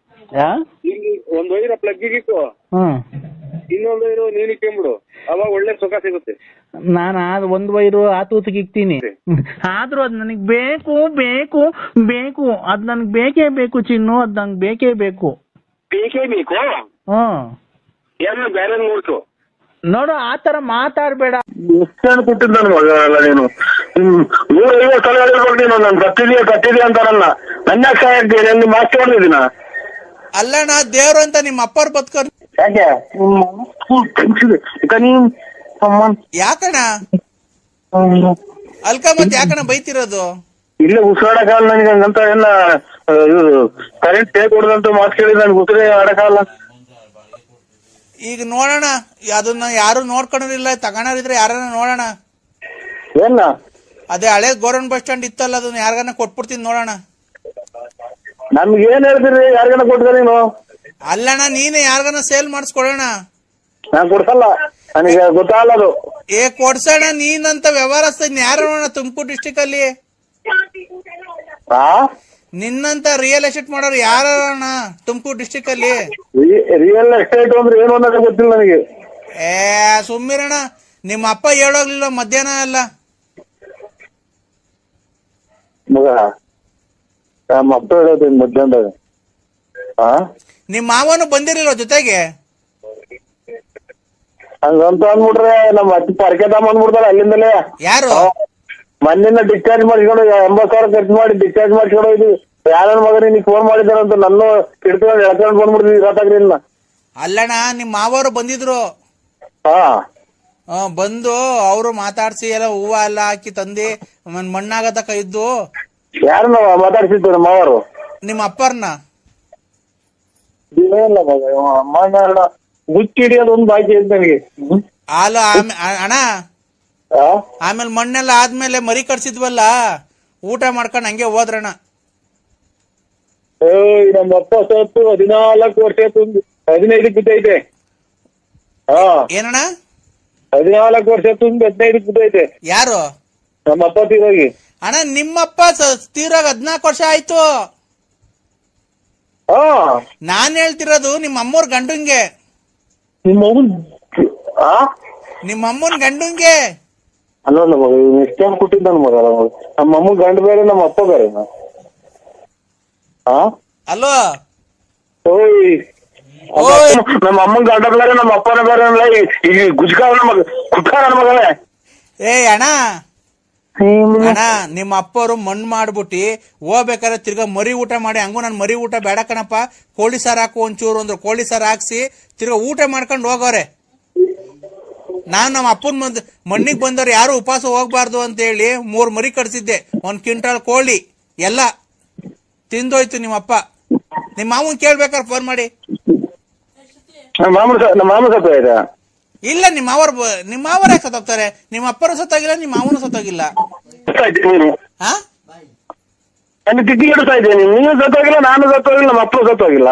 ಒಂದ್ ವೈರ ಪ್ಲಗ್ಗಿಗೆ ಇಟ್ಟು ಇನ್ನೊಂದ್ ವೈರು ನೀನ್ ಇಟ್ಕೊಂಡ್ಬಿಡು, ಅವಾಗ ಒಳ್ಳೆ ಸುಖ ಸಿಗುತ್ತೆ. ನಾನು ಒಂದ್ ವೈರು ಆ ತೂತಿಗೆ ಇಕ್ತೀನಿ, ಆದ್ರೂ ಅದ್ ನನಗ್ ಬೇಕು ಬೇಕು ಬೇಕು, ಅದ್ ನನ್ಗ್ ಬೇಕೇ ಬೇಕು ಚಿನ್ನು, ಅದ್ ನಂಗೆ ಬೇಕೇ ಬೇಕು. ಬೇರೆ ನೋಡ್ತು ನೋಡು, ಆತರ ಮಾತಾಡ್ಬೇಡ. ಎಷ್ಟು ಕೊಟ್ಟಿದ್ದ ನನ್ ಮಗ ಅಲ್ಲ ನೀನು 150 ಸಲ ಹೇಳ್ಬೇಕು ನೀನು ನಾನು ಕಟ್ಟಿದೀಯ ಅಂತ ನನ್ನ ಸಹಾಯ ನೀನು ಮಾಸ್ತಿ ಹೊಡೆದಿದ್ದೀನ ಅಲ್ಲಣ್ಣ ದೇವ್ರು ಅಂತ ನಿಮ್ಮ ಅಪ್ಪವ್ರು ಬದುಕೋರು ಯಾಕೆ ಯಾಕಣ್ಣ ಅಲ್ಕ ಮತ್ ಯಾಕಣ್ಣ ಬೈತಿರೋದು? ಇಲ್ಲೇ ಉಸಿರಾಡಕ್ಕಾಗಲ್ಲ ನನಗೆ ಹಂಗಂತ ಎಲ್ಲ ಇದು ಕರೆಂಟ್ ಟೇಕ್ ಹೊಡೆದಂತ ಮಾತು ಕೇಳಿ ನನ್ಗೆ ಉಸಿರೇ ಆಡಕ್ಕಾಗಲ್ಲ. ಈಗ ನೋಡೋಣ, ಅದನ್ನ ಯಾರು ನೋಡ್ಕೊಂಡಿಲ್ಲ, ತಗೋರಿದ್ರೆ ಯಾರನ್ನ ನೋಡೋಣ. ಏನ ಅದೇ ಹಳೆ ಗೌರ್ಮೆಂಟ್ ಬಸ್ ಸ್ಟ್ಯಾಂಡ್ ಇತ್ತಲ್ಲ, ಅದನ್ನ ಯಾರಿಗಾನ ಕೊಟ್ಬಿಡ್ತೀನಿ ನೋಡೋಣ. ನಮ್ಗೆ ಏನ್ ಹೇಳ್ತೀರಿ? ಯಾರಿಗಾನ ಕೊಟ್ಟ ನೀನು? ಅಲ್ಲಣ್ಣ ನೀನೆ ಯಾರಿಗಾನ ಸೇಲ್ ಮಾಡಿಸ್ಕೊಡೋಣ. ನಾನ್ ಕೊಡ್ಸಲ್ಲ, ನನಗೆ ಗೊತ್ತಾಗಲ್ಲ ಅದು. ಕೊಡ್ಸೋಣ, ನೀನಂತ ವ್ಯವಹಾರಸ್ಥ ಯಾರು ನೋಡೋಣ ತುಮಕೂರು ಡಿಸ್ಟಿಕ್ ಅಲ್ಲಿ? ನಿನ್ನಂತ ರಿಯಲ್ ಎಸ್ಟೇಟ್ ಮಾಡೋರು ಯಾರಣ್ಣ ತುಮಕೂರು ಡಿಸ್ಟಿಕ್ ಅಲ್ಲಿ? ರಿಯಲ್ ಎಸ್ಟೇಟ್ ಅಂದ್ರೆ ಏನು ಅನ್ನೋದೇ ಗೊತ್ತಿಲ್ಲ ನನಗೆ. ಸುಮ್ಮಿರಣ್ಣ, ನಿಮ್ಮ ಅಪ್ಪ ಹೇಳೋಗ್ಲಿಲ್ಲ ಮಧ್ಯಾಹ್ನ ಎಲ್ಲ? ಮಗ ನಮ್ಮ ಅಪ್ಪ ಹೇಳೋದು ಮಧ್ಯಾಹ್ನದಾಗ. ನಿಮ್ಮ ಮಾವನು ಬಂದಿರಲಿಲ್ಲ ಜೊತೆಗೆ? ಹಂಗಂತ ಅಂದ್ಬಿಟ್ರೆ ನಮ್ಮ ಅತ್ತಿ ಪರಕೆ ತಮ್ಮ ಅಂದ್ಬಿಡ್ತಾರ ಅಲ್ಲಿಂದಲೇ. ಯಾರು? ಮನೆಯಿಂದ ಡಿಸ್ಚಾರ್ಜ್ ಮಾಡಿಸ್ಕೊಂಡು 80,000 ಖರ್ಚು ಮಾಡಿ ಡಿಸ್ಚಾರ್ಜ್ ಮಾಡಿಸ್ಕೊಂಡು ಇದು ಯಾರ ಮಗನಿಗೆ ನೀ ಫೋನ್ ಮಾಡಿದಾರಂತ ನನ್ನ ಹಿಡ್ಕೊಂಡು ಎಳ್ಕೊಂಡು ಬಂದ್ಬಿಡ್ತೀವಿ ರಾತ್ರಿ. ಅಲ್ಲಣ್ಣ ನಿಮ್ಮ ಮಾವರು ಬಂದಿದ್ರು. ಬಂದು ಅವರು ಮಾತಾಡ್ಸಿ ಎಲ್ಲ ಹೂವ ಎಲ್ಲ ಹಾಕಿ ತಂದಿ ಮಣ್ಣಾಗತಕ್ಕ ಇದ್ದು. ಯಾರನ್ನ ಮಾತಾಡ್ಸಿದ್ರು ನಮ್ಮ ಮಾವರು? ನಿಮ್ಮ ಅಪ್ಪರ್ನ. ಗುಚ್ಚಿ ಹಿಡಿಯೋದು ಒಂದು ಬಾಕಿ ಐತೆ ನನಗೆ. ಅಣ್ಣ ಆಮೇಲೆ ಮಣ್ಣೆಲ್ಲ ಆದ್ಮೇಲೆ ಮರಿ ಕಟ್ಸಿದ್ವಲ್ಲ, ಊಟ ಮಾಡ್ಕೊಂಡು ಹಂಗೆ ಹೋದ್ರಣ್ಣ. ನಮ್ಮ ಅಪ್ಪ ಸತ್ತು 14 ವರ್ಷ ಆಯ್ತು, 15 ಬಿದ್ದೈತೆ. ಏನಣ್ಣ? 14 ವರ್ಷ ಆಯ್ತು, 15 ಬಿದ್ದೈತೆ. ಯಾರು? ನಮ್ಮ ಅಪ್ಪ ತೀರೋಗಿ. ಅಣ್ಣ ನಿಮ್ಮಪ್ಪ ತೀರಾಗ 14 ವರ್ಷ ಆಯ್ತು. ನಾನ್ ಹೇಳ್ತಿರೋದು ನಿಮ್ಮ ಅಮ್ಮವ್ರ ಗಂಡಂಗೆ. ನಿಮ್ಮ ಅಮ್ಮನ್ ಗಂಡಂಗೆ ಅಲ್ಲ ಮಗ, ಎಷ್ಟು ಟೈಮ್ ಕೊಟ್ಟಿದ್ದ ಮಗ. ನಮ್ಮ ಅಮ್ಮ ಗಂಡ ಬೇರೆ, ನಮ್ಮ ಅಪ್ಪ ಬೇರೆ. ಅಲ್ವಾ? ನಮ್ಮ ಅಮ್ಮನ್ ಗಂಡ ಬೇರೆ, ನಮ್ಮ ಅಪ್ಪನ ಬೇರೆ. ಈ ಗುಜ್ಕ ನನ್ನ ಮಗನೇ. ಅಣ್ಣ ನಿಮ್ಮ ಅಪ್ಪರು ಮಣ್ಣು ಮಾಡ್ಬಿಟ್ಟಿ ಹೋಗ್ಬೇಕಾದ್ರೆ ತಿರ್ಗಾ ಮರಿ ಊಟ ಮಾಡಿ, ಹಂಗೂ ನನ್ ಮರಿ ಊಟ ಬೇಡ ಕಣಪ್ಪ, ಕೋಳಿ ಸಾರು ಹಾಕು ಒಂಚೂರು ಅಂದ್ರೆ ಕೋಳಿ ಸಾರು ಹಾಕ್ಸಿ ತಿರ್ಗಾ ಊಟ ಮಾಡ್ಕೊಂಡು ಹೋಗೋರೆ. ನಾನ್ ನಮ್ಮ ಅಪ್ಪನ ಮಣ್ಣಿಗೆ ಬಂದವ್ರು ಯಾರು ಉಪವಾಸ ಹೋಗ್ಬಾರ್ದು ಅಂತ ಹೇಳಿ 3 ಮರಿ ಕಡ್ಸಿದ್ದೆ, 1 ಕ್ವಿಂಟಲ್ ಕೋಳಿ ಎಲ್ಲ ತಿಂದೋಯ್ತು ನಿಮ್ಮಪ್ಪ. ನಿಮ್ಮ ಮಾವನ್ ಕೇಳ್ಬೇಕಾರೆ ಫೋನ್ ಮಾಡಿ. ಇಲ್ಲ ನಿಮ್ಮ ಮಾವರ ಯಾಕೆ ಸತ್ತೋಗ್ತಾರೆ? ನಿಮ್ಮ ಅಪ್ಪರು ಸತ್ತೋಗಿಲ್ಲ, ನಿಮ್ಮ ಮಾವನು ಸತ್ತೋಗಿಲ್ಲ. ನೀನು ಸತ್ತೋಗಿಲ್ಲ, ನಾನು ಸತ್ತೋಗಿಲ್ಲ, ನಮ್ಮ ಅಪ್ಪ ಸತ್ತೋಗಿಲ್ಲ.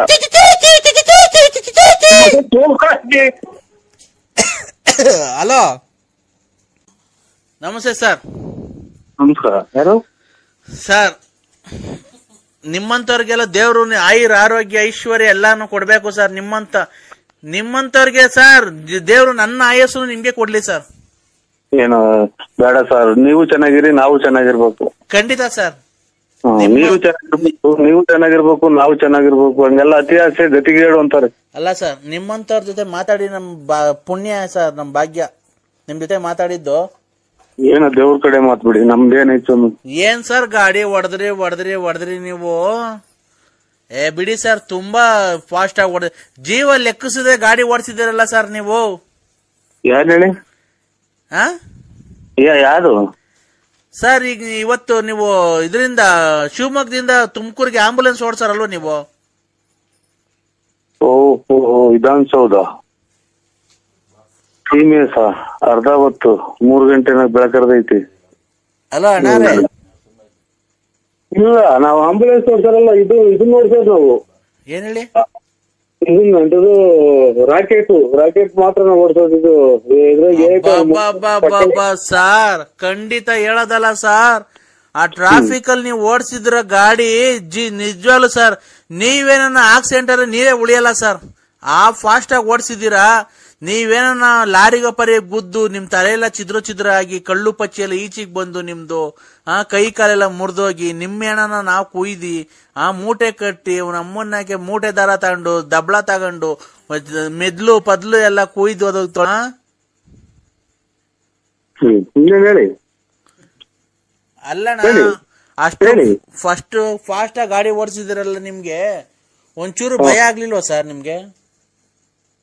ಹಲೋ, ನಮಸ್ತೆ ಸರ್. ನಮಸ್ಕಾರ. ಯಾರು ಸರ್? ನಿಮ್ಮಂತವ್ರಿಗೆಲ್ಲ ದೇವ್ರು ಆಯುರ್ ಆರೋಗ್ಯ ಐಶ್ವರ್ಯ ಎಲ್ಲಾನು ಕೊಡ್ಬೇಕು ಸರ್. ನಿಮ್ಮಂತವ್ರಿಗೆ ಸರ್ ದೇವ್ರು ನನ್ನ ಆಯಸ್ಸು ನಿಮ್ಗೆ ಕೊಡ್ಲಿ ಸರ್. ಏನು ಬೇಡ ಸರ್, ನೀವು ಚೆನ್ನಾಗಿರಿ, ನಾವು ಚೆನ್ನಾಗಿರ್ಬೇಕು. ಖಂಡಿತ ಸರ್. ನೀವು ಚೆನ್ನಾಗಿರ್ಬೇಕು, ನಾವು ಚೆನ್ನಾಗಿರ್ಬೇಕು. ಹಂಗೆಲ್ಲ ಅತಿ ಆಸೆ ಗತಿಗೇಡು ಅಂತಾರೆ. ಅಲ್ಲ ಸರ್, ನಿಮ್ಮಂತವ್ರ ಜೊತೆ ಮಾತಾಡಿ ನಮ್ ಪುಣ್ಯ ಸರ್, ನಮ್ ಭಾಗ್ಯ ನಿಮ್ ಜೊತೆ ಮಾತಾಡಿದ್ದು. ಏನ ದೇವ್ರ ಕಡೆ ಮಾತ್ಬಿಡಿ, ನಮ್ದೇನೈತು. ಏನ್ ಸರ್ ಗಾಡಿ ಹೊಡೆದ್ರಿ ನೀವು? ಬಿಡಿ ಸರ್, ತುಂಬಾ ಫಾಸ್ಟ್ ಆಗಿ ಹೊಡೆದ್ರಿ. ಜೀವ ಲೆಕ್ಕಿಸದೆ ಗಾಡಿ ಓಡಿಸಿದಿರಲ್ಲ ಸರ್ ನೀವು. ಯಾರು ಹೇಳಿ? ಯಾರು ಸರ್? ಈಗ ಇವತ್ತು ನೀವು ಇದರಿಂದ ಶಿವಮೊಗ್ಗದಿಂದ ತುಮಕೂರಿಗೆ ಆಂಬುಲೆನ್ಸ್ ಓಡಿಸಾರಲ್ವ ನೀವು? ಓಹೋ, ವಿಧಾನಸೌಧ ಸೀಮೆಸ ಅರ್ಧ ಹೊತ್ತು 3 ಗಂಟೆನಾಗ ಬೆಳಕರ್ದೈತಿ. ಅಲ್ಲ ಅಣ್ಣ, ಇಲ್ಲ ನಾವು ಆಂಬುಲೆನ್ಸ್ ಓಡ್ತಾರಲ್ಲ, ಇದನ್ನ ನೋಡ್ಸೋದು ನಾವು. ಏನ್ ಹೇಳಿ? ಇದನ್ನದು ರಾಕೆಟ್ ಮಾತ್ರ ನಾವು ಓಡಿಸೋದು. ಸಾರ್ ಖಂಡಿತ ಹೇಳೋದಲ್ಲ ಸರ್, ಆ ಟ್ರಾಫಿಕ್ ಅಲ್ಲಿ ನೀವು ಓಡಿಸಿದ್ರ ಗಾಡಿ ನಿಜವಾಗ್ಲು ಸರ್, ನೀವೇನ ಆಕ್ಸಿಡೆಂಟ್ ಅಲ್ಲಿ ನೀವೇ ಉಳಿಯಲ್ಲ ಸರ್. ಆ ಫಾಸ್ಟ್ ಆಗಿ ಓಡಿಸಿದೀರಾ. ನೀವೇನ ಲಾರಿಗ ಪರಿ ಗುದ್ದು ನಿಮ್ ತಲೆಯೆಲ್ಲ ಛಿದ್ರ ಆಗಿ ಕಳ್ಳು ಪಚ್ಚಿಯೆಲ್ಲ ಈಚಿಗೆ ಬಂದು ನಿಮ್ದು ಕೈ ಕಾಲೆಲ್ಲ ಮುರಿದೋಗಿ ನಿಮ್ಮೆಣ್ಣನ ನಾವು ಕುಯ್ದಿ ಮೂಟೆ ಕಟ್ಟಿ ನಮ್ಮನ್ನಾಕೆ ಮೂಟೆ ದಾರ ತಗೊಂಡು ದಬ್ಳ ತಗೊಂಡು ಮೆದ್ಲು ಪದ್ಲು ಎಲ್ಲ ಕುಯ್ದು ಇನ್ನೇನ್ ಹೇಳಿ. ಅಲ್ಲಣ್ಣ ಅಷ್ಟು ಫಾಸ್ಟ್ ಆಗಿ ಗಾಡಿ ಓಡಿಸಿದಿರಲ್ಲ, ನಿಮ್ಗೆ ಒಂಚೂರು ಭಯ ಆಗ್ಲಿಲ್ವಾ ಸರ್ ನಿಮ್ಗೆ?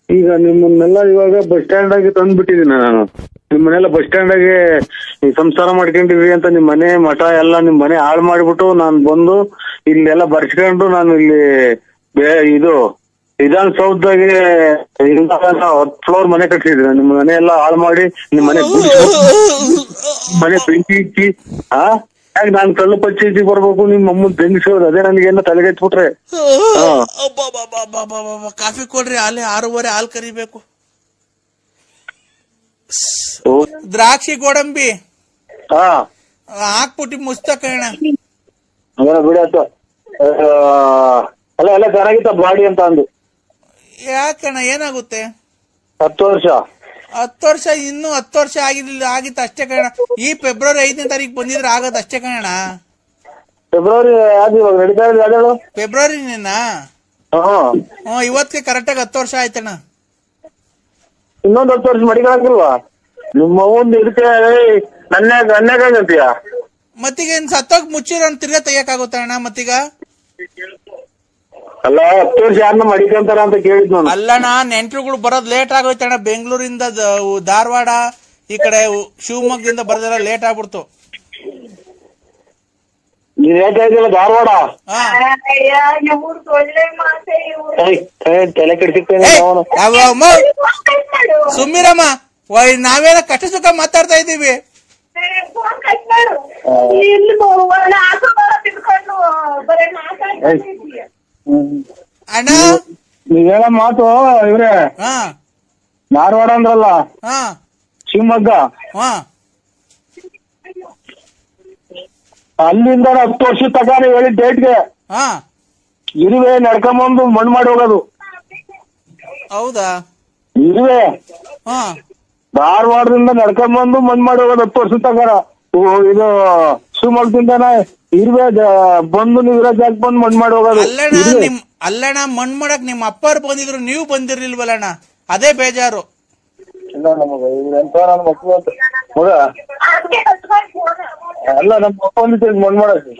ಈಗ ನಿಮ್ಮನ್ನೆಲ್ಲ ಇವಾಗ ಬಸ್ ಸ್ಟ್ಯಾಂಡ್ ಆಗಿ ತಂದ್ಬಿಟ್ಟಿದೀನಿ ನಾನು. ನಿಮ್ಮನ್ನೆಲ್ಲ ಬಸ್ ಸ್ಟ್ಯಾಂಡ್ ಆಗಿ ಸಂಸಾರ ಮಾಡ್ಕೊಂಡಿದ್ರಿ ಅಂತ ನಿಮ್ ಮನೆ ಮಠ ಎಲ್ಲ ನಿಮ್ ಮನೆ ಹಾಳು ಮಾಡ್ಬಿಟ್ಟು ನಾನ್ ಬಂದು ಇಲ್ಲೆಲ್ಲ ಬರ್ಸ್ಕೊಂಡು ನಾನು ಇಲ್ಲಿ ಇದು ವಿಧಾನಸೌಧದಾಗೆ 10 ಫ್ಲೋರ್ ಮನೆ ಕಟ್ಸಿದ್ರಿ. ನಿಮ್ ಮನೆ ಎಲ್ಲ ಹಾಳು ಮಾಡಿ ನಿಮ್ ಮನೆ ಮನೆ ಬೆಂಕಿ ಇಕ್ಕಿ ಯಾಕೆ ನಾನ್ ಕಳ್ಳು ಪಚ್ಚಿ ಬರ್ಬೇಕು ನಿಮ್ ಅಮ್ಮನ್ ಬೆಂಗಿಸೋದು? ಅದೇ ನನಗೇನ ತಲೆಗೆಚ್ಬಿಟ್ರೆ. ಕಾಫಿ ಕೊಡ್ರಿ, ಅಲ್ಲಿ 6:30 ಹಾಲು ಕರಿಬೇಕು. ದ್ರಾಕ್ಷಿ ಗೋಡಂಬಿ ಹಾಕ್ಬಿಟ್ಟು ಮುಸ್ತಕಣ ಬಿಡತ್ತ ಅಲ್ಲ ಎಲ್ಲ ಚೆನ್ನಾಗಿತ್ತ ಬಾಡಿ ಅಂತ ಅಂದು. ಯಾಕಣ್ಣ ಏನಾಗುತ್ತೆ? 10 ವರ್ಷ ಇನ್ನೂ 10 ವರ್ಷ ಆಗಿತ್ತು ಅಷ್ಟೇ ಕಣ. ಈ ಫೆಬ್ರವರಿ 5ನೇ ತಾರೀಕು ಬಂದಿದ್ರೆ ಆಗದ್ ಅಷ್ಟೇ ಕಣ. ಫೆಬ್ರವರಿ ಇವಾಗ ನಡೀತಾ ಇದೆ ಯಾವ್ದು? ಫೆಬ್ರವರಿನೇನಾ? ಇವತ್ತಿಗೆ ಕರೆಕ್ಟಾಗಿ 10 ವರ್ಷ ಆಯ್ತಣ್ಣ. ಇನ್ನೊಂದು 10 ವರ್ಷ ಮಡಿಗಳಾಗಿಲ್ವಾ? ನಿಮ್ಮ ಒಂದು ಇದಕ್ಕೆ ನನ್ಯಾಗಂತೀಯ? ಮತ್ತೀಗ ಸತ್ತೋಗ್ ಮುಚ್ಚಿರೋ ತಿರ್ಗಾ ತೆಗಿಯಕ್ಕಾಗುತ್ತ ಅಣ್ಣ? ಮತ್ತೀಗ ಅಲ್ಲ 10 ವರ್ಷ ಯಾರನ್ನ ಮಡಿಕಂತಾರ ಅಂತ ಕೇಳಿದ್ ನಾನು. ಅಲ್ಲಣ್ಣ, ನೆಂಟ್ರುಗಳು ಬರೋದ್ ಲೇಟ್ ಆಗೋಯ್ತಣ್ಣ. ಬೆಂಗಳೂರಿಂದ ಧಾರವಾಡ ಈ ಕಡೆ ಶಿವಮೊಗ್ಗದಿಂದ ಬರೋದೆಲ್ಲ ಲೇಟ್ ಆಗ್ಬಿಡ್ತು. ನೀನ್ ಹೇಳ್ತಾ ಇದ್ದಿಲ್ಲ ಧಾರವಾಡ? ತಲೆ ಕೆಡ್ಸಿರ್ತೇನೆ ಸುಮ್ಮಿರಮ್ಮ, ನಾವೇನ ಕಷ್ಟ ಸುಖ ಮಾತಾಡ್ತಾ ಇದ್ದೀವಿ. ಅಣ್ಣ ನೀವ್ ಹೇಳೋ ಮಾತು ಇವ್ರೆ ಧಾರವಾಡ ಅಂದ್ರಲ್ಲ, ಶಿವಮೊಗ್ಗ, ಅಲ್ಲಿಂದ 10 ವರ್ಷ ತನಕ ಹೇಳಿದ ಡೇಟ್ಗೆ ಇರುವೆ ನಡ್ಕೊಂಬಂದು ಮಣ್ಣು ಮಾಡಿ ಹೋಗೋದು. ಹೌದಾ? ಇರುವೆ ಧಾರವಾಡದಿಂದ ನಡ್ಕೊಂಬಂದು ಮಣ್ಣು ಮಾಡಿ ಹೋಗೋದು 10 ವರ್ಷ ತನಕ. ಇದು ಶಿವಮೊಗ್ಗದಿಂದ ಇರುವೆ ಬಂದು ನೀವು ಇರೋ ಜಾಗ ಬಂದು ಮಣ್ಣು ಮಾಡಿ ಹೋಗೋದು. ಅಲ್ಲಣ್ಣ, ಮಣ್ಣು ಮಾಡಕ್ ನಿಮ್ಮ ಅಪ್ಪರು ಬಂದಿದ್ರು, ನೀವು ಬಂದಿರ್ಲಿಲ್ವಲ್ಲಣ್ಣ? ಅದೇ ಬೇಜಾರು. ಇಲ್ಲ ನನ್ನ ಮಕ್ಕಳು ಅಂತ ಮಗ ಅಲ್ಲ, ನಮ್ಮ ಅಪ್ಪ ಬಂದಿತ್ತು ಮಣ್ಣು ಮಾಡಕ್ಕೆ.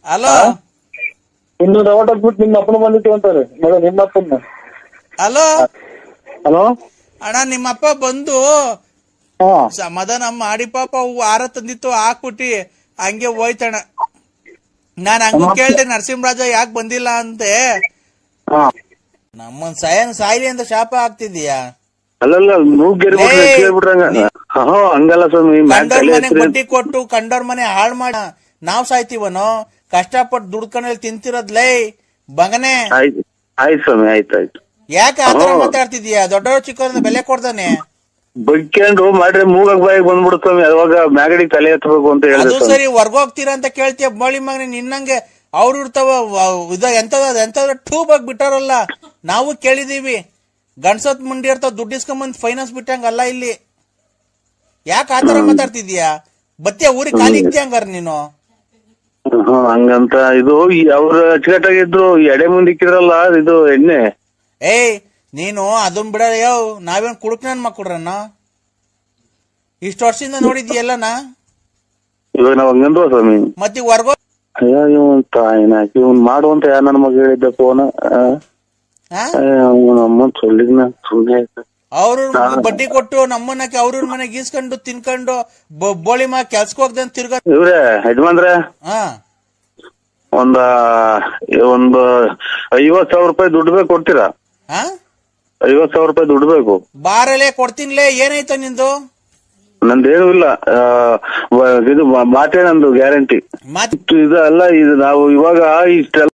ಹಲೋ, ಇನ್ನೊಂದು ಔಟ್ ಹಾಕ್ಬಿಟ್ಟು ನಿಮ್ಮ ಅಪ್ಪನ ಬಂದಿತ್ತು ಅಂತಾರೆ ಮಗ, ನಿಮ್ಮ ಅಪ್ಪನ. ಹಲೋ ಹಲೋ ಅಣ್ಣ, ನಿಮ್ಮಪ್ಪ ಬಂದು ಸಮಾಧಾನ ಮಾಡಿ ಪಾಪ ಆರ ತಂದಿತ್ತು ಹಾಕ್ಬಿಟ್ಟಿ ಹಂಗೆ ಹೋಯ್ತಣ್ಣ. ನಾನ್ ಹಂಗ ಕೇಳ್ದೆ ನರಸಿಂಹರಾಜ ಯಾಕೆ ಬಂದಿಲ್ಲ ಅಂತೆ. ನಮ್ಮನ್ ಸಾಯ್ಲಿ ಅಂತ ಶಾಪ ಆಗ್ತಿದ್ಯಾ? ಅಲ್ಲಲ್ಲ ಹಂಗಲ್ಲ ಸ್ವಾಮಿ, ಕಂಡೋರ್ ಮನೆ ಬಡ್ಡಿ ಕೊಟ್ಟು ಕಂಡೋರ್ ಮನೆ ಹಾಳು ಮಾಡ ನಾವ್ ಸಾಯ್ತೀವನೋ? ಕಷ್ಟಪಟ್ಟು ದುಡ್ಕೊಂಡ್ ತಿಂತಿರೋದ್ಲೇ ಬಗನೆ. ಆಯ್ತು ಸ್ವಾಮಿ, ಆಯ್ತಾಯ್ತು. ಯಾಕೆ ಆತರ ಮಾತಾಡ್ತಿದ್ಯಾ? ದೊಡ್ಡವ್ರು ಚಿಕ್ಕವ್ರನ್ನ ಬೆಲೆ ಕೊಡ್ತಾನೆ. ಬಗ್ಕೊಂಡು ಮಾಡ್ರೆ ಮೂಗಾಗ ಬಾಯಿಗೆ ಬಂದ್ಬಿಡುತ್ತ ಸ್ವಾಮಿ, ಅವಾಗ ಮ್ಯಾಗಡಿ ತಲೆ ಎತ್ತಬೇಕು ಅಂತ ಹೇಳಿದ್ರು. ಅದು ಸರಿ, ಹೊರ್ಗೋಗ್ತೀರಾ ಅಂತ ಕೇಳ್ತೀಯ ಬೋಳಿ ಮಗನಿ ನಿನ್ನಂಗೆ. ಅವ್ರು ಇರ್ತಾವ ಎಂತದ ಟೂಬ್ ಆಗಿ ಬಿಟ್ಟಾರಲ್ಲ, ನಾವು ಕೇಳಿದೀವಿ. ಗಂಡ್ಸತ್ ಮುಂಡಿ ಇರ್ತಾವ, ದುಡ್ಡು ಇಸ್ಕೊಂಬಂದ್ ಫೈನಾನ್ಸ್ ಬಿಟ್ಟಂಗಲ್ಲ ಇಲ್ಲಿ. ಯಾಕೆ ಆತರ ಮಾತಾಡ್ತಿದ್ಯಾ? ಬತ್ತಿಯ ಊರಿಗೆ ಖಾಲಿ ಇಕ್ತಿಯ ಹಂಗಾರ ನೀನು? ಹಂಗಂತ ಇದು ಅವ್ರ ಅಚ್ಚುಕಟ್ಟಾಗಿದ್ರು, ಎಡೆ ಮುಂದಿಕ್ಕಿದ್ರಲ್ಲ ಇದು ಎಣ್ಣೆ. ನೀನು ಅದನ್ ಬಿಡ. ನಾವೇನ್ ಕುಡುಕ್ ನನ್ ಮಕ್ಕಳ್ರನ್ನ ಇಷ್ಟು ವರ್ಷದಿಂದ ನೋಡಿದ್ಯಲ್ಲನ? ಇವಾಗ ನಾವ್ ಹಂಗಂದ್ವ ಸ್ವಾಮಿ? ಮತ್ತೆ ಹೊರ್ಗೋ ಇವನ್ ಮಾಡುವಂತ ಯಾರ ನನ್ನ ಮಗ ಹೇಳಿದ್ದ ಫೋನ್ ಅಮ್ಮ சொல்லிದ್ನ ಸುಮ್ನೆ. ಅವ್ರ ಬಡ್ಡಿ ಕೊಟ್ಟು ನಮ್ಮನ್ನಕ್ಕೆ ಅವ್ರ ಮನೆ ಗೀಸ್ಕೊಂಡು ತಿನ್ಕೊಂಡು ಬೋಳಿ ಮಾ ಕೆಲ್ಸಕ್ ಹೋಗ್ದ ತಿರ್ಗ. ಇವ್ರೆ ಯಜಮಾನ್ರೆ, ಒಂದು 50,000 ರೂಪಾಯಿ ದುಡ್ಡು ಬೇಕು, ಕೊಡ್ತೀರಾ? 50,000 ರೂಪಾಯಿ ದುಡ್ಡು ಬೇಕು. ಬಾರಲ್ಲೇ ಕೊಡ್ತೀನಿಲೇ. ಏನಾಯ್ತು ನಿಂದು? ನಂದೇನು ಇಲ್ಲ, ಇದು ಮಾತೇ ನಂದು ಗ್ಯಾರಂಟಿ. ಇದು ಅಲ್ಲ, ಇದು ನಾವು ಇವಾಗ ಇಷ್ಟೆಲ್ಲ